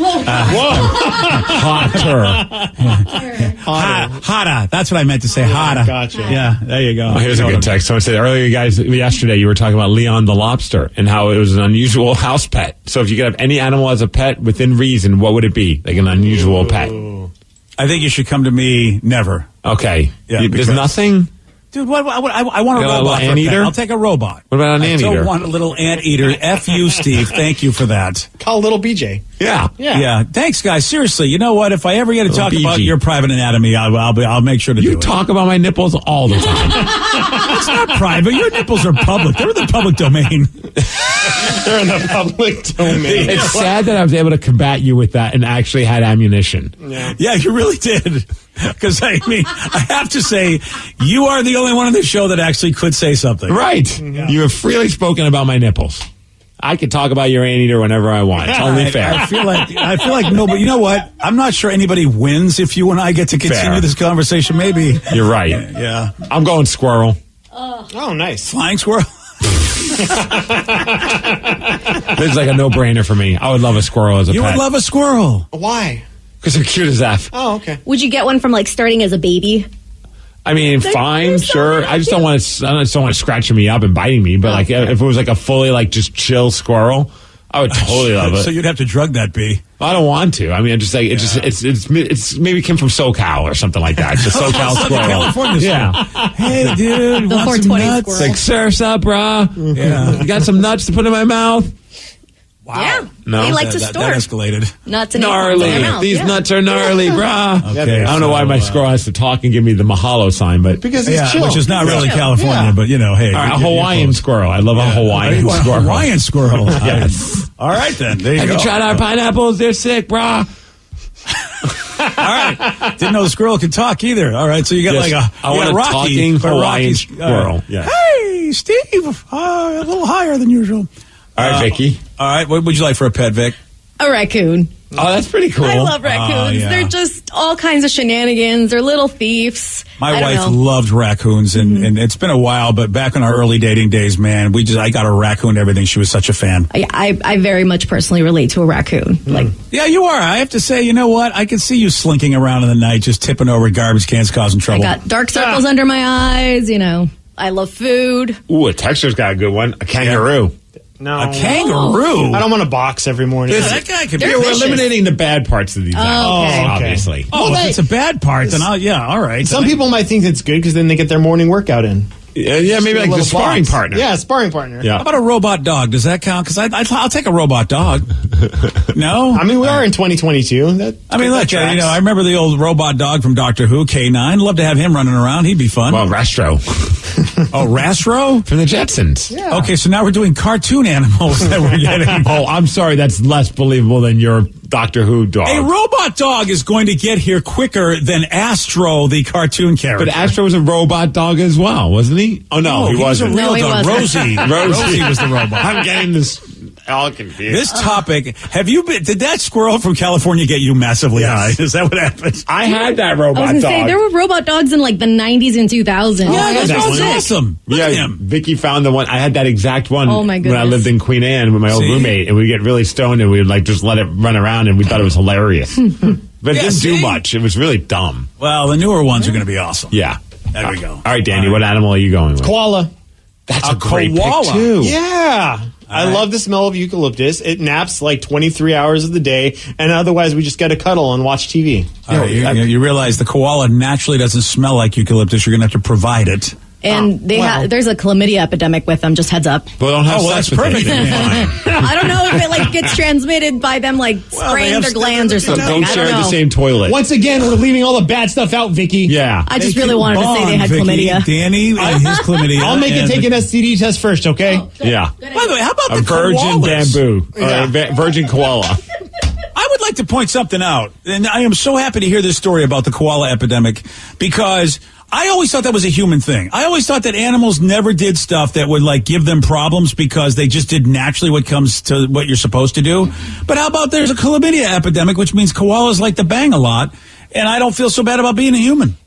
Hotter. That's what I meant to say, hotter. Gotcha. Yeah, there you go. Oh, here's a good text. Someone said earlier, yesterday, you were talking about Leon the lobster and how it was an unusual house pet. So if you could have any animal as a pet within reason, what would it be? Like an unusual pet? I think you should come to me never. Okay. Yeah, there's nothing? Dude, I want a robot. Anteater? I'll take a robot. What about an anteater? I don't want a little anteater. F you, Steve. Thank you for that. Call little BJ. Yeah. Thanks, guys. Seriously, you know what? If I ever get to talk about your private anatomy, I'll make sure to do it. You talk about my nipples all the time. It's not private. Your nipples are public. They're in the public domain. They're in the public domain. It's sad that I was able to combat you with that and actually had ammunition. Yeah, you really did. Because, I have to say, you are the only one on this show that actually could say something. Right. Yeah. You have freely spoken about my nipples. I can talk about your anteater whenever I want. It's only fair. I feel like no, but you know what? I'm not sure anybody wins if you and I get to continue this conversation. Maybe. You're right. Yeah. I'm going squirrel. Oh, nice. Flying squirrel? This is like a no-brainer for me. I would love a squirrel as a pet. You would love a squirrel. Why? Because they're cute as F. Oh, okay. Would you get one from like starting as a baby? I mean, fine, sure. I just don't want it scratching me up and biting me. But like, if it was like a fully like just chill squirrel, I would totally love it. So you'd have to drug that bee. I don't want to. I mean, I'm just like it's maybe came from SoCal or something like that. It's a SoCal squirrel. California. Yeah. Hey, dude, the want some 420 nuts? squirrel. Like, sursa, brah. Yeah. You got some nuts to put in my mouth? Wow. Yeah. No. They like to That store escalated. nuts and Gnarly. acorns in their mouth. These nuts are gnarly, brah. Okay, I don't know why my squirrel has to talk and give me the mahalo sign, but Because he's chill. Which is not really chill. California, but hey. all right, a Hawaiian squirrel. I love a Hawaiian squirrel. Hawaiian squirrel. Yes. All right, then. There you Have go. you tried our pineapples? They're sick, brah. All right. Didn't know the squirrel could talk either. All right, so you got I want a Rocky, talking but Hawaiian Rocky's, squirrel. Yes. Hey, Steve, a little higher than usual. All right, Vicky. All right, what would you like for a pet, Vic? A raccoon. Oh, that's pretty cool. I love raccoons. yeah. They're just all kinds of shenanigans. They're little thieves. My I don't wife know. loved raccoons, and it's been a while, but back in our early dating days, man, I got a raccoon and everything. She was such a fan. I very much personally relate to a raccoon. Like, Yeah, you are. I have to say, you know what? I can see you slinking around in the night, just tipping over garbage cans, causing I trouble. got dark circles under my eyes. I love food. Ooh, a texter's got a good one. A kangaroo. No. A kangaroo? I don't want to box every morning. Yeah, that guy could be We're vicious. eliminating the bad parts of these animals, okay. obviously. Oh, Well, if it's a bad part, then all right. Some people might think it's good because then they get their morning workout in. Yeah, maybe like A the little sparring box. partner. Yeah, sparring partner. Yeah. How about a robot dog? Does that count? Because I'll take a robot dog. No? I mean, we are in 2022. Look, I remember the old robot dog from Doctor Who, K9. Love to have him running around. He'd be fun. Well, Rastro. Oh, Rastro? From the Jetsons. Yeah. Okay, so now we're doing cartoon animals that we're getting. Oh, I'm sorry. That's less believable than your Doctor Who dog. A robot dog is going to get here quicker than Astro, the cartoon character. But Astro was a robot dog as well, wasn't he? Oh, no, he was a wasn't. real No, he dog. wasn't. Rosie was the robot. I'm getting this all confused. This topic, did that squirrel from California get you massively high? Is that what happened? I had that I robot was going to dog. say, there were robot dogs in like the 90s and 2000s. Yeah, that that's was sick. awesome. Look at him. Vicky found the one. I had that exact one Oh, my when I goodness. lived in Queen Anne with my old See? roommate, and we'd get really stoned and we'd like just let it run around, and we thought it was hilarious. But it Yeah, didn't see? do much. It was really dumb. Well, the newer ones are going to be awesome. Yeah. There we go. All right, Danny, what animal are you going with? Koala. That's A a great koala. pick, too. Yeah. I love the smell of eucalyptus. It naps like 23 hours of the day, and otherwise we just got to cuddle and watch TV. All right, you realize the koala naturally doesn't smell like eucalyptus. You're going to have to provide it. And there's a chlamydia epidemic with them, just heads up. Well, don't have well, sex that's with perfect. it. I don't know if it like gets transmitted by them like spraying have their glands or something. Don't I share don't know. the same toilet. Once again, we're leaving all the bad stuff out, Vicky. Yeah. I just really wanted to say they had Vicky, chlamydia. Danny and his chlamydia. I'll make it and take an STD test first, okay? Yeah. By the way, how about A the virgin koalas? bamboo. Or a virgin koala. I would like to point something out, and I am so happy to hear this story about the koala epidemic because I always thought that was a human thing. I always thought that animals never did stuff that would like give them problems because they just did naturally what comes to what you're supposed to do. But how about there's a chlamydia epidemic, which means koalas like to bang a lot, and I don't feel so bad about being a human.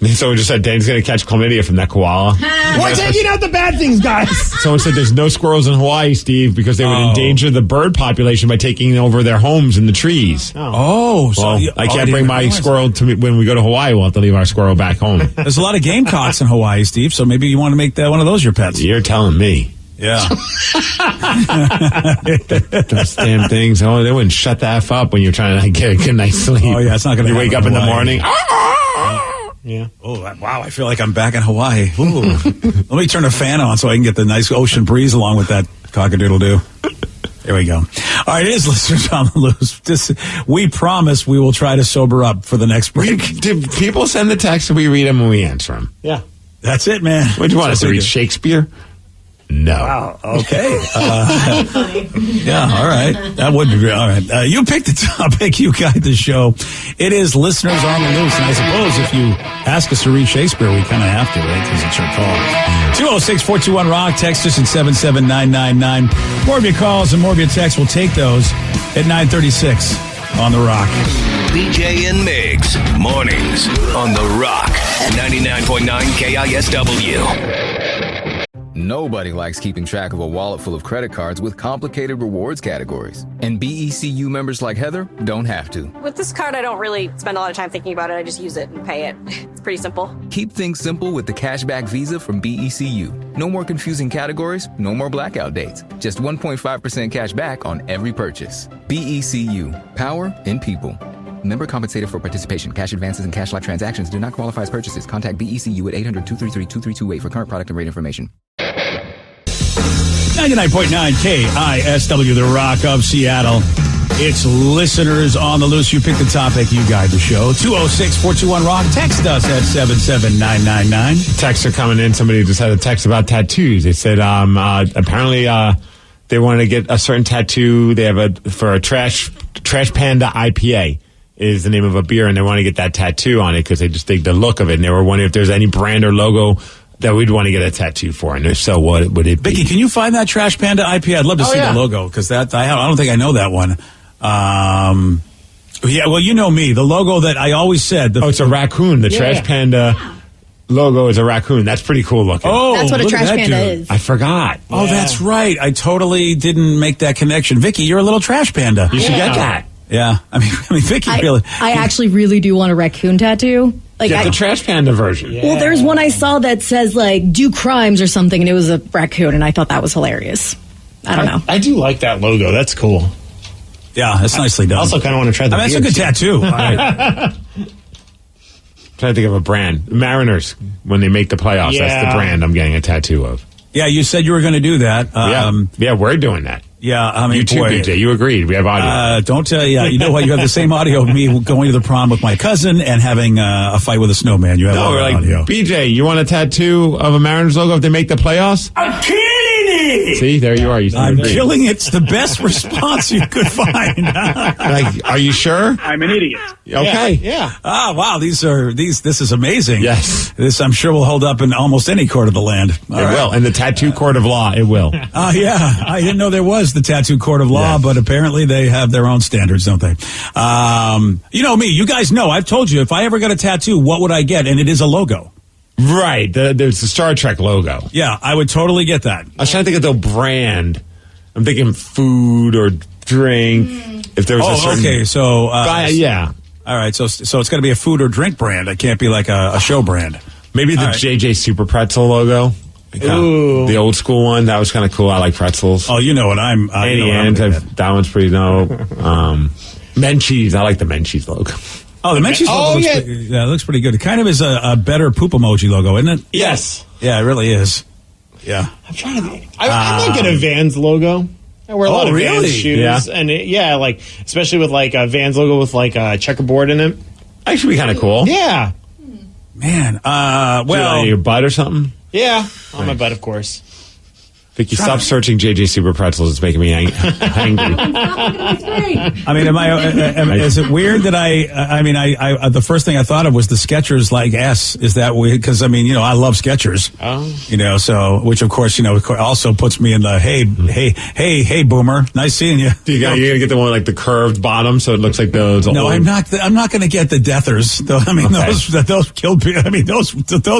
Someone just said Dan's going to catch chlamydia from that koala. We're taking out the bad things, guys. Someone said there's no squirrels in Hawaii, Steve, because they would endanger the bird population by taking over their homes in the trees. Oh, so Well, I can't bring my squirrel to me when we go to Hawaii. We'll have to leave our squirrel back home. There's a lot of gamecocks in Hawaii, Steve, so maybe you want to make that one of those your pets. You're telling me. Yeah. Those damn things. Oh, they wouldn't shut the F up when you're trying to like, get a good night's sleep. Oh, yeah, it's not going to You wake up in the morning. Yeah. Oh, wow, I feel like I'm back in Hawaii. Ooh. Let me turn a fan on so I can get the nice ocean breeze along with that cock-a-doodle-doo. There we go. All right, it is Listeners on the Loose. We promise we will try to sober up for the next break. Do people send the text and we read them and we answer them? Yeah. That's it, man. What do you want us to That's read? good. Shakespeare? No. Wow. Okay. Yeah. All right. That would be great. All right. You pick the topic. You guide the show. It is Listeners on the Loose. And I suppose if you ask us to read Shakespeare, we kind of have to, right? Because it's your call. 206-421-ROCK. Text us at 77999. More of your calls and more of your texts. We'll take those at 9:36 on The Rock. BJ and Migs, mornings on The Rock, 99.9 KISW. Nobody likes keeping track of a wallet full of credit cards with complicated rewards categories. And BECU members like Heather don't have to. With this card, I don't really spend a lot of time thinking about it. I just use it and pay it. It's pretty simple. Keep things simple with the Cashback Visa from BECU. No more confusing categories, no more blackout dates. Just 1.5% cash back on every purchase. BECU. Power in people. Member compensated for participation. Cash advances and cash-like transactions do not qualify as purchases. Contact BECU at 800-233-2328 for current product and rate information. 99.9 KISW, The Rock of Seattle. It's Listeners on the Loose. You pick the topic, you guide the show. 206-421-ROCK. Text us at 77999. Texts are coming in. Somebody just had a text about tattoos. They said apparently they wanted to get a certain tattoo. They have for a Trash Panda IPA is the name of a beer, and they want to get that tattoo on it because they just dig the look of it. And they were wondering if there's any brand or logo that we'd want to get a tattoo for, and if so, what would it be? Vicky, can you find that Trash Panda IPA? I'd love to see the logo because I don't think I know that one. Yeah, well, you know me. The logo that I always said. It's a raccoon. The Trash Panda logo is a raccoon. That's pretty cool looking. Oh, That's what a look at trash that panda dude. is. I forgot. Oh, that's right. I totally didn't make that connection. Vicky, you're a little trash panda. You should get that. Yeah, I mean, Vicky really. I actually really do want a raccoon tattoo. Like Get the Trash Panda version. Well, there's one I saw that says like "do crimes" or something, and it was a raccoon, and I thought that was hilarious. I don't know. I do like that logo. That's cool. Yeah, it's nicely done. I also kind of want to try the that's a good tattoo. Right. Trying to think of a brand. Mariners, when they make the playoffs, that's the brand I'm getting a tattoo of. Yeah, you said you were going to do that. Yeah, we're doing that. Yeah, I mean, you too, boy, BJ. You agreed. We have audio. Don't tell you. You know what? You have the same audio of me going to the prom with my cousin and having a fight with a snowman. You have all we're that like, audio. BJ, you want a tattoo of a Mariners logo if they make the playoffs? I'm killing it! See, there you are. I'm killing it. It's the best response you could find. Like, are you sure? I'm an idiot. Okay. Yeah. Ah, wow. This is amazing. Yes. This, I'm sure, will hold up in almost any court of the land. It will. In the tattoo court of law, it will. Yeah. I didn't know there was the tattoo court of law, but apparently they have their own standards, don't they? You know me. You guys know. I've told you, if I ever got a tattoo, what would I get? And it is a logo. Right. There's the Star Trek logo. Yeah, I would totally get that. I was trying to think of the brand. I'm thinking food or drink. If there was a certain... okay. So, yeah. All right. So it's got to be a food or drink brand. It can't be like a show brand. Maybe the JJ Super Pretzel logo. Ooh. The old school one. That was kind of cool. I like pretzels. Oh, you know what I'm... that one's pretty dope. Menchie's. I like the Menchie's logo. Oh, the Menchie's logo it looks pretty good. It kind of is a better poop emoji logo, isn't it? Yes. Yeah, it really is. Yeah. I'm trying to think. I might get a Vans logo. I wear a lot of Vans shoes. Yeah. And like, especially with like a Vans logo with like a checkerboard in it. That should be kind of cool. Yeah. Man. Well, your butt or something? Yeah. On my butt, of course. Vicky, stop searching JJ Super Pretzels. It's making me angry. I mean, is it weird that I the first thing I thought of was the Skechers like S. Is that weird? Because, I mean, you know, I love Skechers. Oh. You know, so, which of course, you know, also puts me in the, hey, boomer. Nice seeing you. You're going to get the one like the curved bottom so it looks like those old... No, I'm not going to get the Deathers. Though, I mean, those killed people. I mean, those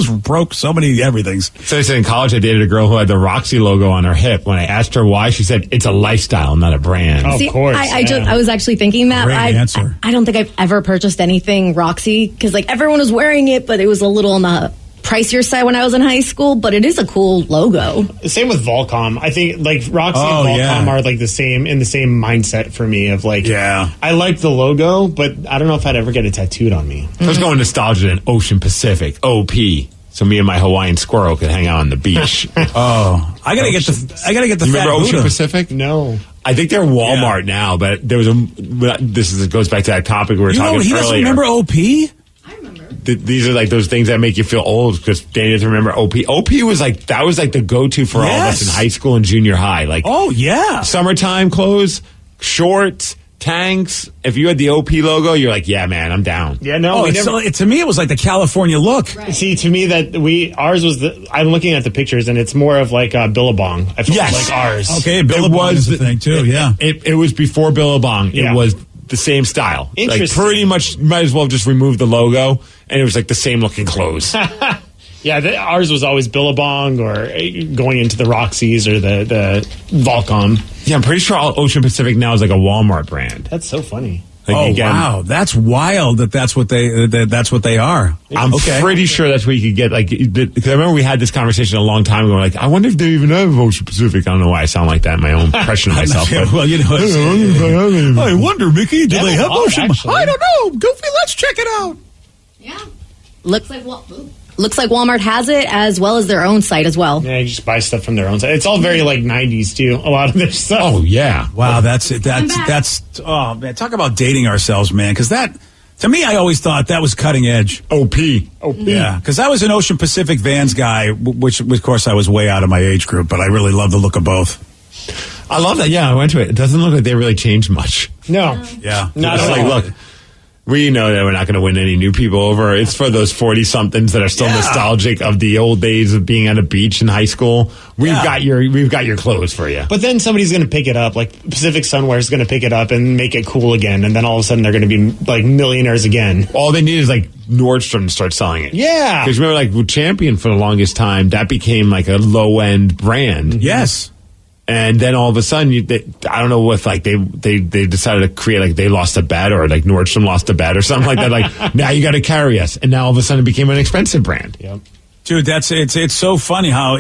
broke so many everythings. So I said in college I dated a girl who had the Roxy logo on her hip. When I asked her why, she said it's a lifestyle, not a brand. Oh, of course. I was actually thinking that. Great answer. I don't think I've ever purchased anything Roxy because like everyone was wearing it, but it was a little on the pricier side when I was in high school. But it is a cool logo. Same with Volcom. I think like Roxy and Volcom are like the same mindset for me of like, I like the logo, but I don't know if I'd ever get it tattooed on me. I was going nostalgia in Ocean Pacific, OP. So me and my Hawaiian squirrel could hang out on the beach. I gotta get the. You remember Ocean Buddha. Pacific? No. I think they're Walmart now, but there was goes back to that topic we were talking earlier. He doesn't remember OP? These are like those things that make you feel old because Danny doesn't remember OP. OP was like the go-to for all of us in high school and junior high. Like, summertime clothes, shorts, tanks. If you had the OP logo, you're like, yeah, man, I'm down. Yeah, no. To me, it was like the California look. Right. See, to me, ours was I'm looking at the pictures, and it's more of like Billabong. I felt like ours. Okay, Billabong was the thing too. Yeah, it was before Billabong. Yeah. It was the same style. Interesting. Like pretty much, might as well just remove the logo, and it was like the same looking clothes. Yeah, ours was always Billabong or going into the Roxy's or the Volcom. Yeah, I'm pretty sure Ocean Pacific now is like a Walmart brand. That's so funny. Like, wow, that's wild. That's what they are. I'm pretty sure that's what you could get. Like, because I remember we had this conversation a long time ago. Like, I wonder if they even have Ocean Pacific. I don't know why I sound like that in my own impression of myself. Well, you know, I wonder, Mickey, do they have Ocean? Actually. I don't know. Goofy, let's check it out. Yeah, looks like Walmart has it as well as their own site as well. Yeah, you just buy stuff from their own site. It's all very like 90s too. A lot of their stuff. Oh yeah, wow. That's it. That's oh man, talk about dating ourselves, man. Because that, to me, I always thought that was cutting edge. OP. Yeah, because I was an Ocean Pacific Vans guy, which of course I was way out of my age group, but I really love the look of both. I love that. Yeah, I went to it. It doesn't look like they really changed much. No. Yeah. Not it's at like, all. look, We know that we're not going to win any new people over. It's for those 40-somethings that are still nostalgic of the old days of being at a beach in high school. We've got your clothes for you. But then somebody's going to pick it up. Like Pacific Sunwear is going to pick it up and make it cool again. And then all of a sudden they're going to be like millionaires again. All they need is like Nordstrom to start selling it. Yeah. Because remember, like Champion for the longest time, that became like a low-end brand. Yes. And then all of a sudden, I don't know if like they decided to create like they lost a bet or like Nordstrom lost a bet or something like that. Like now you got to carry us, and now all of a sudden it became an expensive brand. Yep. Dude, it's so funny how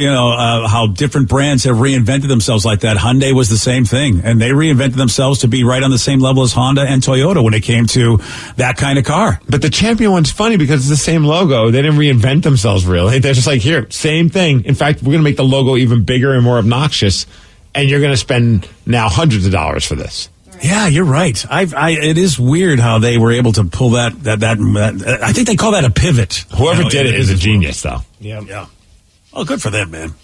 how different brands have reinvented themselves like that. Hyundai was the same thing, and they reinvented themselves to be right on the same level as Honda and Toyota when it came to that kind of car. But the Champion one's funny because it's the same logo. They didn't reinvent themselves really. They're just like, here, same thing. In fact, we're going to make the logo even bigger and more obnoxious. And you're going to spend now hundreds of dollars for this. Yeah, you're right. It is weird how they were able to pull that. I think they call that a pivot. Whoever did it is a genius, though. Yeah. Well, good for them, man.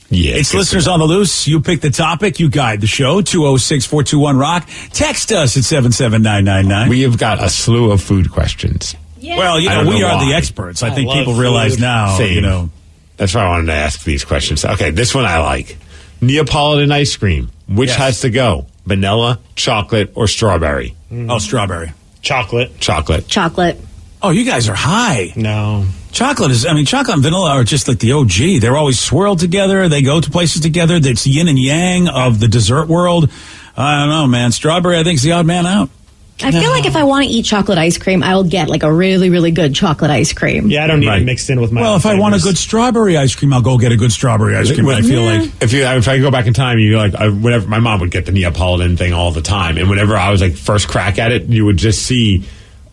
Yeah. It's listeners on the loose. You pick the topic. You guide the show. 206-421-ROCK. Text us at 77999. We have got a slew of food questions. Yeah. Well, we are the experts. I think people realize now. Same. That's why I wanted to ask these questions. Okay, this one I like. Neapolitan ice cream. Which has to go? Vanilla, chocolate, or strawberry? Oh, strawberry. Chocolate. Chocolate. Oh, you guys are high. No. Chocolate and vanilla are just like the OG. They're always swirled together. They go to places together. It's yin and yang of the dessert world. I don't know, man. Strawberry, I think, is the odd man out. I feel like if I want to eat chocolate ice cream, I will get like a really, really good chocolate ice cream. Yeah, I don't need it mixed in with my. Well, if I want a good strawberry ice cream, I'll go get a good strawberry ice cream. I feel like if I go back in time, whenever my mom would get the Neapolitan thing all the time, and whenever I was like first crack at it, you would just see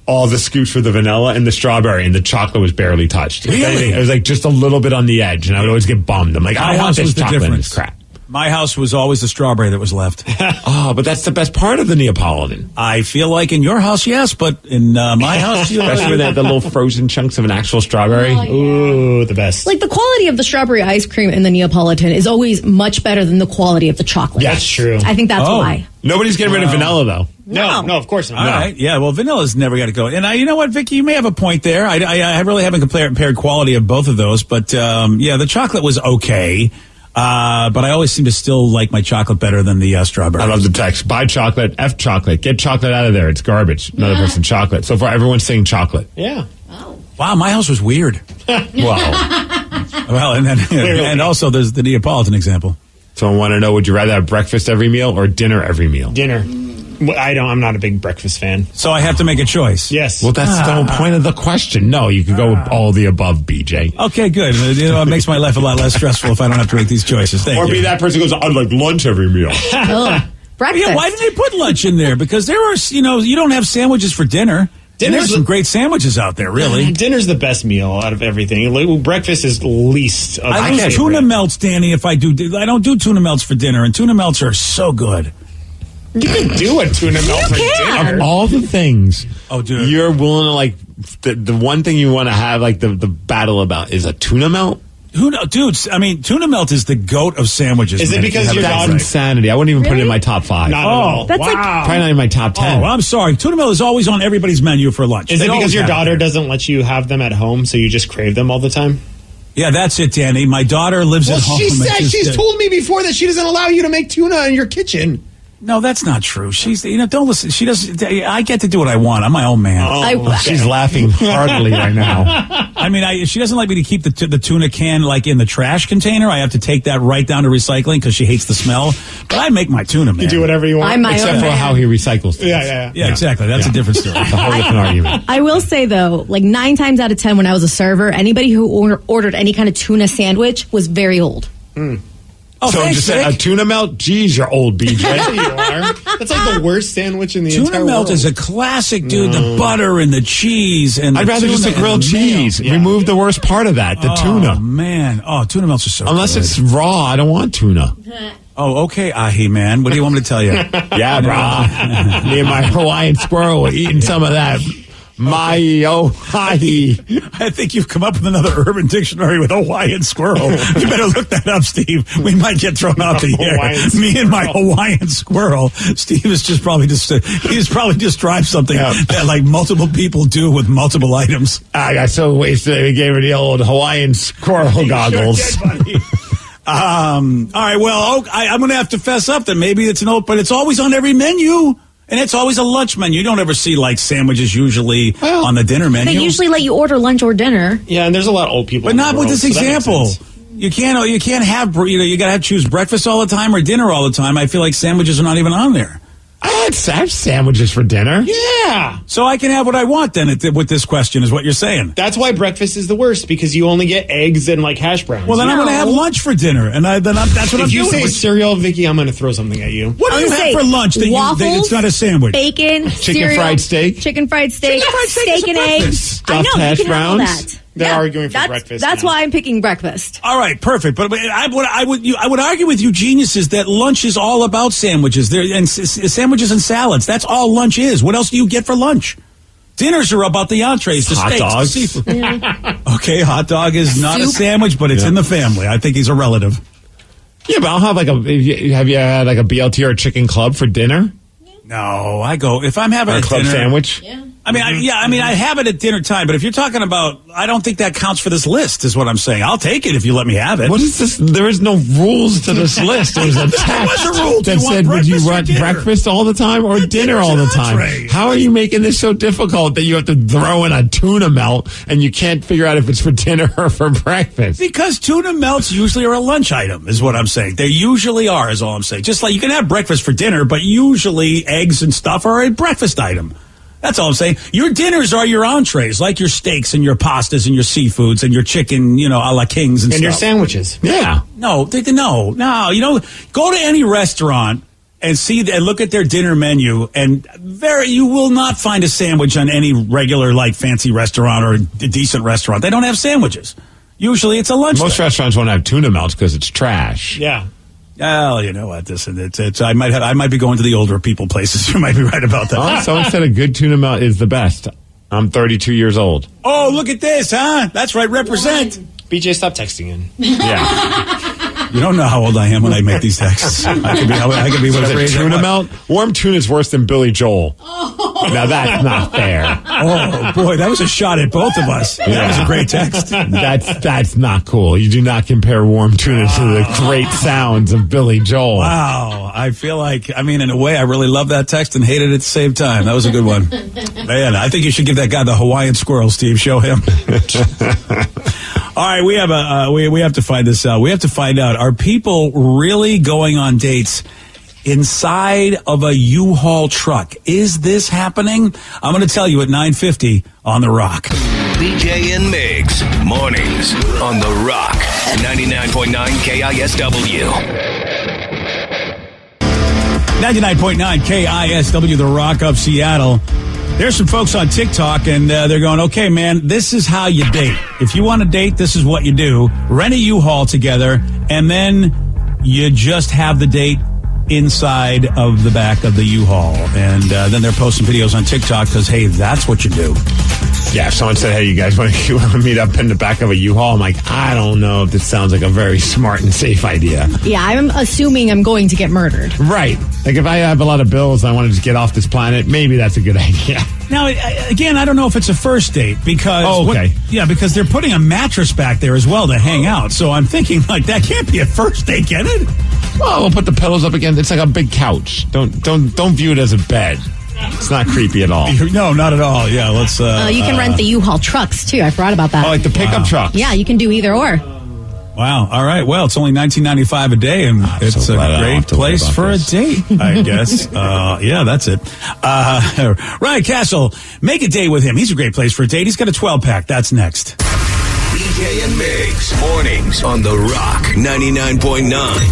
all the scoops for the vanilla and the strawberry, and the chocolate was barely touched. Really? It was like just a little bit on the edge, and I would always get bummed. I'm like, I want this chocolate in this crap. My house was always the strawberry that was left. Oh, but that's the best part of the Neapolitan. I feel like in your house, yes, but in my house, especially with the little frozen chunks of an actual strawberry. Oh, yeah. Ooh, the best. Like the quality of the strawberry ice cream in the Neapolitan is always much better than the quality of the chocolate. Yeah, that's true. I think that's why. Nobody's getting rid of vanilla, though. No, of course not. All right, yeah. Well, vanilla's never got to go. And you know what, Vicky, you may have a point there. I really haven't compared quality of both of those, but the chocolate was okay. But I always seem to still like my chocolate better than the strawberry. I love the text. Buy chocolate, F chocolate. Get chocolate out of there. It's garbage. Another person chocolate. So far, everyone's saying chocolate. Yeah. Oh. Wow, my house was weird. Well, and also there's the Neapolitan example. So I want to know, would you rather have breakfast every meal or dinner every meal? Dinner. I'm not a big breakfast fan. So I have to make a choice. Yes. Well, that's the whole point of the question. No, you could go with all the above, BJ. Okay, good. It makes my life a lot less stressful if I don't have to make these choices. Thank you. Or be that person who goes, I'd like lunch every meal. Breakfast. Yeah, why did they put lunch in there? Because there are, you don't have sandwiches for dinner. There's some great sandwiches out there, really. Dinner's the best meal out of everything. Breakfast is least. I lose tuna melts, Danny, if I do. I don't do tuna melts for dinner, and tuna melts are so good. You can do a tuna melt for dinner. Of all the things, dude, you're willing to the one thing you want to have the battle about is a tuna melt. Who knows, dudes? I mean, tuna melt is the goat of sandwiches. Is it because your that's insanity? I wouldn't even put it in my top 5. Not at all. That's probably not in my top 10. Oh, well, I'm sorry. Tuna melt is always on everybody's menu for lunch. Is it because your daughter doesn't let you have them at home, so you just crave them all the time? Yeah, that's it, Danny. My daughter lives at home. She said she's told me before that she doesn't allow you to make tuna in your kitchen. No, that's not true. She's, don't listen. She doesn't. I get to do what I want. I'm my own man. She's laughing heartily right now. I mean, she doesn't like me to keep the tuna can in the trash container. I have to take that right down to recycling because she hates the smell. But I make my tuna, man. You do whatever you want. I'm my except own for man. how he recycles things. Yeah, exactly. That's a different story. It's a whole different argument. I will say, though, 9 times out of 10 when I was a server, anybody who ordered any kind of tuna sandwich was very old. Oh, so thanks, just a tuna melt? Geez, you're old, BJ. Yeah, you are. That's like the worst sandwich in the entire world. Tuna melt is a classic, dude. The butter and the cheese. And I'd rather just a grilled cheese. Yeah. Remove the worst part of that, the tuna. Oh, man. Oh, tuna melts are so Unless good. it's raw, I don't want tuna. Oh, okay, Ahi, man. What do you want me to tell you? Yeah, bro. Me and my Hawaiian squirrel were eating some of that My, oh, hi. I think you've come up with another urban dictionary with Hawaiian squirrel. You better look that up, Steve. We might get thrown off the air. Me and my Hawaiian squirrel. Steve is just probably he's probably described something that like multiple people do with multiple items. I got so wasted. We gave her the old Hawaiian squirrel goggles. Sure did, all right. Well, I'm going to have to fess up that maybe it's an old, but it's always on every menu. And it's always a lunch menu. You don't ever see like sandwiches usually on the dinner menu. They usually let you order lunch or dinner. Yeah, and there's a lot of old people. But not with this example. You can't have, you got to choose breakfast all the time or dinner all the time. I feel like sandwiches are not even on there. I have sandwiches for dinner. Yeah. So I can have what I want then with this question is what you're saying. That's why breakfast is the worst, because you only get eggs and like hash browns. Well, then I'm going to have lunch for dinner, and that's what I'm doing. If you say cereal, Vicky, I'm going to throw something at you. What do you have for lunch that it's not a sandwich? Bacon, chicken fried steak, steak, steak and eggs. Stuffed I know, hash you can browns. have all that. They're arguing for breakfast. That's why I'm picking breakfast. All right, perfect. But I would argue with you geniuses that lunch is all about sandwiches. Sandwiches and salads. That's all lunch is. What else do you get for lunch? Dinners are about the entrees, the steaks, dogs. the seafood. Yeah. Okay, hot dog is not a sandwich, but it's in the family. I think he's a relative. Yeah, but I'll have have you had like a BLT or a chicken club for dinner? No, I go if I'm having or a club dinner, sandwich. Yeah. I mean, I have it at dinner time, but if you're talking about, I don't think that counts for this list, is what I'm saying. I'll take it if you let me have it. What is this? There is no rules to this list. There's a text that said, would you want breakfast all the time or dinner all the time? How are you making this so difficult that you have to throw in a tuna melt and you can't figure out if it's for dinner or for breakfast? Because tuna melts usually are a lunch item, is what I'm saying. They usually are, is all I'm saying. Just like you can have breakfast for dinner, but usually eggs and stuff are a breakfast item. That's all I'm saying. Your dinners are your entrees, like your steaks and your pastas and your seafoods and your chicken, a la kings and stuff. And your sandwiches. Yeah. No. Go to any restaurant and look at their dinner menu, and you will not find a sandwich on any regular, like, fancy restaurant or a decent restaurant. They don't have sandwiches. Usually it's a lunch. Most restaurants won't have tuna melts because it's trash. Yeah. Well, you know what? I might be going to the older people places. You might be right about that. Oh, someone said a good tuna melt is the best. I'm 32 years old. Oh, look at this, huh? That's right. Represent. BJ, stop texting in. Yeah. You don't know how old I am when I make these texts. I could be whatever age. Tuna melt? Warm tuna is worse than Billy Joel. Now that's not fair. Oh boy, that was a shot at both of us. Yeah. That was a great text. That's not cool. You do not compare warm tuna to the great sounds of Billy Joel. Wow. I feel like, in a way, I really love that text and hate it at the same time. That was a good one. Man, I think you should give that guy the Hawaiian squirrel, Steve. Show him. All right, we have to find this out. We have to find out, are people really going on dates inside of a U-Haul truck? Is this happening? I'm going to tell you at 9:50 on The Rock. BJ and Migs, mornings on The Rock, 99.9 KISW. 99.9 KISW, The Rock of Seattle. There's some folks on TikTok, and they're going, okay, man, this is how you date. If you want to date, this is what you do. Rent a U-Haul together, and then you just have the date inside of the back of the U-Haul. And then they're posting videos on TikTok because, hey, that's what you do. Yeah, if someone said, hey, you guys want to meet up in the back of a U-Haul, I'm like, I don't know if this sounds like a very smart and safe idea. Yeah, I'm assuming I'm going to get murdered. Right. Like, if I have a lot of bills and I want to just get off this planet, maybe that's a good idea. Now, again, I don't know if it's a first date because... Oh, okay. Because they're putting a mattress back there as well to hang out. So I'm thinking, like, that can't be a first date, can it? Well, we'll put the pillows up again. It's like a big couch. Don't view it as a bed. It's not creepy at all. No, not at all. Yeah, let's... you can rent the U-Haul trucks, too. I forgot about that. Oh, like the pickup trucks. Yeah, you can do either or. Wow. All right. Well, it's only $19.95 a day, and it's a great place for a date, I guess. Yeah, that's it. Ryan Castle, make a date with him. He's a great place for a date. He's got a 12-pack. That's next. BJ and Migs, mornings on The Rock, 99.9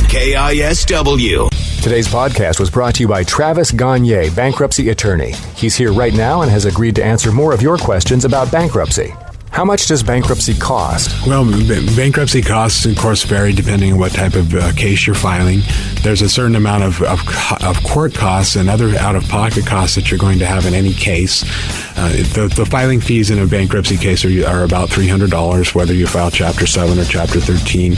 KISW. Today's podcast was brought to you by Travis Gagne, bankruptcy attorney. He's here right now and has agreed to answer more of your questions about bankruptcy. How much does bankruptcy cost? Well, bankruptcy costs, of course, vary depending on what type of case you're filing. There's a certain amount of court costs and other out-of-pocket costs that you're going to have in any case. The filing fees in a bankruptcy case are about $300, whether you file Chapter 7 or Chapter 13.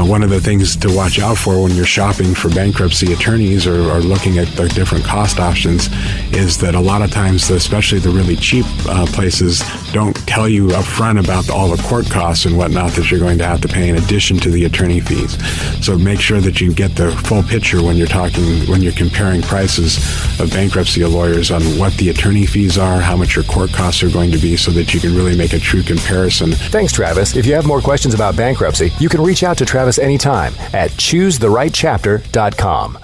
One of the things to watch out for when you're shopping for bankruptcy attorneys or looking at the different cost options is that a lot of times, especially the really cheap places, don't tell you up front about all the court costs and whatnot that you're going to have to pay in addition to the attorney fees. So make sure that you get the full picture when you're comparing prices of bankruptcy lawyers on what the attorney fees are, how much your court costs are going to be, so that you can really make a true comparison. Thanks, Travis. If you have more questions about bankruptcy, you can reach out to Travis anytime at choosetherightchapter.com.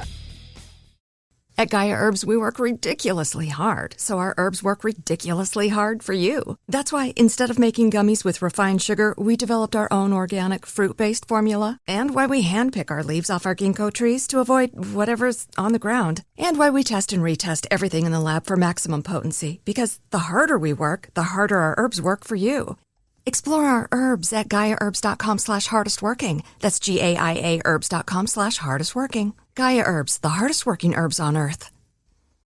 At Gaia Herbs, we work ridiculously hard, so our herbs work ridiculously hard for you. That's why instead of making gummies with refined sugar, we developed our own organic fruit-based formula, and why we handpick our leaves off our ginkgo trees to avoid whatever's on the ground, and why we test and retest everything in the lab for maximum potency, because the harder we work, the harder our herbs work for you. Explore our herbs at GaiaHerbs.com/hardestworking. That's GAIA herbs.com/hardestworking. Gaia Herbs, the hardest working herbs on earth.